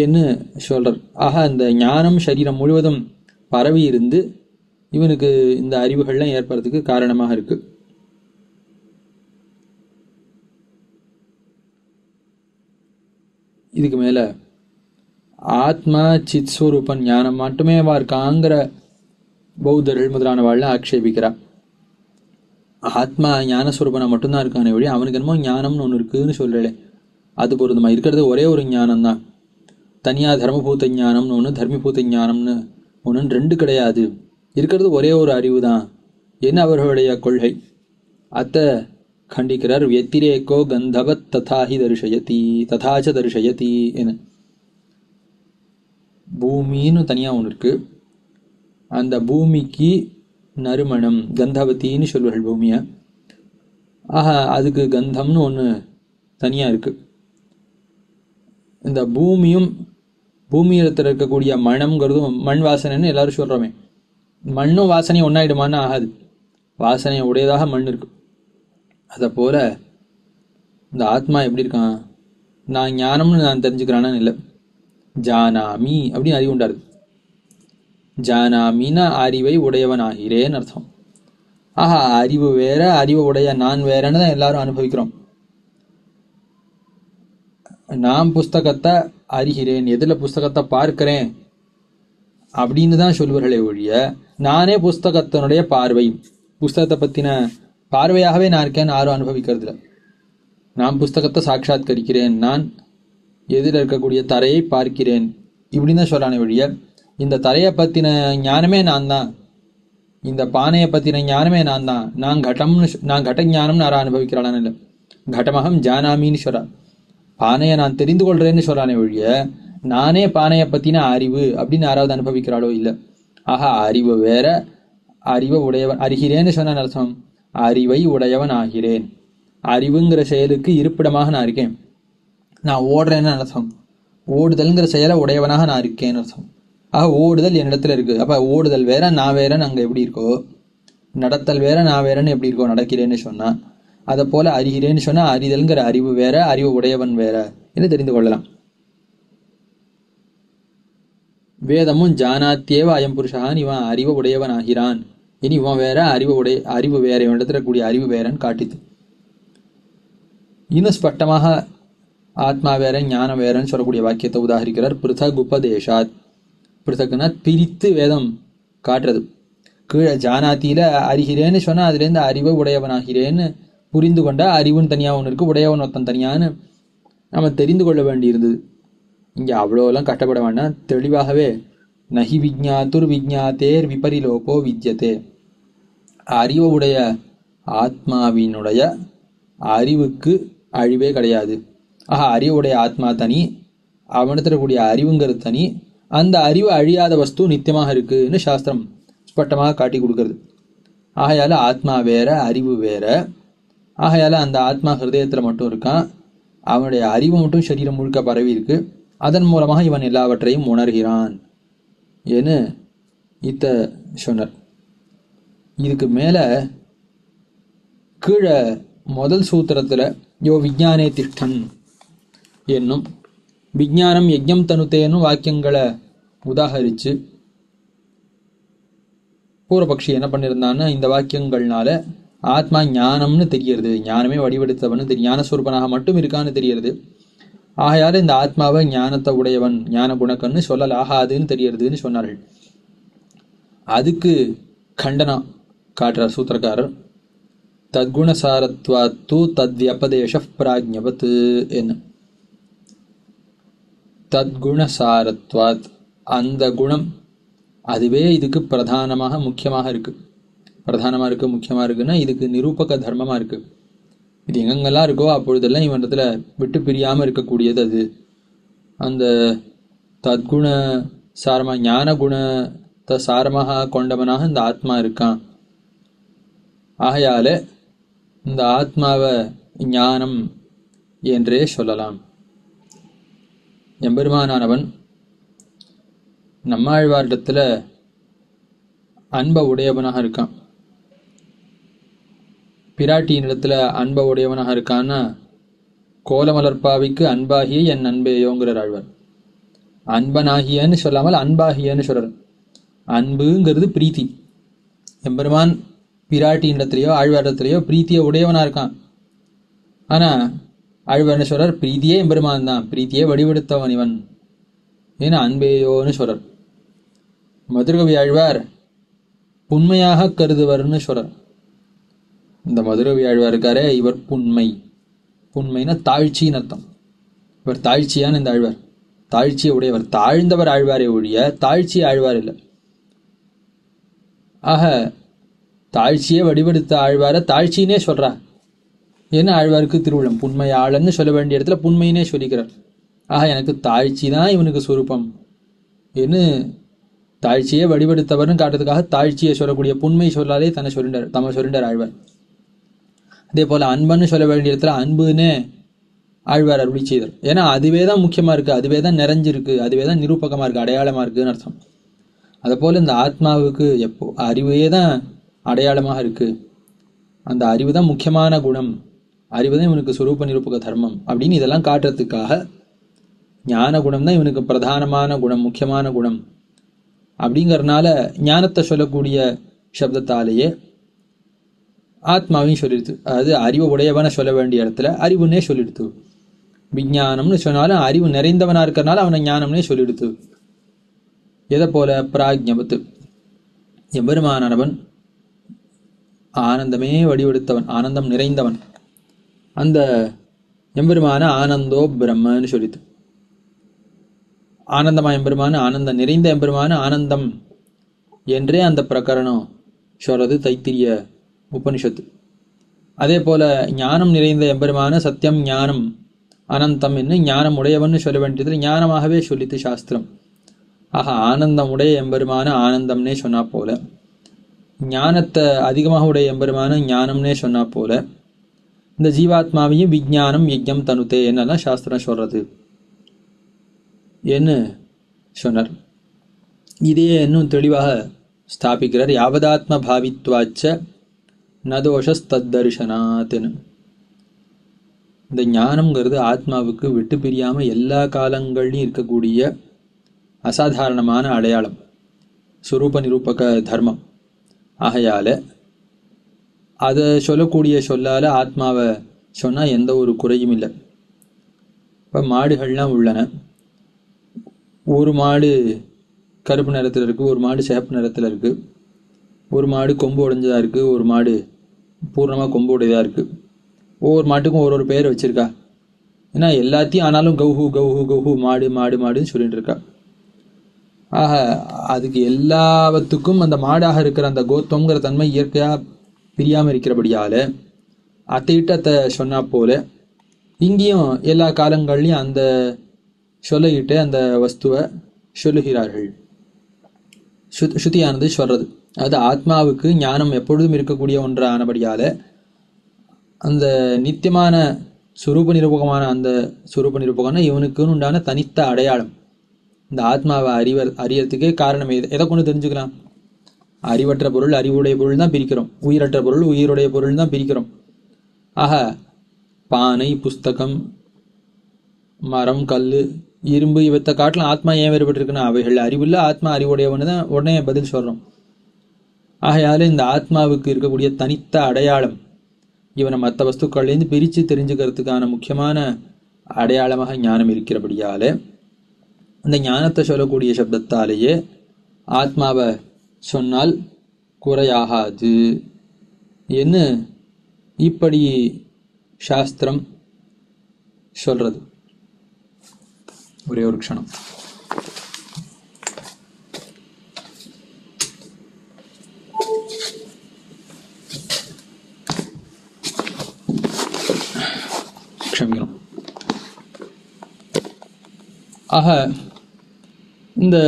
என்று சொல்றார். ஆக அந்த ஞானம் சரீரம் முழுவதும் பரவி இருந்து இவனுக்கு இந்த அறிவுகள்லாம் ஏற்படுறதுக்கு காரணமாக இருக்கு. இதுக்கு மேல ஆத்மா சித் ஸ்வரூப ஞானம் மட்டுமேவா இருக்காங்கிற பௌத்தர்கள் முதலானவாள்லாம் ஆக்ஷேபிக்கிறா. ஆத்மா ஞானஸ்வரூபனா மட்டும்தான் இருக்கானே வழி அவனுக்கு என்னமோ ஞானம்னு ஒன்று இருக்குதுன்னு சொல்றே, அது பொருந்துமா? இருக்கிறது ஒரே ஒரு ஞானம் தான். தனியாக தர்மபூத ஞானம்னு ஒன்று, தர்மிபூத ஞானம்னு ஒன்று, ரெண்டு கிடையாது. இருக்கிறது ஒரே ஒரு அறிவு தான். என்ன அவர்களுடைய கொள்கை? அத்தை கண்டிக்கிறார். வெத்திரேக்கோ கந்தவத் ததாஹி தரிசயதி ததாச்ச தரிசயதி என. பூமின்னு தனியாக ஒன்று இருக்கு. அந்த பூமிக்கு நறுமணம் கந்தவத்தின்னு சொல்வார்கள் பூமியை. அதுக்கு கந்தம்னு ஒன்று தனியாக இருக்கு. இந்த பூமியும் பூமியிடத்தில் இருக்கக்கூடிய மணம்ங்கிறதும் மண் வாசனைன்னு எல்லாரும் சொல்கிறோமே, மண்ணும் வாசனையும் ஒன்றாயிடுமான்னு ஆகாது. வாசனை உடையதாக மண் இருக்கு. அதை போல இந்த ஆத்மா எப்படி இருக்கான்? நான் ஞானம்னு நான் தெரிஞ்சுக்கிறானு இல்லை, ஜானாமி அப்படின்னு அறிவு உண்டாரு. ஜானாமின்னா அறிவை உடையவன் ஆகிறேன்னு அர்த்தம். அறிவு வேற, அறிவு உடைய நான் வேறன்னு தான் எல்லாரும் அனுபவிக்கிறோம். நான் புஸ்தகத்தை அறிகிறேன், எதில் புஸ்தகத்தை பார்க்கிறேன் அப்படின்னு தான் சொல்வார்களே ஒழிய, நானே புஸ்தகத்தினுடைய பார்வை, புஸ்தகத்தை பற்றின பார்வையாகவே நான் இருக்கேன்னு யாரும் அனுபவிக்கிறது இல்லை. நான் புஸ்தகத்தை சாட்சாத்கரிக்கிறேன், நான் எதில் இருக்கக்கூடிய தரையை பார்க்கிறேன் இப்படின்னு தான் சொல்றானே ஒழிய, இந்த தரையை பற்றின ஞானமே நான் தான், இந்த பானையை பற்றின ஞானமே நான் தான், நான் கட்ட ஞானம்னு யாரும் அனுபவிக்கிறானு இல்லை. கடமகம் ஜானாமின்னு சொல்றா. பானையை நான் தெரிந்து கொள்றேன்னு சொல்றானே ஒழிய, நானே பானையை பற்றின அறிவு அப்படின்னு யாராவது அனுபவிக்கிறாளோ இல்லை. அறிவு வேற, அறிவை உடையவன் அறிகிறேன்னு சொன்ன அர்த்தம் அறிவை உடையவன் ஆகிறேன். அறிவுங்கிற செயலுக்கு இருப்பிடமாக நான் இருக்கேன். நான் ஓடுறேன்னு அர்த்தம் ஓடுதல்ங்கிற செயலை உடையவனாக நான் இருக்கேன்னு அர்த்தம். ஓடுதல் என்னிடத்துல இருக்கு. அப்போ ஓடுதல் வேற, நான் வேறன்னு அங்கே எப்படி இருக்கோ, நடத்தல் வேற, நான் வேறன்னு எப்படி இருக்கோ நடக்கிறேன்னு சொன்னா, அதை போல அறிகிறேன்னு சொன்னா அறிதல்ங்கிற அறிவு வேற, அறிவு உடையவன் வேற என்று தெரிந்து கொள்ளலாம். வேதமும் ஜானாத்தியேவ அயம் புருஷான், இவன் அறிவு உடையவன் ஆகிறான், இனி இவன் வேற, அறிவு வேற, இவனிடத்துல கூடிய அறிவு வேறன்னு காட்டித்து. இன்னும் ஸ்பஷ்டமாக ஆத்மா வேற ஞானம் வேறன்னு சொல்லக்கூடிய வாக்கியத்தை உதாகரிக்கிறார். பிருத்தக் உபதேசாத். பிருத்தக்குன்னா பிரித்து வேதம் காட்டுறது. கீழே ஜானாத்தியில அறிகிறேன்னு சொன்னா அதுலேருந்து அறிவை உடையவனாகிறேன்னு புரிந்து கொண்டா அறிவுன்னு தனியாக ஒன்று இருக்கு, உடையவன் ஒருத்தன் தனியான்னு நம்ம தெரிந்து கொள்ள வேண்டியிருந்தது. இங்கே அவ்வளோலாம் கஷ்டப்பட வேண்டாம். தெளிவாகவே நஹி விஜ்ஞாத்துர் விஜ்ஞாத்தேர் விபரிலோபோ வித்யதே. அறிவு உடைய ஆத்மாவினுடைய அறிவுக்கு அழிவே கிடையாது. அறிவுடைய ஆத்மா தனி, அவனிடத்துல கூடிய அறிவுங்கிறது தனி. அந்த அறிவு அழியாத வஸ்து நித்தியமாக இருக்குன்னு சாஸ்திரம் ஸ்பஷ்டமாக காட்டி கொடுக்கறது. ஆகையால ஆத்மா வேற, அறிவு வேற. ஆகையால அந்த ஆத்மா ஹிருதயத்தில் மட்டும் இருக்கான், அவனுடைய அறிவு மட்டும் சரீரம் முழுக்க பரவி இருக்கு. அதன் மூலமாக இவன் எல்லாவற்றையும் உணர்கிறான் என்று இத்த சொன்னார். இதுக்கு மேல கீழே முதல் சூத்திரத்துல யோ விஜ்ஞானே திஷ்டன் என்னும் விஜ்ஞானம் யஜ்ஞம் தனுத்தேனும் வாக்கியங்களை உதாகரிச்சு பூர்வபக்ஷி என்ன பண்ணியிருந்தான்னு, இந்த வாக்கியங்கள்னால ஆத்மா ஞானம்னு தெரியறது, ஞானமே வடிவெடுத்தவன்னு ஞானஸ்வரூபனாக மட்டும் இருக்கான்னு தெரியறது. ஆகையால இந்த ஆத்மாவை ஞானத்தை உடையவன் ஞான குணக்கன்னு சொல்லல் ஆகாதுன்னு தெரியறதுன்னு சொன்னார்கள். அதுக்கு கண்டனம் காட்டுறார் சூத்திரக்காரர். தத்குணசாரத்வாத்து தத்வியபதேஷ பிராஜ்ஞவத் என்ன. தத்குணசாரத்வாத், அந்த குணம் அதுவே இதுக்கு பிரதானமாக முக்கியமாக இருக்கு. பிரதானமாக இருக்கு, முக்கியமாக இருக்குன்னா இதுக்கு நிரூபக தர்மமாக இருக்கு. இது எங்கெங்கெல்லாம் இருக்கோ அப்பொழுதெல்லாம் இவனிடத்துல விட்டு பிரியாமல் இருக்கக்கூடியது அது. அந்த தத்குண சாரமாக ஞான குணத்தை சாரமாக கொண்டவனாக இந்த ஆத்மா இருக்கான். ஆகையால இந்த ஆத்மாவை ஞானம் என்றே சொல்லலாம். எம்பெருமானானவன் நம்மாழ்வாரிடத்துல அன்பை உடையவனாக இருக்கான். பிராட்டியினிடத்துல அன்பை உடையவனாக இருக்கான்னா, கோலமலர்பாவிக்கு அன்பாகிய என் அன்பேயோங்கிறார் ஆழ்வார். அன்பனாகியன்னு சொல்லாமல் அன்பாகியன்னு சொல்றார். அன்புங்கிறது பிரீத்தி, எம்பெருமான் பிராட்டியிடத்திலேயோ ஆழ்வாரத்திலேயோ பிரீத்தியை உடையவனா இருக்கான். ஆனா ஆழ்வார்னு சொல்றார், பிரீத்தியே எம்பெருமான் தான், பிரீத்தியே வடிவெடுத்தவன் இவன் ஏன்னா அன்பேயோன்னு சொல்றார். மதுரகவி ஆழ்வார் புண்மையாக கருதுவர்னு சொல்றார். இந்த மதுரகவி ஆழ்வார் இருக்காரே, இவர் புண்மை, புண்மைனா தாழ்ச்சின்னு அர்த்தம். இவர் தாழ்ச்சியான இந்த ஆழ்வார், தாழ்ச்சியை உடையவர், தாழ்ந்தவர் ஆழ்வாரை ஒழிய தாழ்ச்சி ஆழ்வார் இல்லை. ஆக தாழ்ச்சியை வடிவெடுத்த ஆழ்வார தாழ்ச்சினே சொல்றா. ஏன்னா ஆழ்வாருக்கு திருவுள்ளம், புண்மையாளன்னு சொல்ல வேண்டிய இடத்துல புண்மையினே சொல்லிக்கிறார். ஆக எனக்கு தாழ்ச்சி தான் இவனுக்கு சுரூபம் என்று தாழ்ச்சியை வடிவெடுத்தவர்னு காட்டுறதுக்காக தாழ்ச்சியை சொல்லக்கூடிய புண்மை சொல்லாலே தன்னை சொல்லிண்டார் ஆழ்வார். அதே போல அன்பன்னு சொல்ல வேண்டிய இடத்துல அன்புன்னு ஆழ்வார் அருளி செய்தார். ஏன்னா அதுவே தான் முக்கியமா இருக்கு, அதுவே தான் நிறைஞ்சிருக்கு, அதுவே தான் நிரூபகமா இருக்கு, அடையாளமா இருக்குன்னு அர்த்தம். அதே போல இந்த ஆத்மாவுக்கு எப்போ அறிவே தான் அடையாளமாக இருக்கு, அந்த அறிவு தான் முக்கியமான குணம், அறிவு தான் இவனுக்கு சுரூப நிரூபக தர்மம் அப்படின்னு இதெல்லாம் காட்டுறதுக்காக ஞான குணம் தான் இவனுக்கு பிரதானமான குணம், முக்கியமான குணம். அப்படிங்கறதுனால ஞானத்தை சொல்லக்கூடிய சப்தத்தாலேயே ஆத்மாவையும் சொல்லிடுது. அதாவது அறிவு உடையவனை சொல்ல வேண்டிய இடத்துல அறிவுன்னே சொல்லிடுது. விஞ்ஞானம்னு சொன்னாலும் அறிவு நிறைந்தவனா இருக்கிறனால அவனை ஞானம்னே சொல்லிடுது. எதை போல? பிராஜ்ஞபத்து, எம்பெருமானவன் ஆனந்தமே வடிவெடுத்தவன், ஆனந்தம் நிறைந்தவன். அந்த எம்பெருமான ஆனந்தோ பிரம்மன்னு சொல்லிது. ஆனந்தமா எம்பெருமான, ஆனந்தம் நிறைந்த எம்பெருமான ஆனந்தம் என்றே அந்த பிரகரணம் சொல்றது தைத்திரிய உபனிஷத்து. அதே போல ஞானம் நிறைந்த எம்பெருமான சத்தியம் ஞானம் அனந்தம் என்று ஞானம் உடையவன் சொல்ல வேண்டியது ஞானமாகவே சொல்லித்து சாஸ்திரம். ஆக ஆனந்தம் உடைய எம்பெருமான ஆனந்தம்னே சொன்னா போல, ஞானத்தை அதிகமாக உடைய எம்பெருமான ஞானம்னே சொன்னா போல, இந்த ஜீவாத்மாவையும் விஜ்ஞானம் யஜ்ஞம் தனுதே என்னெல்லாம் சாஸ்திரம் சொல்றது என்ன சொன்னார். இதையே இன்னும் தெளிவாக ஸ்தாபிக்கிறார். யாவதாத்ம பாவித்வாச்ச நதோஷஸ்தத்தர்ஷனாத்னு. இந்த ஞானம்ங்கிறது ஆத்மாவுக்கு விட்டு பிரியாம எல்லா காலங்கள்லையும் இருக்கக்கூடிய அசாதாரணமான அடையாளம், சுரூப நிரூபக தர்மம். ஆகையால அதை சொல்லக்கூடிய சொல்லால ஆத்மாவை சொன்னா எந்த ஒரு குறையும் இல்லை. இப்போ மாடுகள்லாம் உள்ளன. ஒரு மாடு கருப்பு நிறத்தில் இருக்குது, ஒரு மாடு சிவப்பு நிறத்தில் இருக்குது, ஒரு மாடு கொம்பு உடைஞ்சதாக இருக்குது, ஒரு மாடு பூர்ணமாக கொம்பு உடையதாக இருக்குது. ஒவ்வொரு மாட்டுக்கும் ஒரு பேர் வச்சுருக்கா. ஏன்னா எல்லாத்தையும் ஆனாலும் கௌஹு கௌஹு கௌஹு மாடு மாடு மாடுன்னு சொல்லிட்டு இருக்கா. ஆக அதுக்கு எல்லாவற்றுக்கும் அந்த மாடாக இருக்கிற அந்த கோத்துவங்கிற தன்மை இயற்கையாக பிரியாமல் இருக்கிறபடியால் அத்தையிட்ட சொன்னா போல இங்கேயும் எல்லா காலங்கள்லையும் அந்த சொல்லிட்டு அந்த வஸ்துவை சொல்லுகிறார்கள். ஸ்ருதியானது சொல்றது. அது ஆத்மாவுக்கு ஞானம் எப்பொழுதும் இருக்கக்கூடிய ஒன்றானபடியால அந்த நித்தியமான சுரூப நிரூபகமான அந்த சுரூப நிரூபகம்னா இவனுக்குன்னு உண்டான தனித்த அடையாளம். இந்த ஆத்மாவை அறியறதுக்கே காரணம் எதை கொண்டு தெரிஞ்சுக்கலாம்? அறிவற்ற பொருள் அறிவுடைய பொருள் தான் பிரிக்கிறோம், உயிரற்ற பொருள் உயிருடைய பொருள் தான் பிரிக்கிறோம். ஆக பானை, புஸ்தகம், மரம், கல், இரும்பு இவத்தை காட்டிலும் ஆத்மா ஏன் வேறுபட்டிருக்குன்னா அவைகள் அறிவுள்ள ஆத்மா அறிவுடையவனு தான் உடனே பதில் சொல்றோம். ஆகையால இந்த ஆத்மாவுக்கு இருக்கக்கூடிய தனித்த அடையாளம் இவனை மற்ற வஸ்துக்கள்லேருந்து பிரித்து தெரிஞ்சுக்கிறதுக்கான முக்கியமான அடையாளமாக ஞானம் இருக்கிறபடியால அந்த ஞானத்தை சொல்லக்கூடிய சப்தத்தாலேயே ஆத்மாவை சொன்னால் குறையாகாது என்ன இப்படி சாஸ்திரம் சொல்றது. ஒரே ஒரு க்ஷணம். க்ஷமிக்கணும். ஆக இந்த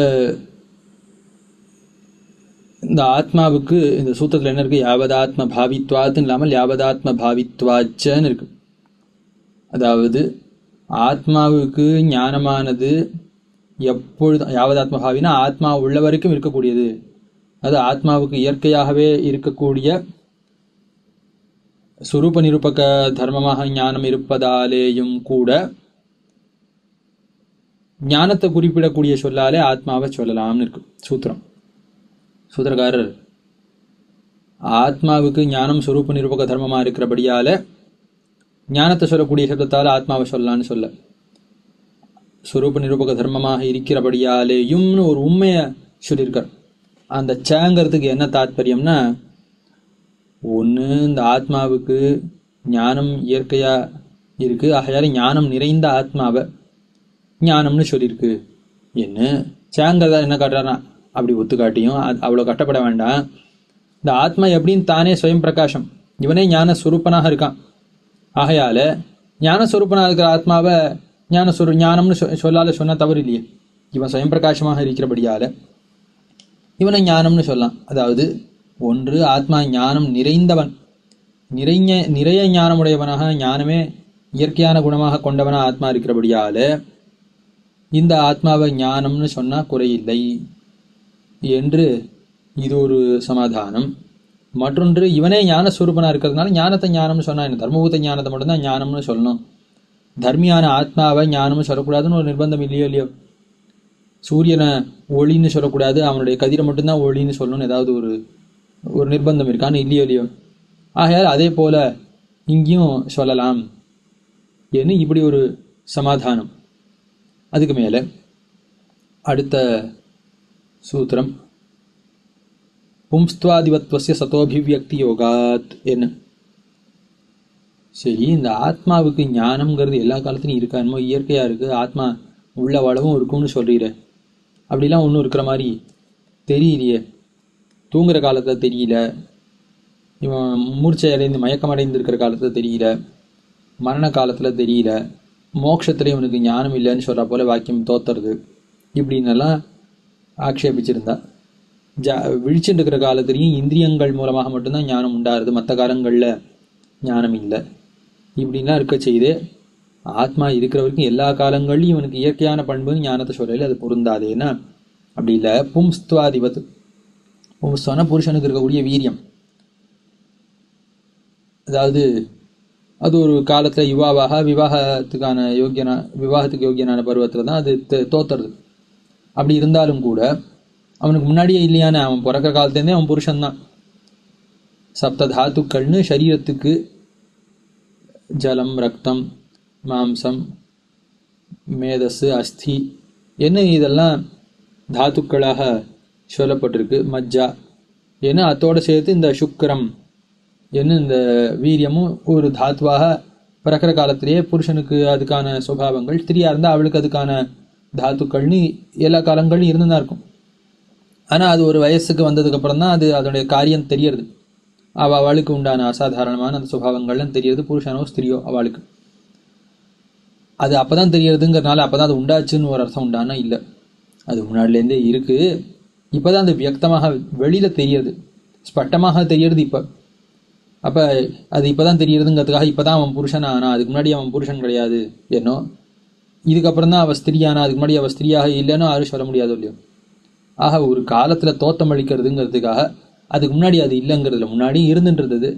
ஆத்மாவுக்கு இந்த சூத்திரத்தில் என்ன இருக்கு? யாவதாத்ம பாவித்வாத்துன்னு இல்லாமல் யாவதாத்ம பாவித்வாச்சன்னு இருக்கு. அதாவது ஆத்மாவுக்கு ஞானமானது எப்பொழுதும் யாவதாத்ம பாவினா ஆத்மா உள்ள வரைக்கும் இருக்கக்கூடியது. அது ஆத்மாவுக்கு இயற்கையாகவே இருக்கக்கூடிய சுரூப நிரூபக தர்மமாக ஞானம் இருப்பதாலேயும் கூட ஞானத்தை குறிப்பிடக்கூடிய சொல்லாலே ஆத்மாவை சொல்லலாம்னு இருக்கு சூத்திரம். சூத்திரக்காரர் ஆத்மாவுக்கு ஞானம் ஸ்வரூப நிரூபக தர்மமாக இருக்கிறபடியால் ஞானத்தை சொல்லக்கூடிய சப்தத்தால் ஆத்மாவை சொல்லலான்னு சொல்ல, ஸ்வரூப நிரூபக தர்மமாக இருக்கிறபடியாலேயும்னு ஒரு உண்மையை சொல்லியிருக்கார். அந்த சேங்கிறதுக்கு என்ன தாத்பரியம்னா, ஒன்று இந்த ஆத்மாவுக்கு ஞானம் இயற்கையாக இருக்குது, ஆகையால ஞானம் நிறைந்த ஆத்மாவை ஞானம்னு சொல்லியிருக்கு. என்ன சேங்கிறதா என்ன காட்டுறாருனா அப்படி ஒத்து காட்டியும் அவ்வளோ கட்டப்பட வேண்டாம். இந்த ஆத்மா எப்படின்னு தானே சுயம் பிரகாசம், இவனே ஞான ஸ்வரூபனாக இருக்கான். ஆகையால் ஞானஸ்வரூபனாக இருக்கிற ஆத்மாவை ஞானம்னு சொல்லாத சொன்னால் தவறு இல்லையே. இவன் சுயம் பிரகாசமாக இருக்கிறபடியால் இவனை ஞானம்னு சொல்லலாம். அதாவது ஒன்று ஆத்மா ஞானம் நிறைந்தவன், நிறைய ஞானமுடையவனாக, ஞானமே இயற்கையான குணமாக கொண்டவனாக ஆத்மா இருக்கிறபடியால் இந்த ஆத்மாவை ஞானம்னு சொன்னால் குறையில்லை என்று இது ஒரு சமாதானம். மற்றொன்று, இவனே ஞானஸ்வரூபனாக இருக்கிறதுனால ஞானத்தை ஞானம்னு சொன்னால் என்ன, தர்மபூத ஞானத்தை மட்டும்தான் ஞானம்னு சொல்லணும், தர்மியான ஆத்மாவை ஞானம்னு சொல்லக்கூடாதுன்னு ஒரு நிர்பந்தம் இல்லையோ. சூரியனை ஒளின்னு சொல்லக்கூடாது, அவனுடைய கதிரை மட்டும்தான் ஒளின்னு சொல்லணும்னு ஏதாவது ஒரு நிர்பந்தம் இருக்கான்னு இல்லையோ. ஆகையால் அதே போல இங்கேயும் சொல்லலாம் என்று இப்படி ஒரு சமாதானம். அதுக்கு மேலே அடுத்த சூத்திரம், பும்ஸ்துவாதிபத்வஸ்ய சதோபிவியக்தி யோகாத் என்ன. சரி, இந்த ஆத்மாவுக்கு ஞானம்ங்கிறது எல்லா காலத்துலையும் இருக்கா, என்னமோ இயற்கையாக இருக்குது, ஆத்மா உள்ள வளவும் இருக்கும்னு சொல்கிறீர, அப்படிலாம் ஒன்றும் இருக்கிற மாதிரி தெரியலையே. தூங்குகிற காலத்தில் தெரியல, இவன் மூர்ச்சை அடைந்து மயக்கம் அடைந்து இருக்கிற காலத்தில் தெரியல, மரண காலத்தில் தெரியல, மோட்சத்தில் இவனுக்கு ஞானம் இல்லைன்னு சொல்கிற போல வாக்கியம் தோத்துறது, இப்படின்னெல்லாம் ஆக்ஷேபிச்சிருந்தா. விழிச்சுட்டு இருக்கிற காலத்துலேயும் இந்திரியங்கள் மூலமாக மட்டும்தான் ஞானம் உண்டாருது, மற்ற காலங்களில் ஞானம் இல்லை, இப்படின்லாம் இருக்க செய்து ஆத்மா இருக்கிற வரைக்கும் எல்லா காலங்கள்லையும் இவனுக்கு இயற்கையான பண்பு ஞானத்தை சொல்லல, அது பொருந்தாது. ஏன்னா அப்படி இல்லை. பும்ஸ்துவாதிபத், பும்ஸ்துவானா புருஷனுக்கு இருக்கக்கூடிய வீரியம், அதாவது அது ஒரு காலத்தில் யுவாவாக விவாகத்துக்கு யோக்கியனான பருவத்தில் தான் அது தோத்துறது. அப்படி இருந்தாலும் கூட அவனுக்கு முன்னாடியே இல்லையான, அவன் பிறக்கிற காலத்துலேருந்தே அவன் புருஷன்தான். சப்த தாத்துக்கள்னு சரீரத்துக்கு ஜலம், ரத்தம், மாம்சம், மேதஸு, அஸ்தி என்ன இதெல்லாம் தாத்துக்களாக சொல்லப்பட்டிருக்கு. மஜ்ஜா என்ன அத்தோடு சேர்த்து இந்த சுக்கரம் என்ன இந்த வீரியமும் ஒரு தாத்துவாக பிறக்கிற காலத்திலேயே புருஷனுக்கு அதுக்கான சுபாவங்கள், ஸ்திரியாக இருந்தால் அவளுக்கு அதுக்கான தாத்துக்கள்னு எல்லா காலங்கள்லையும் இருந்து தான் இருக்கும். ஆனால் அது ஒரு வயசுக்கு வந்ததுக்கப்புறம் தான் அது அதனுடைய காரியம் தெரியறது. அவளுக்கு உண்டான அசாதாரணமான அந்த சுபாவங்கள்லாம் தெரியறது, புருஷனோ ஸ்திரியோ அவளுக்கு அது அப்போ தான் தெரியறதுங்கிறதுனால அப்போ தான் அது உண்டாச்சுன்னு ஒரு அர்த்தம் உண்டானா இல்லை. அது முன்னாடிலேருந்தே இருக்குது, இப்போ தான் அது வியக்தமாக வெளியில் தெரியறது, ஸ்பட்டமாக தெரியறது இப்போ. அப்போ அது இப்போ தான் தெரியறதுங்கிறதுக்காக இப்போ தான் அவன் புருஷன் ஆனால் அதுக்கு முன்னாடி அவன் புருஷன் கிடையாது என்னோ, இதுக்கப்புறம் தான் அவள் ஸ்திரியானா அதுக்கு முன்னாடி அவள் ஸ்திரியாக இல்லைன்னு யாரும் சொல்ல முடியாது இல்லையோ. ஆக ஒரு காலத்தில் தோத்தம் அளிக்கிறதுங்கிறதுக்காக அதுக்கு முன்னாடி அது இல்லைங்கிறதுல முன்னாடி இருந்துன்றது,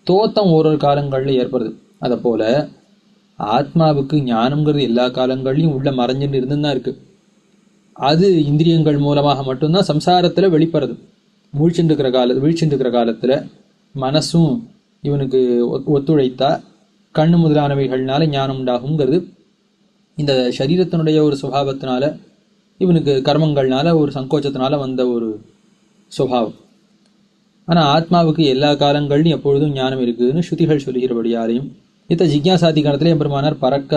தோத்தம் ஒரு காலங்களில் ஏற்படுது. அதை போல் ஆத்மாவுக்கு ஞானம்ங்கிறது எல்லா காலங்கள்லையும் உள்ள மறைஞ்சுட்டு இருந்துன்னு தான் இருக்குது. அது இந்திரியங்கள் மூலமாக மட்டும்தான் சம்சாரத்தில் வெளிப்படுறது. வீழ்ச்சின்னு இருக்கிற காலத்தில் மனசும் இவனுக்கு ஒத்துழைத்தா கண்ணு முதலானவைகள்னால ஞானம் உண்டாகுங்கிறது இந்த சரீரத்தினுடைய ஒரு சுபாவத்தினால, இவனுக்கு கர்மங்கள்னால ஒரு சங்கோச்சத்தினால வந்த ஒரு சுபாவம். ஆனால் ஆத்மாவுக்கு எல்லா காலங்கள்லையும் எப்பொழுதும் ஞானம் இருக்குதுன்னு ஸ்ருதிகள் சொல்லுகிறபடியாலையும் இத்த ஜிக்யாசாதி காலத்திலே எம்பெருமானார் பறக்க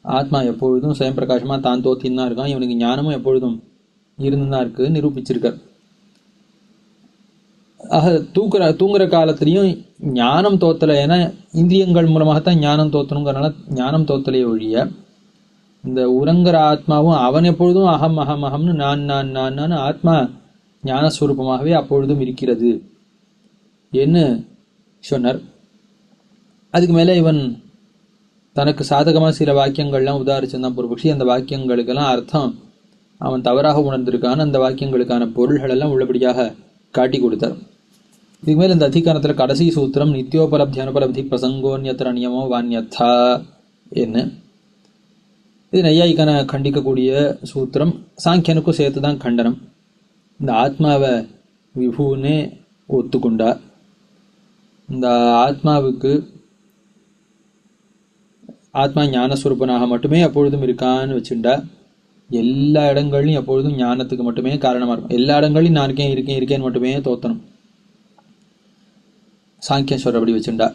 ஆத்மா எப்பொழுதும் சுயம் பிரகாசமாக தான் தோத்தின்னு தான் இருக்கான், இவனுக்கு ஞானமும் எப்பொழுதும் இருந்து தான் இருக்குன்னு நிரூபிச்சிருக்கார். ஆக தூங்குற காலத்துலேயும் ஞானம் தோத்தலை, ஏன்னா இந்திரியங்கள் மூலமாகத்தான் ஞானம் தோத்தணுங்கிறனால ஞானம் தோத்தலையே ஒழிய இந்த உறங்குற ஆத்மாவும் அவன் எப்பொழுதும் அகம் அகம் அகம்னு நான் ஆத்மா ஞானஸ்வரூபமாகவே அப்பொழுதும் இருக்கிறது என்று சொன்னார். அதுக்கு மேலே இவன் தனக்கு சாதகமாக சில வாக்கியங்கள்லாம் உதாரிச்சுதான் பூர்வபக்ஷி. அந்த வாக்கியங்களுக்கெல்லாம் அர்த்தம் அவன் தவறாக உணர்ந்திருக்கான அந்த வாக்கியங்களுக்கான பொருள்கள் எல்லாம் உள்ளபடியாக காட்டி கொடுத்தார். இதுக்கு மேலே இந்த அதிகாரத்தில் கடைசி சூத்திரம் நித்தியோபலப்தி அனுபலப்தி பிரசங்கோன்யத்திர நியமோ வான்யத்தா என்ன. இது நையாயிக்கான கண்டிக்கக்கூடிய சூத்திரம், சாங்கியனுக்கும் சேர்த்து தான் கண்டனம். இந்த ஆத்மாவை விபுன்னே ஒத்துக்கொண்டா இந்த ஆத்மாவுக்கு ஆத்மா ஞானஸ்வரூபனாக மட்டுமே எப்பொழுதும் இருக்கான்னு வச்சுட்டா எல்லா இடங்கள்லையும் எப்பொழுதும் ஞானத்துக்கு மட்டுமே காரணமாக இருக்கும். எல்லா இடங்கள்லையும் நான் இருக்கேன்னு மட்டுமே தோத்தணும். சாங்கியம் சொல்றபடி வச்சுட்டா.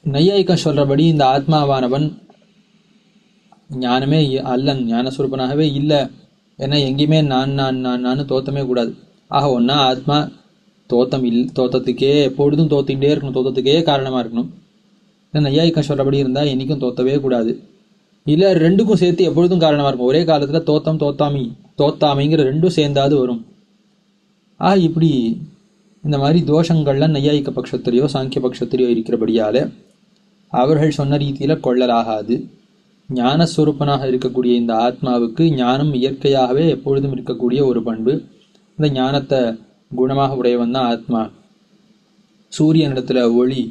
நையாயிக்கம் சொல்றபடி இந்த ஆத்மாவானவன் ஞானமே அல்லன், ஞானஸ்வரூபனாகவே இல்லை. ஏன்னா எங்கேயுமே நான் தோத்தமே கூடாது. ஆக ஒன்னா ஆத்மா தோத்தத்துக்கே எப்பொழுதும் தோத்திகிட்டே இருக்கணும், தோத்தத்துக்கே காரணமாக இருக்கணும். நையாயிக்கம் சொல்றபடி இருந்தால் என்றைக்கும் தோத்தவே கூடாது. இல்லை ரெண்டுக்கும் சேர்த்து எப்பொழுதும் காரணமாக இருக்கும். ஒரே காலத்தில் தோத்தாமைங்கிற ரெண்டும் சேர்ந்தாது வரும். இப்படி இந்த மாதிரி தோஷங்கள்லாம் நையாயிக்க பட்சத்திலேயோ சாங்கிய பட்சத்திலேயோ இருக்கிறபடியால் அவர்கள் சொன்ன ரீதியில் கொள்ளலாகாது. ஞானஸ்வரூபனாக இருக்கக்கூடிய இந்த ஆத்மாவுக்கு ஞானம் இயற்கையாகவே எப்பொழுதும் இருக்கக்கூடிய ஒரு பண்பு. இந்த ஞானத்தை குணமாக உடையவன் தான் ஆத்மா. சூரியனிடத்தில் ஒளி,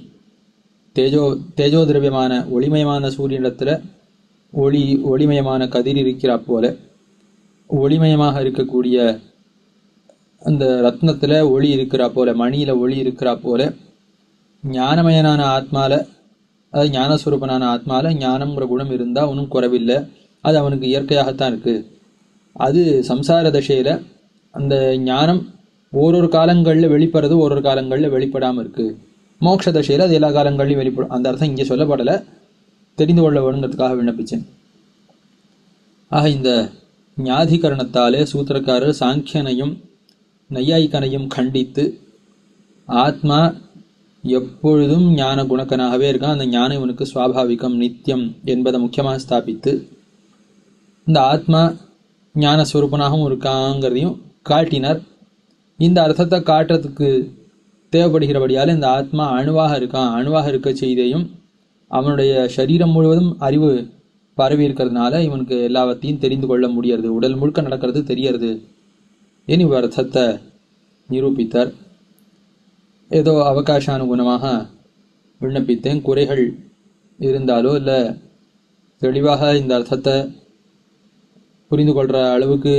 தேஜோ திரவியமான ஒளிமயமான சூரியனிடத்தில் ஒளிமயமான கதிர் இருக்கிறா போல, ஒளிமயமாக இருக்கக்கூடிய அந்த ரத்னத்தில் ஒளி இருக்கிறா போல, மணியில் ஒளி இருக்கிறா போல, ஞானமயனான ஆத்மால, அதாவது ஞானஸ்வரூபனான ஆத்மால ஞானம்ங்கிற குணம் இருந்தால் ஒன்றும் குறைவில்லை. அது அவனுக்கு இயற்கையாகத்தான் இருக்குது. அது சம்சார தசையில் அந்த ஞானம் ஓரொரு காலங்களில் வெளிப்படுறது, ஓரொரு காலங்களில் வெளிப்படாமல் இருக்குது. மோட்ச தசையில் அது எல்லா காலங்கள்லையும் வெளிப்படும். அந்த அர்த்தம் இங்கே சொல்லப்படலை, தெரிந்து கொள்ள வேணுங்கிறதுக்காக விண்ணப்பிச்சேன். இந்த ஞாதிகரணத்தாலே சூத்திரக்காரர் சாங்கியனையும் நையாயிக்கனையும் கண்டித்து ஆத்மா எப்பொழுதும் ஞான குணக்கனாகவே இருக்கான், அந்த ஞானம் இவனுக்கு சுவாபாவிகம் நித்தியம் என்பதை முக்கியமாக ஸ்தாபித்து இந்த ஆத்மா ஞானஸ்வரூபனாகவும் இருக்காங்கிறதையும் காட்டினார். இந்த அர்த்தத்தை காட்டுறதுக்கு தேவைப்படுகிறபடியால் இந்த ஆத்மா அணுவாக இருக்க செய்தையும் அவனுடைய சரீரம் முழுவதும் அறிவு பரவி இருக்கிறதுனால இவனுக்கு எல்லாவற்றையும் தெரிந்து கொள்ள முடியறது, உடல் முழுக்க நடக்கிறது தெரியறது இனி அர்த்தத்தை நிரூபித்தார். ஏதோ அவகாசானுகுணமாக விண்ணப்பித்தேன். குறைகள் இருந்தாலோ இல்லை தெளிவாக இந்த அர்த்தத்தை புரிந்து கொள்கிற அளவுக்கு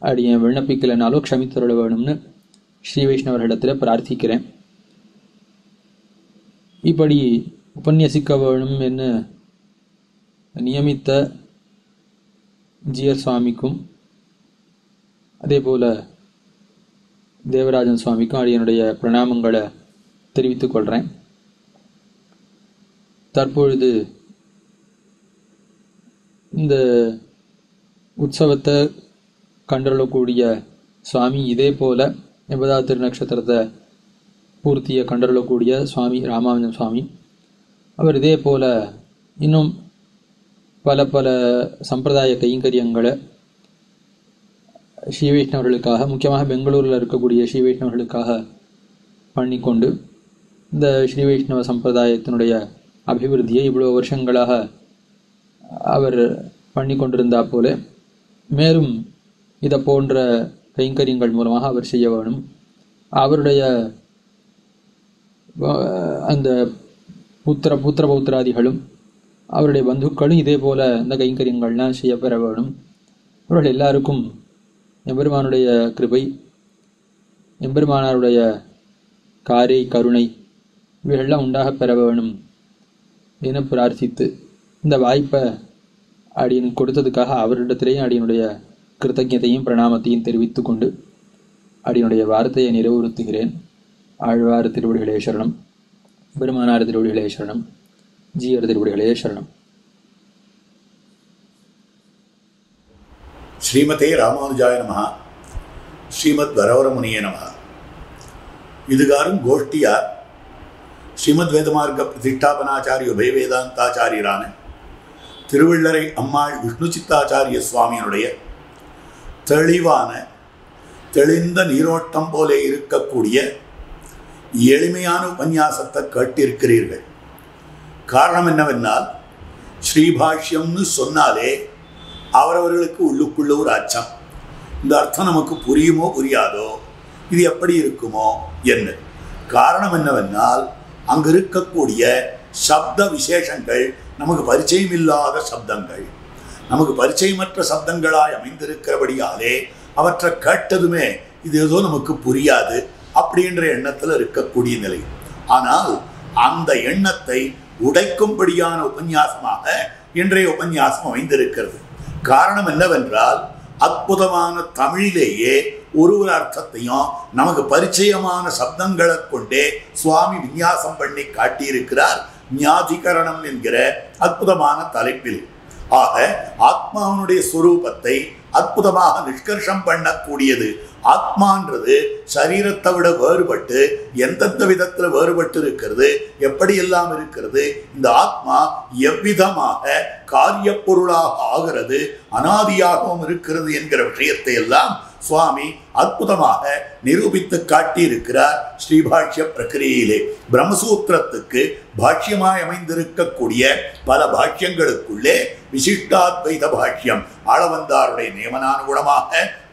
அடியேன் விண்ணப்பிக்கலைனாலோ க்ஷமித்தருள வேணும்னு ஸ்ரீ வைஷ்ணவர்களிடத்தில் பிரார்த்திக்கிறேன். இப்படி உபன்யசிக்க வேணும் என்று நியமித்த ஜிஆர் சுவாமிக்கும் அதே போல் தேவராஜன் சுவாமிக்கும் அடியனுடைய பிரணாமங்களை தெரிவித்துக் கொள்கிறேன். தற்பொழுது இந்த உற்சவத்தை கண்டருளக்கூடிய சுவாமி இதே போல 80வது திருநக்ஷத்திரத்தை பூர்த்தியை கண்டருளக்கூடிய சுவாமி ராமானுஜன் சுவாமி, அவர் இதே போல் இன்னும் பல சம்பிரதாய கைங்கரியங்களை ஸ்ரீ வைஷ்ணவர்களுக்காக, முக்கியமாக பெங்களூரில் இருக்கக்கூடிய ஸ்ரீ வைஷ்ணவர்களுக்காக பண்ணிக்கொண்டு இந்த ஸ்ரீ வைஷ்ணவ சம்பிரதாயத்தினுடைய அபிவிருத்தியை இவ்வளோ வருஷங்களாக அவர் பண்ணி கொண்டிருந்தா போல மேலும் இதை போன்ற கைங்கரியங்கள் மூலமாக அவர் செய்ய வேணும். அவருடைய அந்த புத்திர பௌத்திராதிகளும் அவருடைய பந்துக்களும் இதே போல இந்த கைங்கரியங்கள்லாம் செய்யப்பெற வேணும். அவர்கள் எல்லாருக்கும் எம்பெருமானுடைய கிருபை, எம்பெருமானாருடைய காரை கருணை இவைகள்லாம் உண்டாக பெற வேணும் என பிரார்த்தித்து இந்த வாய்ப்பை அடியன் கொடுத்ததுக்காக அவரிடத்திலேயும் அடியனுடைய கிருத்தஜத்தையும் பிரணாமத்தையும் தெரிவித்து கொண்டு அடியனுடைய வார்த்தையை நிறைவுறுத்துகிறேன். ஆழ்வார் திருவடிகளே சரணம், பெருமானார் திருவடிகளே சரணம், ஜீயர் திருவடிகளே சரணம். ஸ்ரீமதே ராமானுஜாய நமஹ. ஸ்ரீமத் வரவரமுனியே நமஹ. இதுகாரும் கோஷ்டியார் ஸ்ரீமத் வேதமார்க்க பிரதிஷ்டாபனாச்சாரிய உபய வேதாந்தாச்சாரியரான திருவள்ளரை அம்மாள் விஷ்ணு சித்தாச்சாரிய சுவாமியினுடைய தெளிவான தெளிந்த நீரோட்டம் போல இருக்கக்கூடிய எளிமையான உபன்யாசத்தை கேட்டிருக்கிறீர்கள். காரணம் என்னவென்றால் ஸ்ரீபாஷ்யம்னு சொன்னாலே அவரவர்களுக்கு உள்ளுக்குள்ள ஒரு அச்சம், இந்த அர்த்தம் நமக்கு புரியுமோ புரியாதோ, இது எப்படி இருக்குமோ என்ன. காரணம் என்னவென்றால் அங்கு இருக்கக்கூடிய சப்த விசேஷங்கள் நமக்கு பரிச்சயம் இல்லாத சப்தங்கள், நமக்கு பரிச்சயமற்ற சப்தங்களாய் அமைந்திருக்கிறபடியாலே அவற்றை கேட்டதுமே இது ஏதோ நமக்கு புரியாது அப்படின்ற எண்ணத்தில் இருக்கக்கூடிய நிலை. ஆனால் அந்த எண்ணத்தை உடைக்கும்படியான உபன்யாசமாக இன்றைய உபன்யாசம் அமைந்திருக்கிறது. காரணம் என்னவென்றால், அற்புதமான தமிழிலேயே ஒரு அர்த்தத்தையும் நமக்கு பரிச்சயமான சப்தங்களை கொண்டே சுவாமி விநியாசம் பண்ணி காட்டியிருக்கிறார் ஞாதிகரணம் என்கிற அற்புதமான தலைப்பில். ஆக ஆத்மாவுடைய ஸ்வரூபத்தை அற்புதமாக நிஷ்கர்ஷம் பண்ணக்கூடியது. ஆத்மான்றது சரீரத்தை விட வேறுபட்டு எந்தெந்த விதத்தில் வேறுபட்டு இருக்கிறது, எப்படியெல்லாம் இருக்கிறது, இந்த ஆத்மா எவ்விதமாக காரிய பொருளாக ஆகிறது, அனாதியாகவும் இருக்கிறது என்கிற விஷயத்தை எல்லாம் சுவாமி அற்புதமாக நிரூபித்து காட்டியிருக்கிறார் ஸ்ரீபாஷ்ய பிரக்கிரியிலே. பிரம்மசூத்திரத்துக்கு பாஷ்யமாய் அமைந்திருக்கக்கூடிய பல பாஷ்யங்களுக்குள்ளே விசிஷ்டாத்வைத பாஷ்யம் ஆளவந்தாருடைய நியமனானுகுணமாக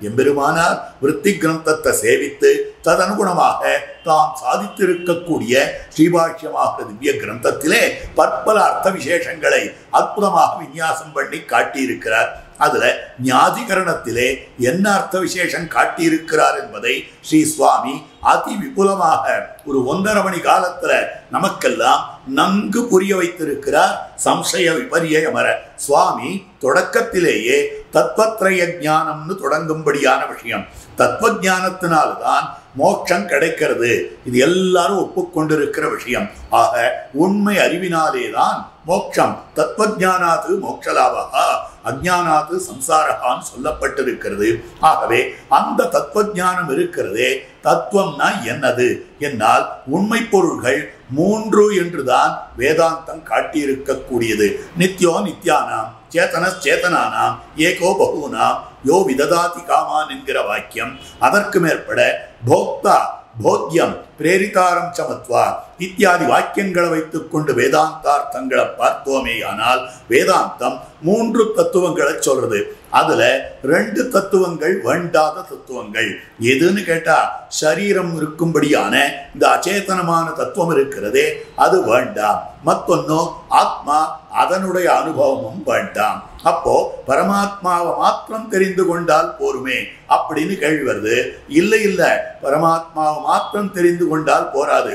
எம்பெருமானார் விருத்தி கிரந்தத்தை சேவித்து ததனுகுணமாக தாம் சாதித்திருக்கக்கூடிய ஸ்ரீபாஷ்யமாக திவ்ய கிரந்தத்திலே பற்பல அர்த்த விசேஷங்களை அற்புதமாக விநியாசம் பண்ணி காட்டியிருக்கிறார். அதுல ஞாதிகரணத்திலே என்ன அர்த்த விசேஷம் காட்டியிருக்கிறார் என்பதை ஸ்ரீ சுவாமி அதி விபுலமாக ஒரு 1.5 மணி காலத்துல நமக்கெல்லாம் நன்கு புரிய வைத்திருக்கிறார். சம்சய விபரியமர சுவாமி தொடக்கத்திலேயே தத்வத்ரய ஞானம்னு தொடங்கும்படியான விஷயம். தத்துவ ஞானத்தினால்தான் மோட்சம் கிடைக்கிறது, இது எல்லாரும் ஒப்புக்கொண்டிருக்கிற விஷயம். ஆக உண்மை அறிவினாலேதான் மோட்சம். தத்துவஞானாது மோட்சலாபகா அஜ்ஞானாது சம்சாரகான்னு சொல்லப்பட்டிருக்கிறது. ஆகவே அந்த தத்துவஞானம் இருக்கிறதே, தத்துவம்னா என்னது என்னால் உண்மை பொருள்கள் 3 என்றுதான் வேதாந்தம் காட்டியிருக்கக்கூடியது. நித்யோ நித்யானாம் சேதனச்சேதனானாம் ஏகோ பகூனாம் யோ விததாதி காமான் என்கிற வாக்கியம். அதற்கு மேற்பட போக்தா போக்யம் பிரேரிதாரம் சமத்வா இத்தியாதி வாக்கியங்களை வைத்துக் கொண்டு வேதாந்தார்த்தங்களை பார்த்தோமே. ஆனால் வேதாந்தம் 3 தத்துவங்களை சொல்றது. அதுல 2 தத்துவங்கள் வேண்டாத தத்துவங்கள். எதுன்னு கேட்டா, சரீரம் இருக்கும்படியான இந்த அச்சேதனமான தத்துவம் இருக்கிறதே அது வேண்டாம். மத்தொன்னு ஆத்மா, அதனுடைய அனுபவமும் வேண்டாம். அப்போ பரமாத்மாவை மாத்திரம் தெரிந்து கொண்டால் போருமே அப்படின்னு கேள்வி வருது. இல்லை இல்லை, பரமாத்மாவை மாத்திரம் தெரிந்து கொண்டால் போராது.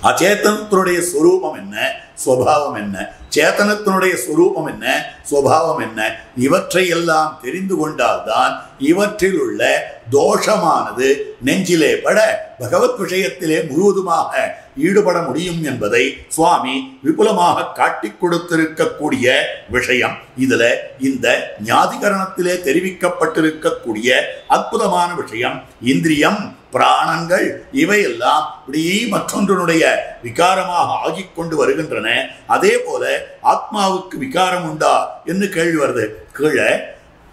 அச்சேதனத்தினுடைய ஸ்வரூபம் என்ன, ஸ்வபாவம் என்ன, சேத்தனத்தினுடைய ஸ்வரூபம் என்ன, ஸ்வபாவம் என்ன, இவற்றை எல்லாம் தெரிந்து கொண்டால்தான் இவற்றில் உள்ள தோஷமானது நெஞ்சிலே பட பகவத் விஷயத்திலே முழுவதுமாக ஈடுபட முடியும் என்பதை சுவாமி விபுலமாக காட்டி கொடுத்திருக்கக்கூடிய விஷயம். இதுல இந்த ஞாதிகரணத்திலே தெரிவிக்கப்பட்டிருக்கக்கூடிய அற்புதமான விஷயம், இந்திரியம் பிராணங்கள் இவையெல்லாம் இப்படி மற்றொன்றுடைய விகாரமாக ஆகிக்கொண்டு வருகின்றன. அதே போல ஆத்மாவுக்கு விகாரம் உண்டா என்று கேள்வி வருது. கீழே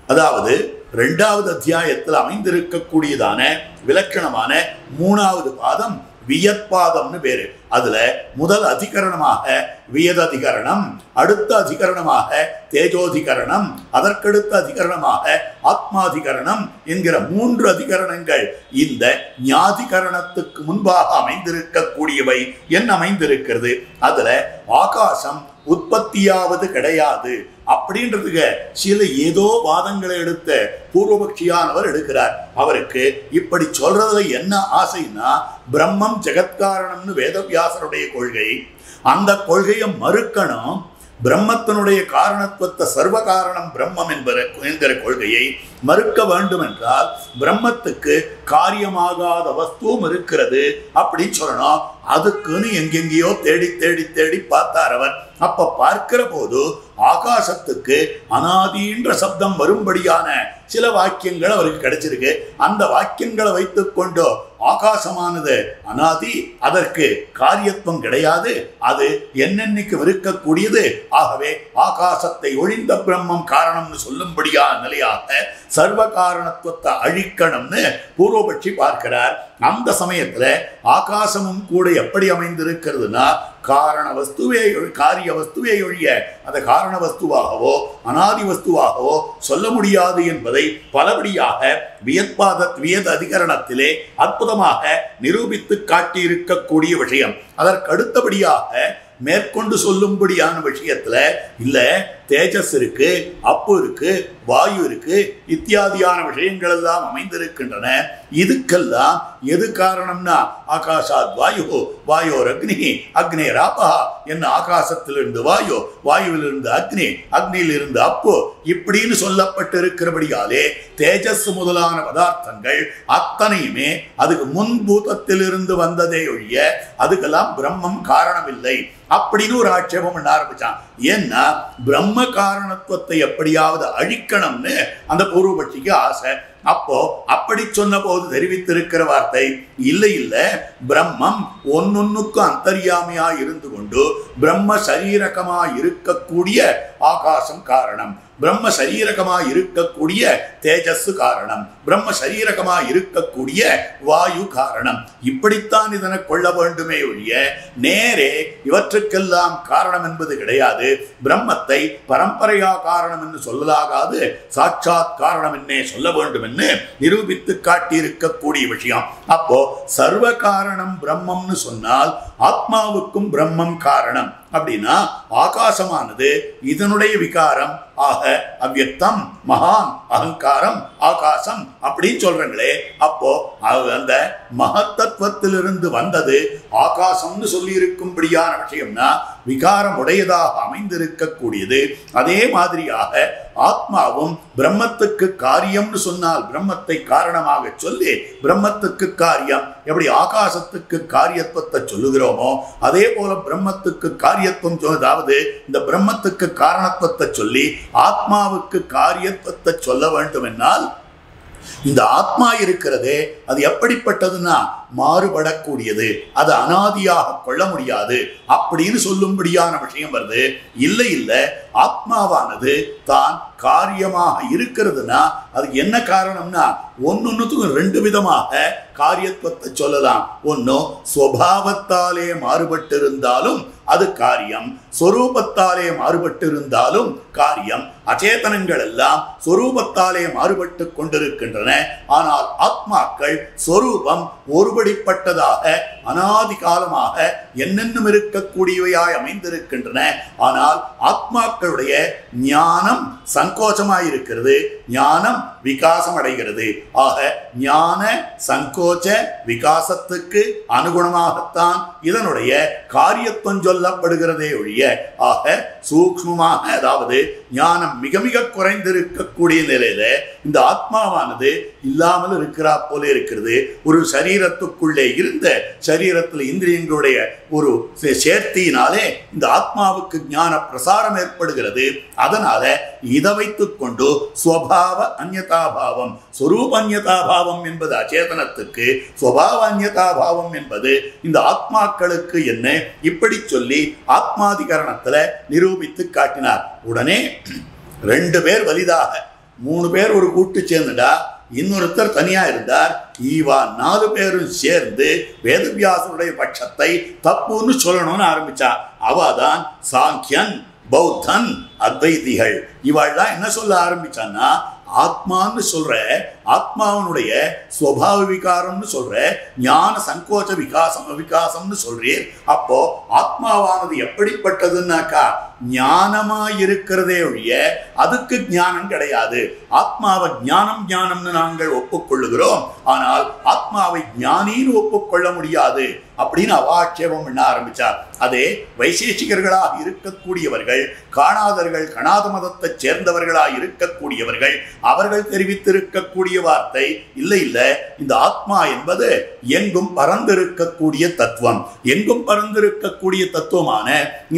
அதாவது 2வது அத்தியாயத்தில் அமைந்திருக்கக்கூடியதான விலட்சணமான 3வது பாதம் வியற்பாதம்னு பேரு. அதுல முதல் அதிகரணமாக வியததிகரணம், அடுத்த அதிகரணமாக தேஜோதிகரணம், அதற்கடுத்த அதிகரணமாக ஆத்மாதிகரணம் என்கிற 3 அதிகரணங்கள் இந்த ஞாதிகரணத்துக்கு முன்பாக அமைந்திருக்கக்கூடியவை என்ன அமைந்திருக்கிறது. அதுல ஆகாசம் உற்பத்தியாவது கிடையாது அப்படின்றதுக்கு சில ஏதோ வாதங்களை எடுத்த பூர்வபக்ஷியானவர் எடுக்கிறார். அவருக்கு இப்படி சொல்றதுல என்ன ஆசைன்னா, பிரம்மம் ஜெகத்காரணம்னு வேதவியாசருடைய கொள்கை. அந்த கொள்கையை மறுக்கணும். பிரம்மத்தினுடைய காரணத்துவத்தை சர்வ காரணம் பிரம்மம் என்கிற கொள்கையை மறுக்க வேண்டும் என்றால் பிரம்மத்துக்கு காரியமாகாத வஸ்துவும் இருக்கிறது அப்படின்னு சொல்லணும். அதுக்குன்னு எங்கெங்கேயோ தேடி தேடி தேடி பார்த்தார் அவர். அப்ப பார்க்கிற போது ஆகாசத்துக்கு அனாதின்ற சப்தம் வரும்படியான சில வாக்கியங்கள் அவருக்கு கிடைச்சிருக்கு. அந்த வாக்கியங்களை வைத்துக் கொண்டு ஆகாசமானது அனாதி, அதற்கு காரியத்துவம் கிடையாது, அது என்னென்னைக்கு இருக்கக்கூடியது. ஆகவே ஆகாசத்தை ஒழிந்த பிரம்மம் காரணம்னு சொல்லும்படியான நிலையாக சர்வ காரணத்துவத்தை அழிக்கணும்னு பூர்வபட்சி பார்க்கிறார். அந்த சமயத்துல ஆகாசமும் கூட எப்படி அமைந்திருக்கிறதுனா, காரண வஸ்துவே காரிய வஸ்துவே ஒழிய அந்த காரண வஸ்துவாகவோ அனாதி வஸ்துவாகவோ சொல்ல முடியாது என்பதை பலபடியாக வியத அதிகரணத்திலே அற்புதமாக நிரூபித்து காட்டியிருக்கக்கூடிய விஷயம். அதற்கு அடுத்தபடியாக மேற்கொண்டு சொல்லும்படியான விஷயத்துல இல்ல, தேஜஸ் இருக்கு, அப்பு இருக்கு, வாயு இருக்கு, இத்தியாதியான விஷயங்கள் எல்லாம் அமைந்திருக்கின்றன. இதுக்கெல்லாம் எது காரணம்னா ஆகாஷாத் வாயு, வாயோர் அக்னி, அக்னேராபா என்ன ஆகாசத்திலிருந்து வாயு, வாயுவிலிருந்து அக்னி, அக்னியிலிருந்து அப்பு இப்படின்னு சொல்லப்பட்டிருக்கிறபடியாலே தேஜஸ் முதலான பதார்த்தங்கள் அத்தனையுமே அதுக்கு முன்பூதத்திலிருந்து வந்ததே ஒழிய அதுக்கெல்லாம் பிரம்மம் காரணமில்லை அப்படின்னு ஒரு ஆட்சேபம் பண்ண ஆரம்பிச்சான். ஏன்னா பிரம்ம காரணத்துவத்தை எப்படியாவது அழிக்கணும்னு அந்த பூர்வபட்சிக்கு ஆசை. அப்போ அப்படி சொன்ன போது தெரிவித்திருக்கிற வார்த்தை இல்லை இல்லை, பிரம்மம் ஒன்னொன்னுக்கும் அந்தர்யாமியா இருந்து கொண்டு பிரம்ம சரீரகமா இருக்கக்கூடிய ஆகாசம் காரணம், பிரம்ம சரீரகமா இருக்கக்கூடிய தேஜஸ் காரணம், பிரம்ம சரீரகமா இருக்கக்கூடிய வாயு காரணம். இப்படித்தான் இதனை கொள்ள வேண்டுமே ஒழிய நேரே இவற்றுக்கெல்லாம் காரணம் என்பது கிடையாது. பிரம்மத்தை பரம்பரையா காரணம் என்று சொல்லலாகாது, சாட்சாத் காரணம் என்னே சொல்ல வேண்டும் என்று நிரூபித்து காட்டியிருக்கக்கூடிய விஷயம். அப்போ சர்வ காரணம் பிரம்மம்னு சொன்னால் ஆத்மாவுக்கும் பிரம்மம் காரணம். அப்படின்னா ஆகாசமானது இதனுடைய விகாரம் ஆக அவ்யக்தம் மகான் அகங்காரம் ஆகாசம் அப்படின்னு சொல்றாங்களே, அப்போ அந்த மகத்தத்துவத்திலிருந்து வந்தது ஆகாசம்னு சொல்லி இருக்கும்படியான விஷயம்னா விகாரம் உடையதாக அமைந்திருக்கக்கூடியது. அதே மாதிரியாக ஆத்மாவும் பிரம்மத்துக்கு காரியம்னு சொன்னால் பிரம்மத்தை காரணமாக சொல்லி பிரம்மத்துக்கு காரியம் எப்படி ஆகாசத்துக்கு காரியத்துவத்தை சொல்லுகிறோமோ அதே போல பிரம்மத்துக்கு காரியத்துவம், அதாவது இந்த பிரம்மத்துக்கு காரணத்துவத்தை சொல்லி ஆத்மாவுக்கு காரியத்துவத்தை சொல்ல வேண்டும் என்னால் இந்த ஆத்மா இருக்கிறதே அது எப்படிப்பட்டதுன்னா மாறுபடக்கூடியது, அது அனாதியாக கொள்ள முடியாது அப்படின்னு சொல்லும்படியான விஷயம் வருது. இல்லை இல்லை, ஆத்மாவானது தான் காரியமாக இருக்கிறதுனா அது என்ன காரணம்னா ஒன்னொன்னுக்கும் ரெண்டு விதமாக காரியத்துவத்தை சொல்லலாம். ஒன்னும் ஸ்வபாவத்தாலே மாறுபட்டிருந்தாலும் அது காரியம், சொரூபத்தாலே மாறுபட்டிருந்தாலும் காரியம். அச்சேதனங்கள் எல்லாம் சொரூபத்தாலே மாறுபட்டு கொண்டிருக்கின்றன. ஆனால் ஆத்மாக்கள் சொரூபம் ஒருபடிப்பட்டதாக அனாதி காலமாக என்னென்னும் இருக்கக்கூடியவையாய் அமைந்திருக்கின்றன. ஆனால் ஆத்மாக்களுடைய ஞானம் சங்கோச்சமாயிருக்கிறது, ஞானம் விகாசம் அடைகிறது. ஆக ஞான சங்கோச்ச விகாசத்துக்கு அனுகுணமாகத்தான் இதனுடைய காரியத்துவம் சொல்லப்படுகிறதே ஒழிய ஆக சூக்ஷ்மமாக, அதாவது ஞானம் மிக மிக குறைந்திருக்கக்கூடிய நிலையில இந்த ஆத்மாவானது இல்லாமல் இருக்கிறா போல இருக்கிறது. ஒரு சரீரத்துக்குள்ளே இருந்த சரீரத்தில் இந்திரியங்களுடைய ஒரு சேர்த்தியினாலே இந்த ஆத்மாவுக்கு ஞான பிரசாரம் ஏற்படுகிறது. அதனால இதை வைத்துக் கொண்டு ஸ்வபாவ அந்யதாபாவம், சொரூப அந்யதாபாவம் என்பது அச்சேதனத்துக்கு, ஸ்வபாவ அந்யதாபாவம் என்பது இந்த ஆத்மாக்களுக்கு என்ன இப்படி சொல்லி ஆத்மாதிகரணத்துல நிரூபித்து காட்டினார். உடனே 2 பேர் வலிதாக, 3 பேர் ஒரு கூட்டு சேர்ந்துடா, இன்னொருத்தர் தனியா இருந்தார். ஈவா 4 பேரும் சேர்ந்து வேதவியாசருடைய பட்சத்தை தப்புன்னு சொல்லணும்னு ஆரம்பிச்சா. அவதான் சாங்கியன், பௌத்தன், அத்வைதிகள். இவாள்லாம் என்ன சொல்ல ஆரம்பிச்சான்னா ஆத்மான்னு சொல்ற, ஆத்மாவனுடைய ஸ்வபாவ விகாரம்னு சொல்ற, ஞான சங்கோச்ச விகாசம்னு சொல்றீர். அப்போ ஆத்மாவானது எப்படிப்பட்டதுன்னாக்கா ஞானமாயிருக்கிறதே ஒழிய அதுக்கு ஞானம் கிடையாது. ஆத்மாவை ஞானம்னு நாங்கள் ஒப்புக்கொள்ளுகிறோம், ஆனால் ஆத்மாவை ஞானின்னு ஒப்புக்கொள்ள முடியாது அப்படின்னு அவாட்சேபம் பண்ண ஆரம்பிச்சார். அதே வைசேஷிகர்களாக இருக்கக்கூடியவர்கள், காணாதவர்கள், கணாத மதத்தை சேர்ந்தவர்களாக இருக்கக்கூடியவர்கள், அவர்கள் தெரிவித்திருக்கக்கூடிய வார்த்தை இல்லை இல்லை, இந்த ஆத்மா என்பது எங்கும் பறந்திருக்கக்கூடிய தத்துவம். எங்கும் பறந்திருக்கக்கூடிய தத்துவமான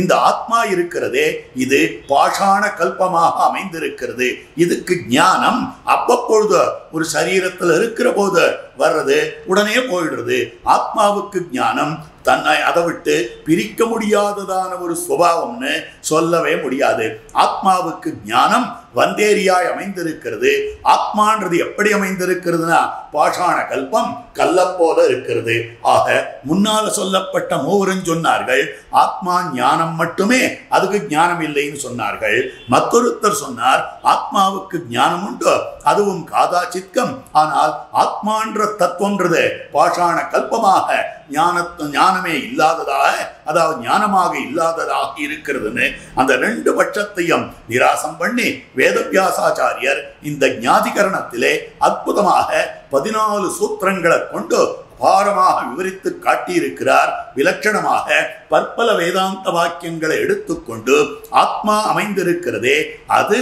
இந்த ஆத்மா இருக்கிறதே இது பாஷாண கல்பமாக அமைந்திருக்கிறது. இதுக்கு ஞானம் அவ்வப்பொழுது ஒரு சரீரத்தில் இருக்கிற போது வர்றது, உடனே போயிடுறது. ஆத்மாவுக்கு ஞானம் தன்னை அதை விட்டு பிரிக்க முடியாததான ஒரு சுபாவம்னு சொல்லவே முடியாது. ஆத்மாவுக்கு ஞானம் வந்தேரியாய் அமைந்திருக்கிறது. ஆத்மான்றது எப்படி அமைந்திருக்கிறதுனா பாஷாண கல்பம், கல்லப்போல இருக்கிறது. ஆக முன்னால சொல்லப்பட்ட மூவரும் சொன்னார்கள் ஆத்மா ஞானம் மட்டுமே, அதுக்கு ஞானம் இல்லைன்னு சொன்னார்கள். மற்றொருத்தர் சொன்னார் ஆத்மாவுக்கு ஞானம் உண்டு, அதுவும் காதாச்சித்கம். ஆனால் ஆத்மான்ற தத்துவன்றது பாஷாண கல்பமாக ஞானமே இல்லாததாக, அதாவது ஞானமாக இல்லாததாக இருக்கிறதுன்னு அந்த ரெண்டு பட்சத்தையும் நிராசம் பண்ணி வேதவியாசாச்சாரியர் இந்த ஞாதிகரணத்திலே அற்புதமாக 14 சூத்திரங்களை கொண்டு அபாரமாக விவரித்து காட்டியிருக்கிறார். விலட்சணமாக பற்பல வேதாந்த வாக்கியங்களை எடுத்துக்கொண்டு ஆத்மா அமைந்திருக்கிறதே அது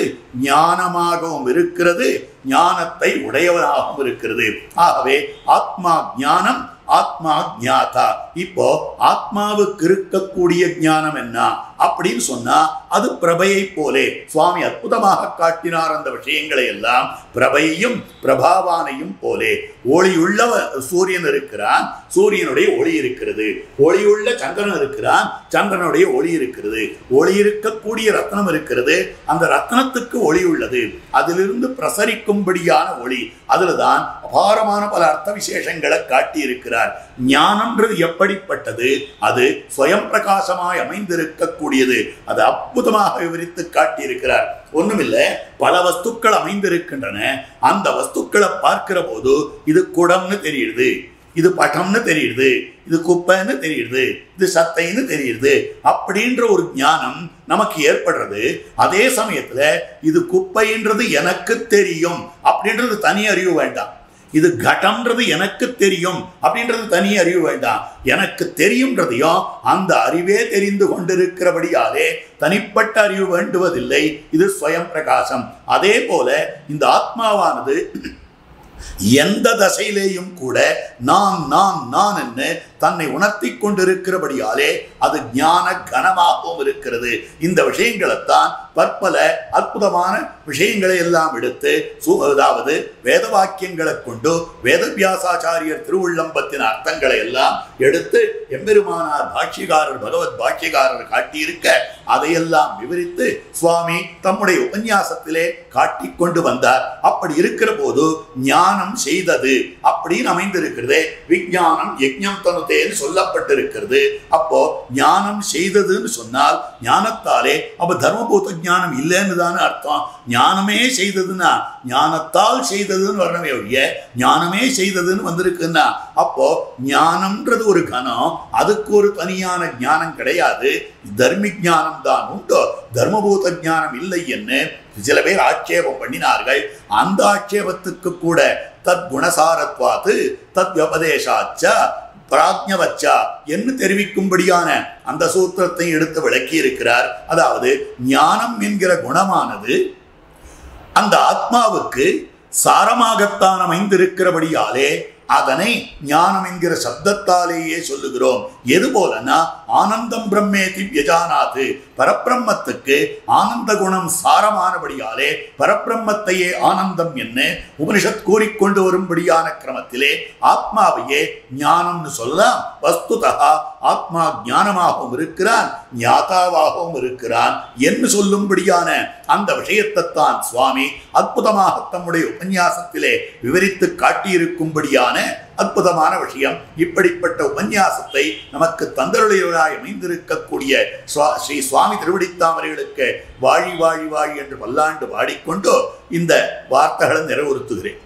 ஞானமாகவும் இருக்கிறது, ஞானத்தை உடையவனாகவும் இருக்கிறது. ஆகவே ஆத்மா ஞானம், ஆத்மா ஞாதா. இப்போ ஆத்மாவுக்கு இருக்கக்கூடிய ஞானம் என்ன அப்படின்னு சொன்னா அது பிரபையை போலே சுவாமி அற்புதமாக காட்டினார். அந்த விஷயங்களை எல்லாம் பிரபையையும் பிரபாவானையும் போலே. ஒளியுள்ள சூரியன் இருக்கிறான், சூரியனுடைய ஒளி இருக்கிறது. ஒளியுள்ள சந்திரன் இருக்கிறான், சந்திரனுடைய ஒளி இருக்கிறது. ஒளி இருக்கக்கூடிய ரத்னம் இருக்கிறது, அந்த ரத்னத்துக்கு ஒளி உள்ளது. அதிலிருந்து பிரசரிக்கும்படியான ஒளி, அதுலதான் அபாரமான பல அர்த்த விசேஷங்களை காட்டியிருக்கிறார். ஞானம்ன்றது எப்படிப்பட்டது? அது ஸ்வயம் பிரகாசமாய் அமைந்திருக்கக்கூடியது. அது அற்புதமாக விவரித்து காட்டியிருக்கிறார். ஒண்ணுமில்லை, பல வஸ்துக்கள் அமைந்திருக்கின்றன. அந்த வஸ்துக்களை பார்க்கிற போது இது குடம்னு தெரியுது, இது பட்டம்னு தெரியுது, இது குப்பைன்னு தெரியுது, இது சத்தைன்னு தெரியுது. அப்படின்ற ஒரு ஞானம் நமக்கு ஏற்படுறது. அதே சமயத்துல இது குப்பைன்றது எனக்கு தெரியும் அப்படின்றது தனி அறிவு வேண்டாம். இது கடம்ன்றது எனக்கு தெரியும் அப்படின்றது தனி அறிவு வேண்டாம். எனக்கு தெரியும்ன்றதையும் அந்த அறிவே தெரிந்து கொண்டிருக்கிறபடியாலே தனிப்பட்ட அறிவு வேண்டுவதில்லை. இது ஸ்வயம் பிரகாசம். அதே போல இந்த ஆத்மாவானது எந்த தசையிலேயும் கூட நான் நான் நான் என்று தன்னை உணர்த்தி கொண்டிருக்கிறபடியாலே அது ஞான கனமாகவும் இருக்கிறது. இந்த விஷயங்களைத்தான் பற்பல அற்புதமான விஷயங்களை எல்லாம் எடுத்து அதாவது வேத வாக்கியங்களை கொண்டு வேதவியாசாச்சாரியர் திருவுள்ளம்பத்தின் அர்த்தங்களை எல்லாம் எடுத்து எம்பெருமானார் பாஷ்யகாரர் பகவத் பாஷ்யகாரர் காட்டியிருக்க அதையெல்லாம் விவரித்து சுவாமி தம்முடைய உபன்யாசத்திலே காட்டிக்கொண்டு வந்தார். அப்படி இருக்கிற போது ஞானம் செய்தது அப்படின்னு அமைந்திருக்கிறது. விஞ்ஞானம் யஜ்ஞம் தனுதேன்னு சொல்லப்பட்டிருக்கிறது. அப்போ ஞானம் செய்ததுன்னு சொன்னால் ஞானத்தாலே அப்ப தர்மபூத ஞானம் இல்லைன்னு தானே அர்த்தம். ஞானமே செய்ததுன்னா ஞானத்தால் செய்ததுன்னு வரணுமே ஒழிய ஞானமே செய்ததுன்னு வந்திருக்குன்னா அப்போ ஞானம்ன்றது ஒரு கணம், அதுக்கு ஒரு தனியான ஞானம் கிடையாது. தர்மி ஞானம் தான் உண்டோ, தர்மபூத ஞானம் இல்லை என்று சில பேர் ஆட்சேபம் பண்ணினார்கள். அந்த ஆட்சேபத்துக்கு கூட தத் குணசாரத்வாத்து தத் வியபதேசாச்சா பிராஜ்ஞவச்சா என்று தெரிவிக்கும்படியான அந்த சூத்திரத்தை எடுத்து விளக்கி இருக்கிறார். அதாவது ஞானம் என்கிற குணமானது அந்த ஆத்மாவுக்கு சாரமாகத்தான் அமைந்திருக்கிறபடியாலே அதனை ஞானம் என்கிற சப்தத்தாலேயே சொல்லுகிறோம். எது போலனா ஆனந்தம் பிரம்மேதி வியஜானாது, பரபிரம்மத்துக்கு ஆனந்த குணம் சாரமானபடியாலே பரபிரம்மத்தையே ஆனந்தம் என்ன உபனிஷத் கூறிக்கொண்டு வரும்படியான கிரமத்திலே ஆத்மாவையே ஞானம்னு சொல்லலாம். வஸ்துதா ஆத்மா ஞானமாகவும் இருக்கிறான், ஞாதாவாகவும் இருக்கிறான் என்று சொல்லும்படியான அந்த விஷயத்தைத்தான் சுவாமி அற்புதமாக தம்முடைய உபன்யாசத்திலே விவரித்து காட்டியிருக்கும்படியான அற்புதமான விஷயம். இப்படிப்பட்ட உபன்யாசத்தை நமக்கு தந்தருளையவராய் அமைந்திருக்கக்கூடிய ஸ்ரீ சுவாமி திருவடித்தாமரைகளுக்கு வாழி வாழி வாழி என்று பல்லாண்டு பாடிக்கொண்டு இந்த வார்த்தைகளை நிறைவுறுத்துகிறேன்.